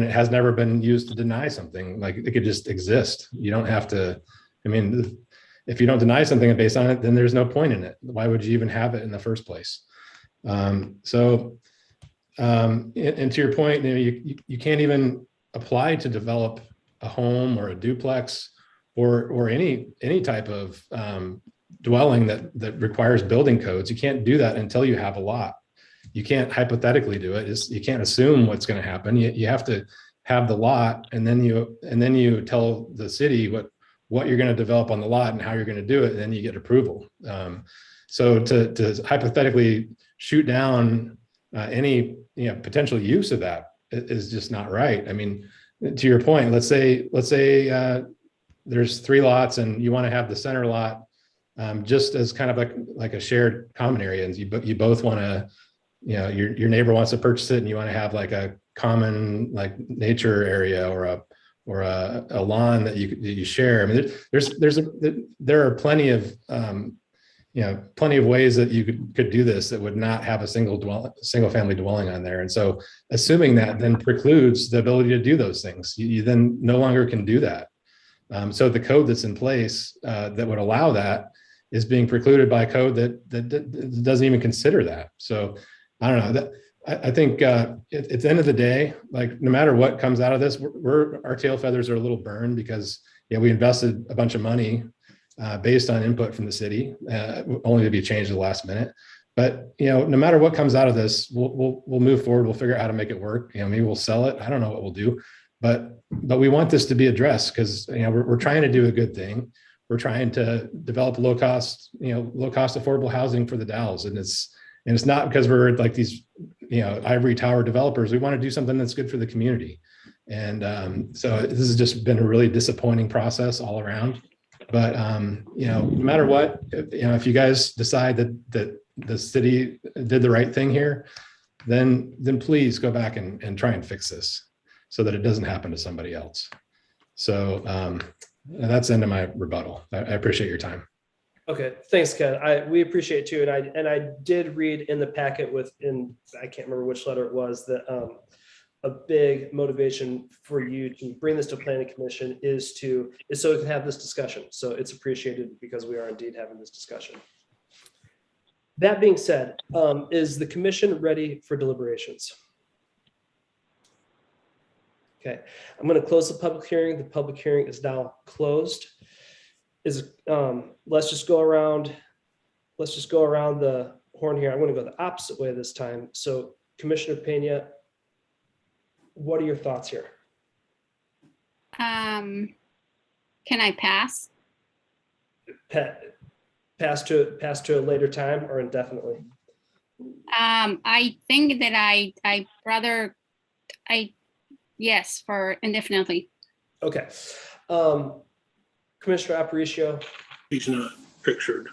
has never been used to deny something. Like, it could just exist. You don't have to, if you don't deny something based on it, then there's no point in it. Why would you even have it in the first place? And to your point, you can't even apply to develop a home or a duplex or any type of dwelling that requires building codes. You can't do that until you have a lot. You can't hypothetically do it. You can't assume what's going to happen. You have to have the lot, and then you tell the city what you're going to develop on the lot and how you're going to do it, and then you get approval. So to hypothetically shoot down any potential use of that is just not right. I mean, to your point, let's say there's 3 lots and you want to have the center lot just as kind of like a shared common area, and you both want to, your neighbor wants to purchase it and you want to have like a common nature area or a lawn that you share. I mean, there are plenty of ways that you could do this that would not have a single family dwelling on there. And so assuming that then precludes the ability to do those things. You then no longer can do that. So the code that's in place that would allow that is being precluded by code that doesn't even consider that. So I don't know. I think at the end of the day, no matter what comes out of this, our tail feathers are a little burned because we invested a bunch of money based on input from the city, only to be changed at the last minute. But no matter what comes out of this, we'll move forward. We'll figure out how to make it work. Maybe we'll sell it. I don't know what we'll do, but we want this to be addressed because we're trying to do a good thing. We're trying to develop low cost affordable housing for the Dalles, and it's not because we're like these ivory tower developers. We want to do something that's good for the community. And so this has just been a really disappointing process all around. But no matter what, if you guys decide that the city did the right thing here, then please go back and try and fix this so that it doesn't happen to somebody else. So that's the end of my rebuttal. I appreciate your time. Okay, thanks, Ken. We appreciate it too. And I did read in the packet I can't remember which letter it was, that a big motivation for you to bring this to planning commission is so we can have this discussion. So it's appreciated because we are indeed having this discussion. That being said, is the commission ready for deliberations? Okay, I'm going to close the public hearing. The public hearing is now closed. Let's just go around the horn here. I'm going to go the opposite way this time. So Commissioner Pena, what are your thoughts here? Can I pass? Pass to a later time or indefinitely? I think that yes, for indefinitely. Okay. Commissioner Aparicio. He's not pictured.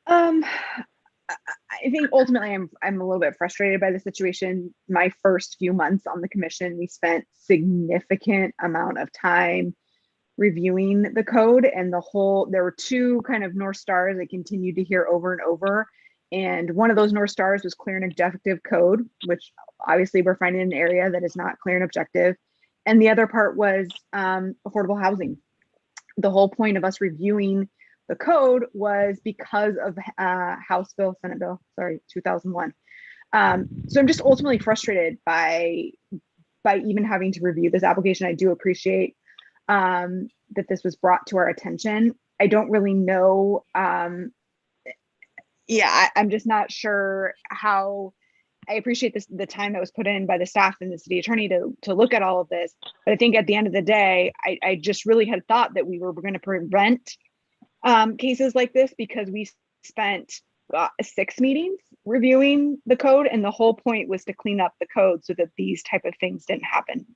I think ultimately I'm a little bit frustrated by the situation. My first few months on the commission, we spent significant amount of time reviewing the code, and there were two kind of North Stars I continued to hear over and over. And one of those North Stars was clear and objective code, which obviously we're finding an area that is not clear and objective. And the other part was affordable housing. The whole point of us reviewing the code was because of House Bill, Senate Bill, 2001. So I'm just ultimately frustrated by even having to review this application. I do appreciate that this was brought to our attention. I don't really know. I'm just not sure how. I appreciate the time that was put in by the staff and the city attorney to look at all of this. But I think at the end of the day, I just really had thought that we were going to prevent cases like this, because we spent 6 meetings reviewing the code, and the whole point was to clean up the code so that these type of things didn't happen.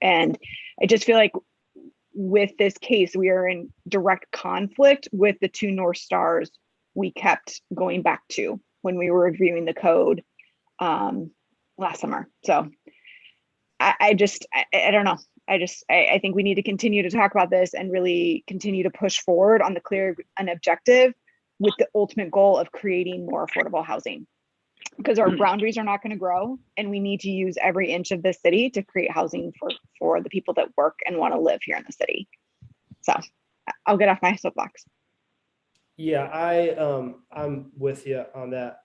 And I just feel like with this case, we are in direct conflict with the two North Stars we kept going back to when we were reviewing the code last summer. So I don't know. I think we need to continue to talk about this and really continue to push forward on the clear and objective with the ultimate goal of creating more affordable housing, because our boundaries are not going to grow, and we need to use every inch of the city to create housing for the people that work and want to live here in the city. So I'll get off my soapbox. Yeah, I'm with you on that.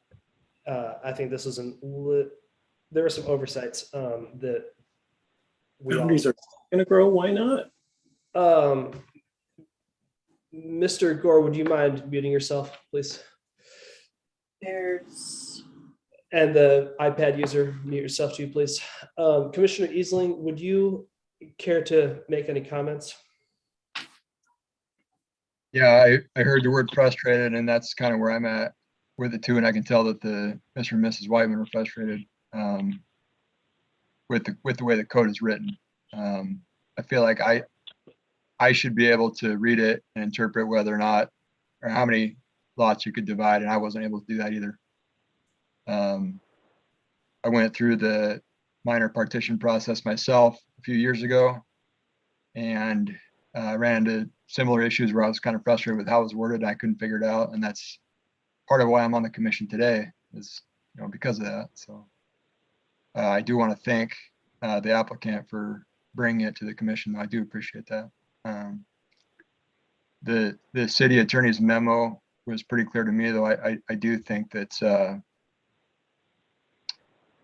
I think this is there are some oversights that boundaries are going to grow. Why not? Mr. Gore, would you mind muting yourself, please? And the iPad user, mute yourself too, please. Commissioner Easling, would you care to make any comments? Yeah, I heard the word frustrated, and that's kind of where I'm at with it too. And I can tell that Mr. and Mrs. Whiteman are frustrated with the way the code is written. I feel like I should be able to read it and interpret whether or not, or how many lots you could divide, and I wasn't able to do that either. I went through the minor partition process myself a few years ago, and ran into similar issues where I was kind of frustrated with how it was worded. And I couldn't figure it out, and that's part of why I'm on the commission today, is because of that. So I do want to thank the applicant for bringing it to the commission. I do appreciate that. The city attorney's memo was pretty clear to me, though. I do think that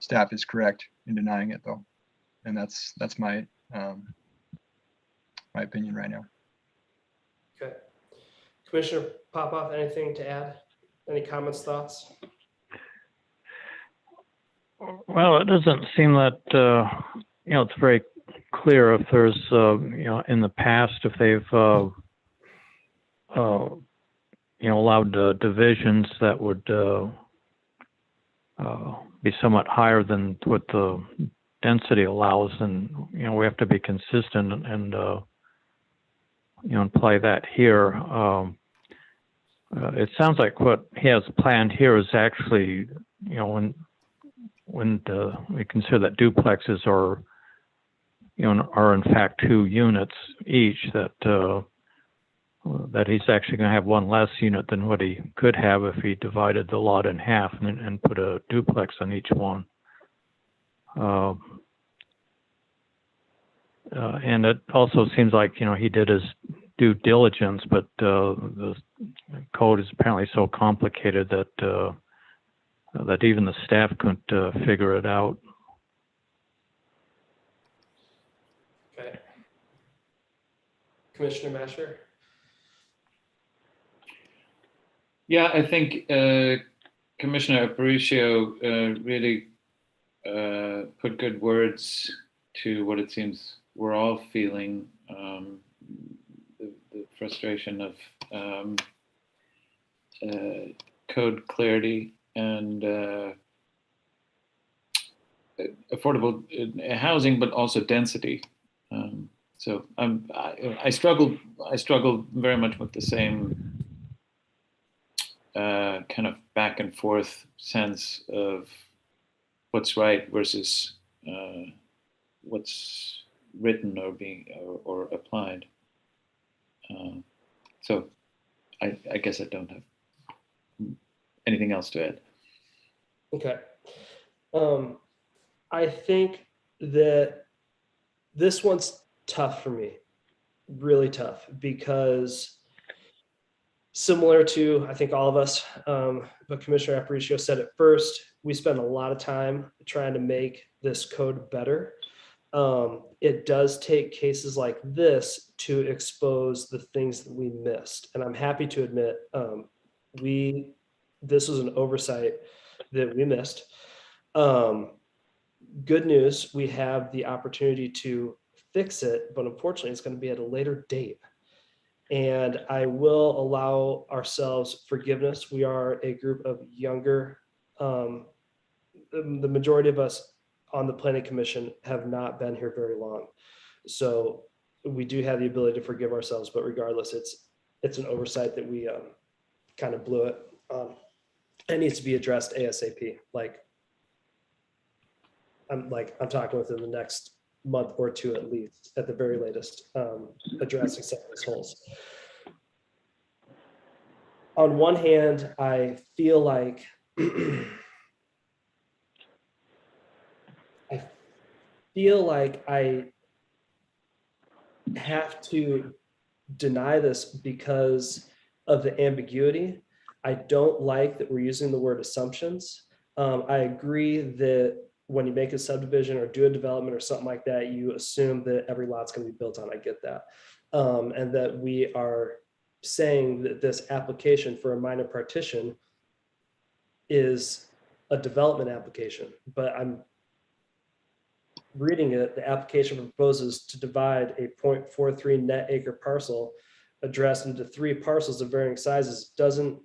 staff is correct in denying it, though, and that's my my opinion right now. Okay, Commissioner Popoff, anything to add? Any comments, thoughts? Well, it doesn't seem that it's very clear if there's in the past, if they've allowed divisions that would be somewhat higher than what the density allows, and we have to be consistent and apply that here. It sounds like what he has planned here is actually, when we consider that duplexes are in fact 2 units each, that he's actually going to have one less unit than what he could have if he divided the lot in half and put a duplex on each one. And it also seems like, he did his due diligence, but the code is apparently so complicated that that even the staff couldn't figure it out. Okay. Commissioner Masher? Yeah, I think Commissioner Aparicio really put good words to what it seems we're all feeling, the frustration of code clarity and affordable housing, but also density. So I struggle very much with the same kind of back and forth sense of what's right versus what's written or being or applied. So I guess I don't have anything else to add. Okay. I think that this one's tough for me, really tough, because similar to, I think all of us, but Commissioner Aparicio said it first, we spend a lot of time trying to make this code better. It does take cases like this to expose the things that we missed. And I'm happy to admit, this was an oversight that we missed. Good news, we have the opportunity to fix it, but unfortunately it's going to be at a later date. And I will allow ourselves forgiveness. We are a group of younger, the majority of us on the Planning Commission have not been here very long. So we do have the ability to forgive ourselves, but regardless, it's an oversight that we kind of blew it. It needs to be addressed ASAP. I'm talking within the next month or two at least, at the very latest, addressing some of these holes. On one hand, I feel like I have to deny this because of the ambiguity. I don't like that we're using the word assumptions. I agree that when you make a subdivision or do a development or something like that, you assume that every lot's going to be built on. I get that. And that we are saying that this application for a minor partition is a development application, but I'm reading it, the application proposes to divide a 0.43 net acre parcel addressed into 3 parcels of varying sizes. Doesn't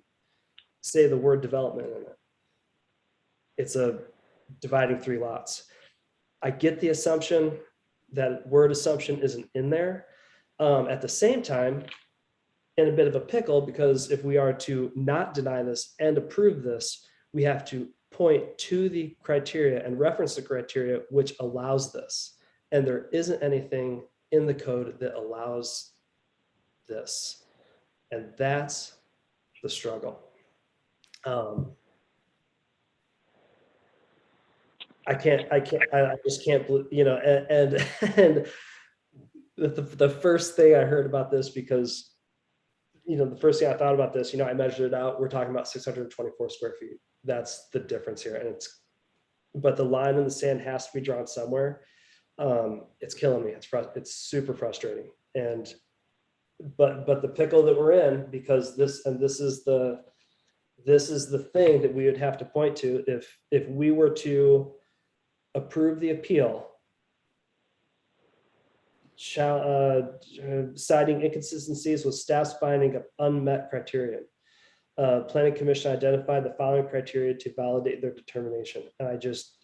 say the word development in it. It's a dividing 3 lots. I get the assumption, that word assumption isn't in there. At the same time, in a bit of a pickle, because if we are to not deny this and approve this, we have to point to the criteria and reference the criteria which allows this. And there isn't anything in the code that allows this. And that's the struggle. I just can't, and the first thing I heard about this, because, the first thing I thought about this, I measured it out, we're talking about 624 square feet. That's the difference here. And but the line in the sand has to be drawn somewhere. It's killing me. It's super frustrating. But the pickle that we're in, because this is the thing that we would have to point to if we were to approve the appeal, citing inconsistencies with staff's finding of unmet criterion. Planning Commission identified the following criteria to validate their determination. And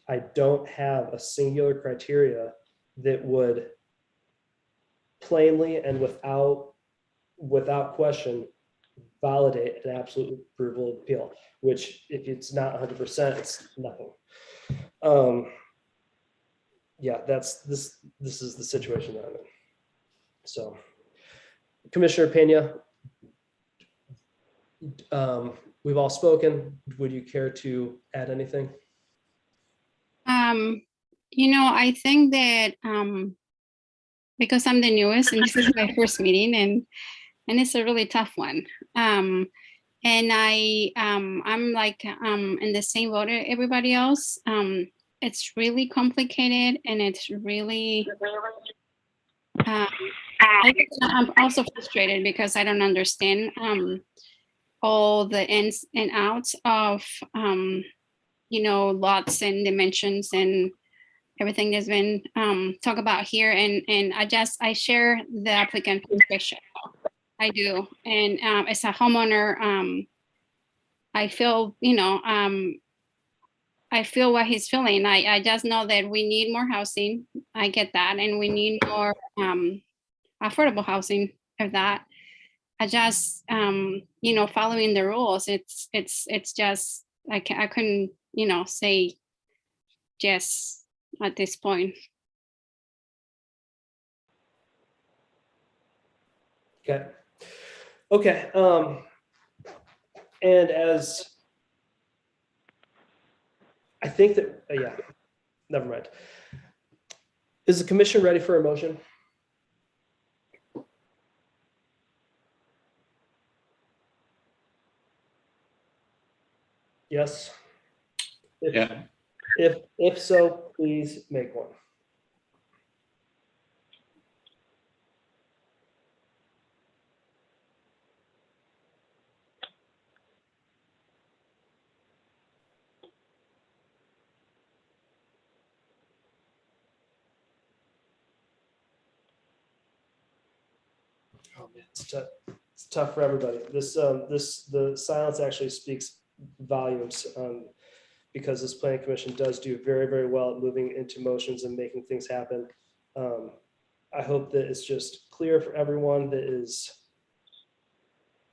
I don't have a singular criteria that would plainly and without question validate an absolute approval appeal, which if it's not 100%, it's nothing. Yeah, this is the situation that I'm in. So, Commissioner Pena, we've all spoken. Would you care to add anything? I think that because I'm the newest and this is my first meeting and it's a really tough one. And I'm like in the same boat as everybody else. It's really complicated and it's really I'm also frustrated because I don't understand all the ins and outs of lots and dimensions and everything that's been talked about here. And I share the applicant frustration. I do. And as a homeowner, I feel, I feel what he's feeling. I just know that we need more housing. I get that. And we need more affordable housing of that. I just, following the rules, it's just, I couldn't, say yes at this point. Okay. Okay. And as I think that, yeah, never mind. Is the commission ready for a motion? Yes. Yeah. If so, please make one. Oh man, it's tough for everybody. The silence actually speaks volumes, because this planning commission does do very, very well at moving into motions and making things happen. I hope that it's just clear for everyone that is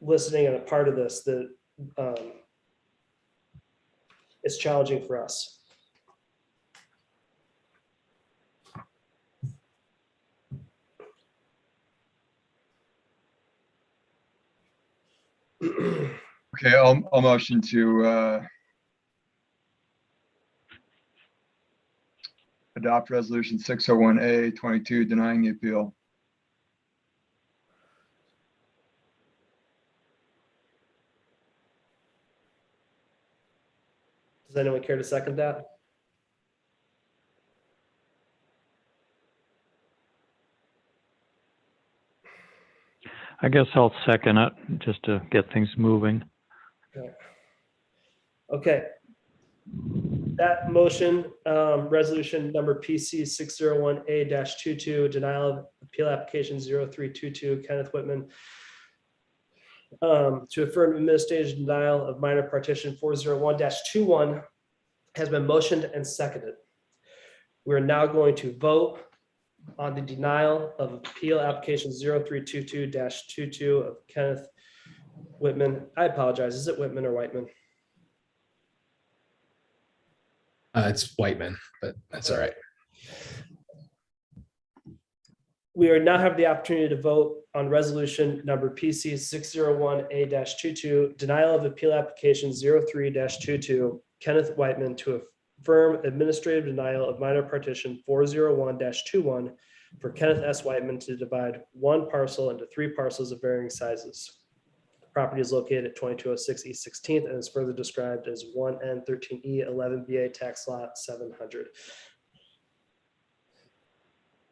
listening and a part of this that it's challenging for us. Okay, I'll motion to adopt resolution 601A 22 denying the appeal. Does anyone care to second that? I guess I'll second it just to get things moving. Okay. That motion, resolution number PC 601A-22, denial of appeal application 0322, Kenneth Whitman, to affirm administrative denial of minor partition 401-21 has been motioned and seconded. We're now going to vote on the denial of appeal application 0322-22 of Kenneth Whitman. I apologize. Is it Whitman or Whiteman? It's Whiteman, but that's all right. We are now have the opportunity to vote on resolution number PC 601A-22, denial of appeal application 03-22, Kenneth Whiteman, to affirm administrative denial of minor partition 401-21 for Kenneth S. Whiteman to divide one parcel into three parcels of varying sizes. The property is located at 2206 East 16th and is further described as 1N13E 11BA tax lot 700.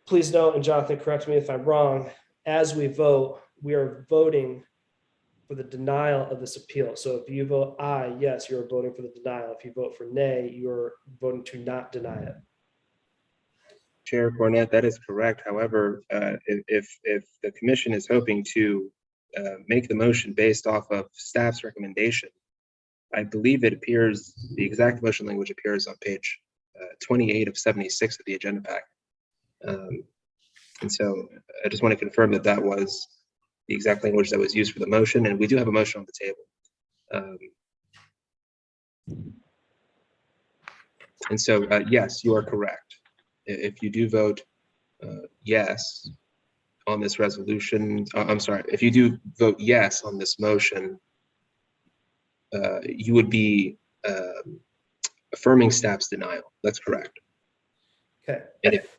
Please note, and Jonathan, correct me if I'm wrong, as we vote, we are voting for the denial of this appeal. So if you vote aye, yes, you're voting for the denial. If you vote for nay, you're voting to not deny it. Chair Cornett, that is correct. However, if the commission is hoping to make the motion based off of staff's recommendation, I believe it appears, the exact motion language appears on page 28 of 76 of the agenda pack. And so I just want to confirm that that was the exact language that was used for the motion, and we do have a motion on the table. And so, yes, you are correct. If you do vote yes on this resolution, I'm sorry, if you do vote yes on this motion, you would be affirming staff's denial. That's correct. Okay. And if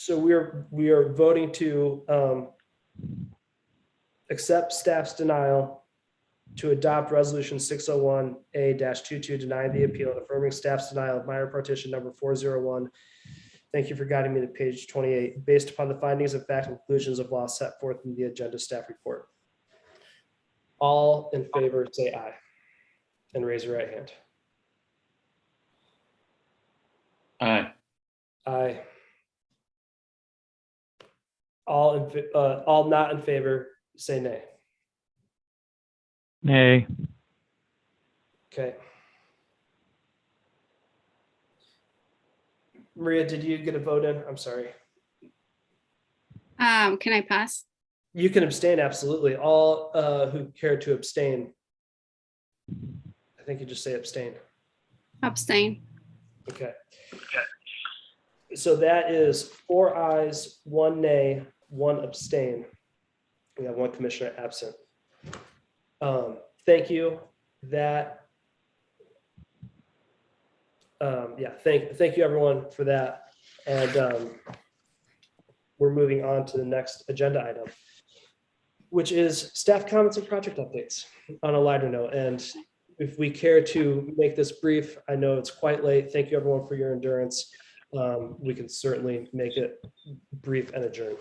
So we are voting to accept staff's denial to adopt resolution 601A-22 denying the appeal and affirming staff's denial of minor partition number 401. Thank you for guiding me to page 28, based upon the findings of fact and conclusions of law set forth in the agenda staff report. All in favor, say aye and raise your right hand. Aye. Aye. All not in favor, say nay. Nay. Okay. Maria, did you get a vote in? I'm sorry. Can I pass? You can abstain, absolutely. All who care to abstain. I think you just say abstain. Abstain. Okay. So that is 4 ayes, 1 nay, 1 abstain. We have 1 commissioner absent. Thank you. That, thank you everyone for that. And we're moving on to the next agenda item, which is staff comments and project updates on a lighter note. And if we care to make this brief, I know it's quite late. Thank you everyone for your endurance. We can certainly make it brief and adjourn.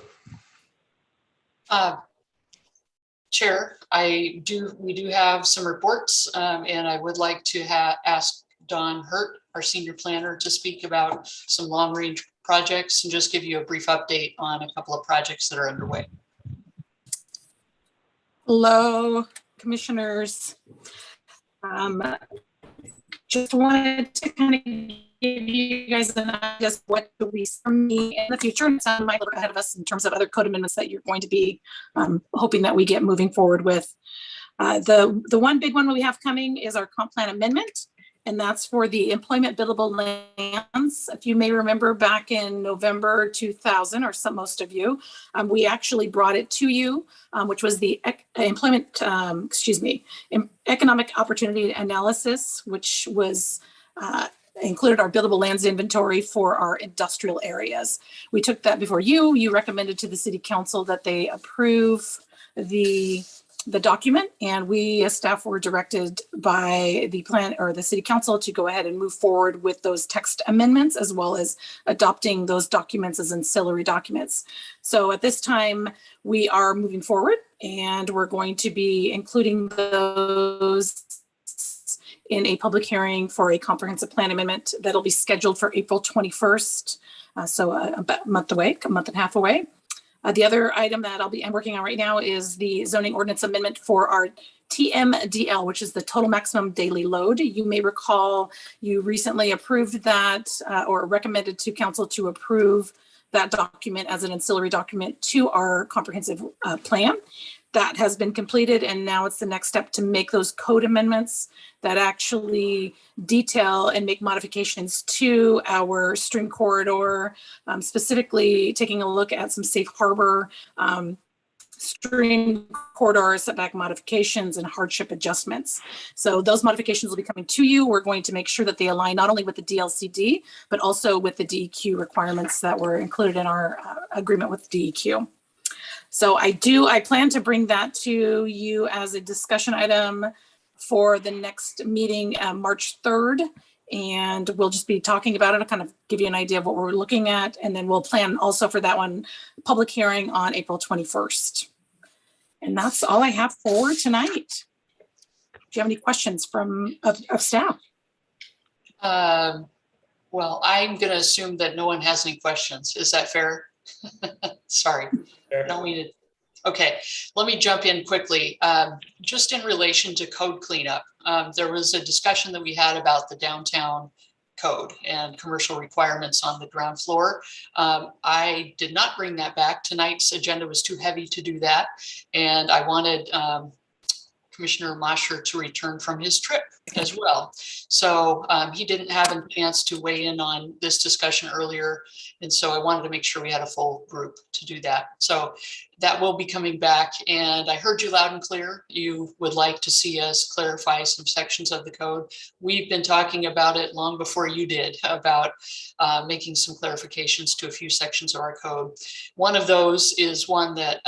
Chair, we do have some reports, and I would like to ask Don Hurt, our senior planner, to speak about some long range projects and just give you a brief update on a couple of projects that are underway. Hello, commissioners. Just wanted to kind of give you guys an idea just what to release from me in the future, and some might look ahead of us in terms of other code amendments that you're going to be hoping that we get moving forward with. The one big one we have coming is our comp plan amendment, and that's for the employment buildable lands. If you may remember back in November 2000, or most of you, we actually brought it to you, which was the economic opportunity analysis, which was included our buildable lands inventory for our industrial areas. We took that before you recommended to the city council that they approve the document, and we as staff were directed by the plan or the city council to go ahead and move forward with those text amendments, as well as adopting those documents as ancillary documents. So at this time, we are moving forward, and we're going to be including those in a public hearing for a comprehensive plan amendment that'll be scheduled for April 21st. So about a month and a half away. The other item that I'm working on right now is the zoning ordinance amendment for our TMDL, which is the total maximum daily load. You may recall you recently approved that or recommended to council to approve that document as an ancillary document to our comprehensive plan. That has been completed, and now it's the next step to make those code amendments that actually detail and make modifications to our stream corridor, specifically taking a look at some safe harbor stream corridor setback modifications and hardship adjustments. So those modifications will be coming to you. We're going to make sure that they align not only with the DLCD, but also with the DEQ requirements that were included in our agreement with DEQ. So I plan to bring that to you as a discussion item for the next meeting, March 3rd. And we'll just be talking about it. I'll kind of give you an idea of what we're looking at. And then we'll plan also for that one, public hearing on April 21st. And that's all I have for tonight. Do you have any questions of staff? Well, I'm going to assume that no one has any questions. Is that fair? Sorry. Don't mean it. Okay, let me jump in quickly. Just in relation to code cleanup, there was a discussion that we had about the downtown code and commercial requirements on the ground floor. I did not bring that back. Tonight's agenda was too heavy to do that. And I wanted Commissioner Mosher to return from his trip as well. So he didn't have a chance to weigh in on this discussion earlier. And so I wanted to make sure we had a full group to do that. So that will be coming back. And I heard you loud and clear. You would like to see us clarify some sections of the code. We've been talking about it long before you did, about making some clarifications to a few sections of our code. One of those is one that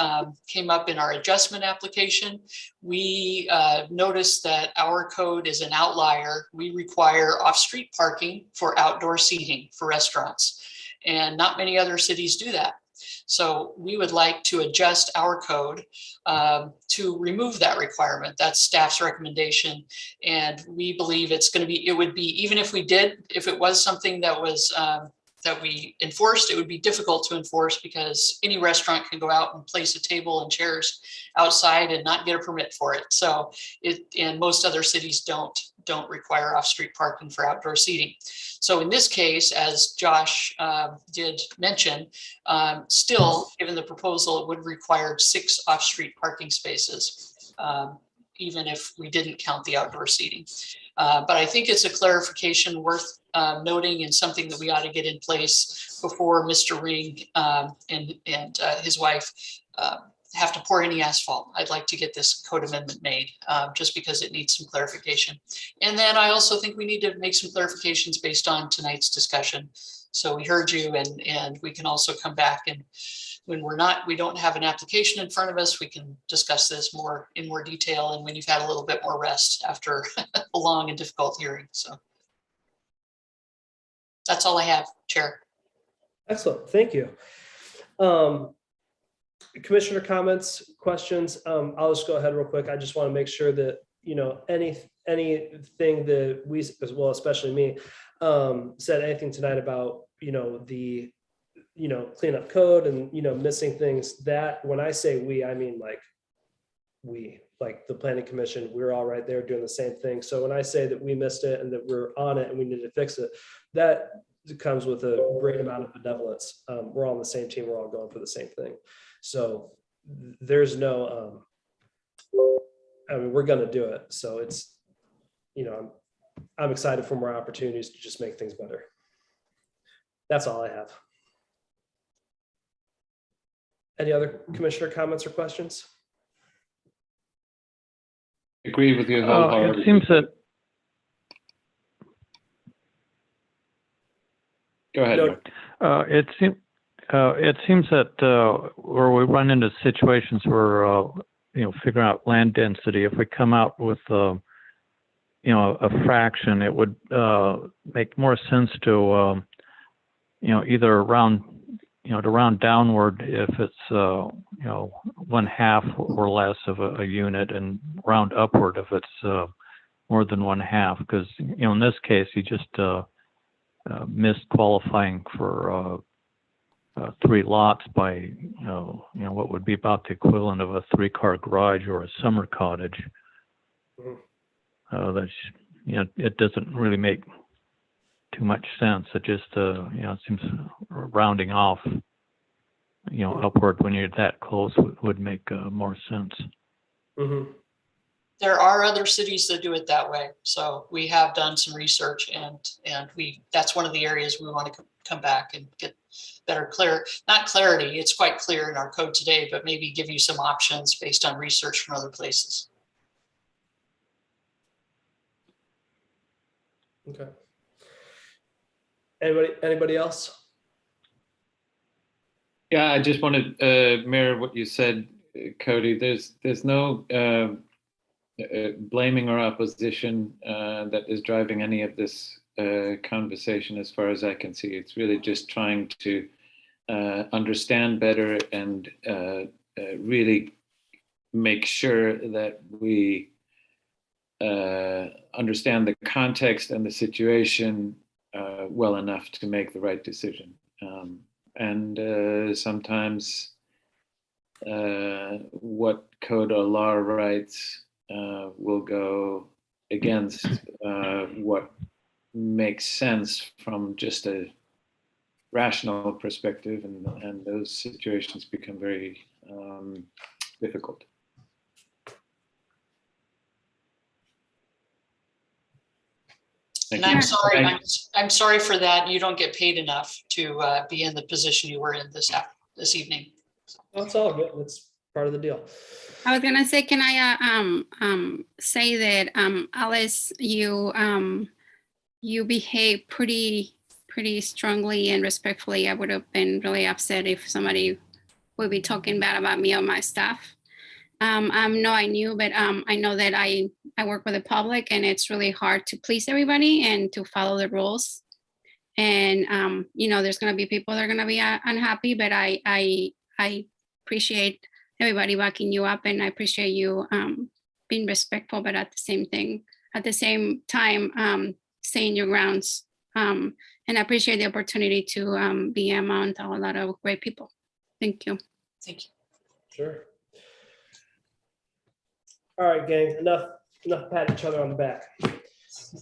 came up in our adjustment application. We noticed that our code is an outlier. We require off-street parking for outdoor seating for restaurants, and not many other cities do that. So we would like to adjust our code to remove that requirement. That's staff's recommendation. And we believe it's going to be, it would be, even if we did, if it was something that was that we enforced, it would be difficult to enforce because any restaurant can go out and place a table and chairs outside and not get a permit for it. So and most other cities don't require off-street parking for outdoor seating. So in this case, as Josh did mention, still, given the proposal, it would require 6 off-street parking spaces, even if we didn't count the outdoor seating. But I think it's a clarification worth noting and something that we ought to get in place before Mr. Ring and his wife have to pour any asphalt. I'd like to get this code amendment made just because it needs some clarification. And then I also think we need to make some clarifications based on tonight's discussion. So we heard you, and we can also come back, and when we don't have an application in front of us, we can discuss this in more detail, and when you've had a little bit more rest after a long and difficult hearing. So that's all I have, Chair. Excellent, thank you. Commissioner comments, questions? I'll just go ahead real quick. I just want to make sure that, anything that we, as well, especially me, said anything tonight about, the, cleanup code and, missing things, that when I say we, I mean like the planning commission, we're all right there doing the same thing. So when I say that we missed it and that we're on it and we need to fix it, that comes with a great amount of benevolence. We're all on the same team. We're all going for the same thing. So there's no, we're going to do it. So it's, I'm excited for more opportunities to just make things better. That's all I have. Any other commissioner comments or questions? Agree with you wholeheartedly. It seems that. Go ahead. No. It seems that where we run into situations where figuring out land density, if we come out with a fraction, it would make more sense to either round to round downward if it's 1/2 or less of a unit, and round upward if it's more than 1/2, because in this case you just missed qualifying for 3 lots by what would be about the equivalent of a 3-car garage or a summer cottage. That's it doesn't really make too much sense. It just it seems rounding off upward when you're that close would make more sense. Mm-hmm. There are other cities that do it that way. So we have done some research, and that's one of the areas we want to come back and get better not clarity. It's quite clear in our code today, but maybe give you some options based on research from other places. Okay. Anybody else? Yeah, I just want to mirror what you said, Cody. There's no blaming or opposition that is driving any of this conversation, as far as I can see. It's really just trying to understand better and really make sure that we understand the context and the situation well enough to make the right decision. And sometimes what code or law writes will go against what makes sense from just a rational perspective, and those situations become very difficult. And I'm sorry, I'm sorry for that. You don't get paid enough to be in the position you were in this evening. That's all good. That's part of the deal. I was gonna say, can I say that Alice, you behave pretty strongly and respectfully. I would have been really upset if somebody would be talking bad about me or my staff. I knew, but I know that I work with the public, and it's really hard to please everybody and to follow the rules. And there's gonna be people that are gonna be unhappy, but I appreciate everybody backing you up, and I appreciate you being respectful, but at the same time saying your grounds. And I appreciate the opportunity to be among a lot of great people. Thank you. Thank you. Sure. All right, gang, enough patting each other on the back.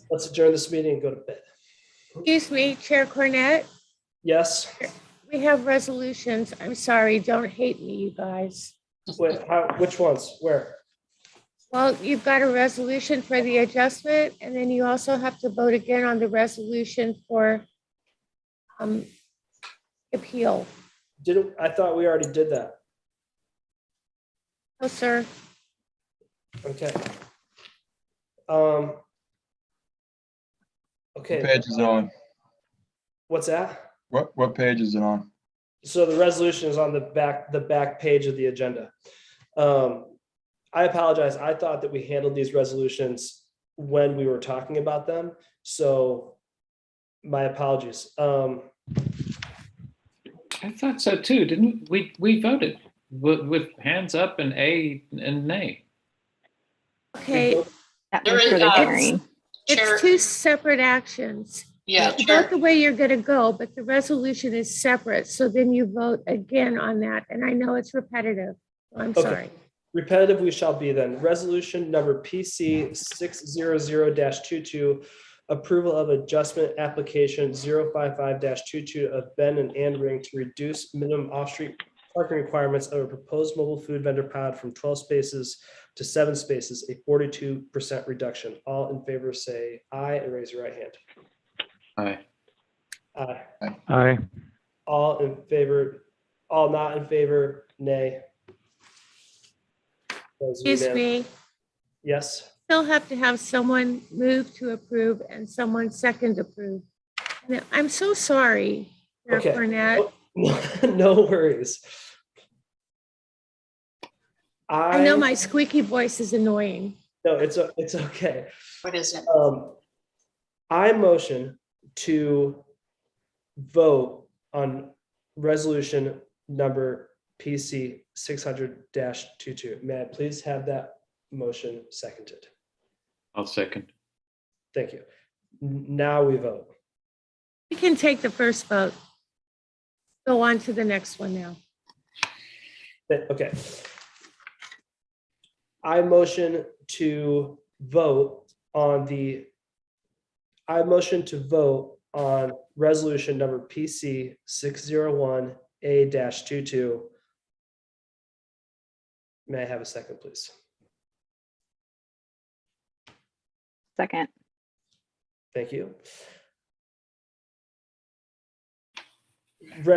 Let's adjourn this meeting and go to bed. Excuse me, Chair Cornett, Yes. we have resolutions. I'm sorry, don't hate me, you guys. Wait, which ones? Where? Well, you've got a resolution for the adjustment, and then you also have to vote again on the resolution for appeal. I thought we already did that. Oh, sir. Okay. Okay. What page is it on? What's that? What page is it on? So the resolution is on the back page of the agenda. I apologize. I thought that we handled these resolutions when we were talking about them. So my apologies. I thought so too, didn't we? We voted with hands up and A and nay. Okay, There is, Chair- it's two separate actions. Yeah, You Chair. vote the way you're gonna go, but the resolution is separate. So then you vote again on that. And I know it's repetitive. I'm Okay. sorry. Repetitive we shall be then. Resolution number PC 600-22, approval of adjustment application 055-22 of Ben and Ann Ring to reduce minimum off-street parking requirements of a proposed mobile food vendor pod from 12 spaces to 7 spaces, a 42% reduction. All in favor say aye and raise your right hand. Aye. Aye. Aye. All in favor, all not in favor, nay. Those Excuse unanimous. me, Yes. still have to have someone move to approve and someone second approve. And I'm so sorry, Chair Okay. Cornett. No worries. I know my squeaky voice is annoying. No, it's okay. What is it? I motion to vote on resolution number PC 600-22. May I please have that motion seconded? I'll second. Thank you. Now we vote. We can take the first vote. Go on to the next one now. Okay. I motion to vote on resolution number PC 601A-22. May I have a second, please? Second. Thank you. We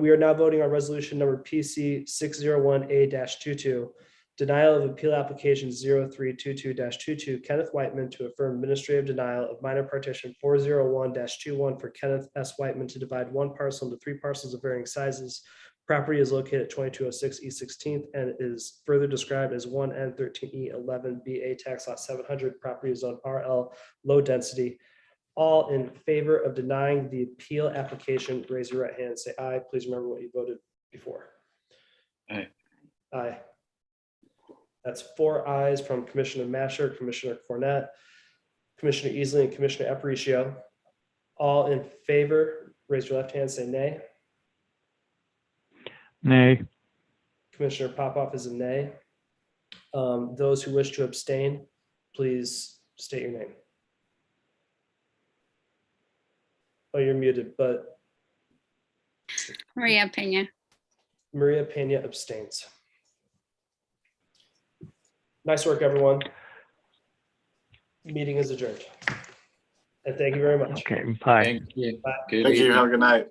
are now voting on resolution number PC 601A-22. Denial of appeal application 0322-22, Kenneth Whiteman to affirm administrative denial of minor partition 401-21 for Kenneth S. Whiteman to divide one parcel into 3 parcels of varying sizes. Property is located at 2206 East 16th and is further described as 1N13E11BA tax lot 700. Property is on RL low density. All in favor of denying the appeal application, raise your right hand and say aye. Please remember what you voted before. Aye. Aye. That's 4 ayes from Commissioner Masher, Commissioner Cornett, Commissioner Easley, and Commissioner Aparicio. All in favor, raise your left hand, say nay. Nay. Commissioner Popoff is a nay. Those who wish to abstain, please state your name. Oh, you're muted, but Maria Pena. Maria Pena abstains. Nice work, everyone. Meeting is adjourned. And thank you very much. Okay, bye. Thank you. Bye. Good Thank you. evening. Have a good night.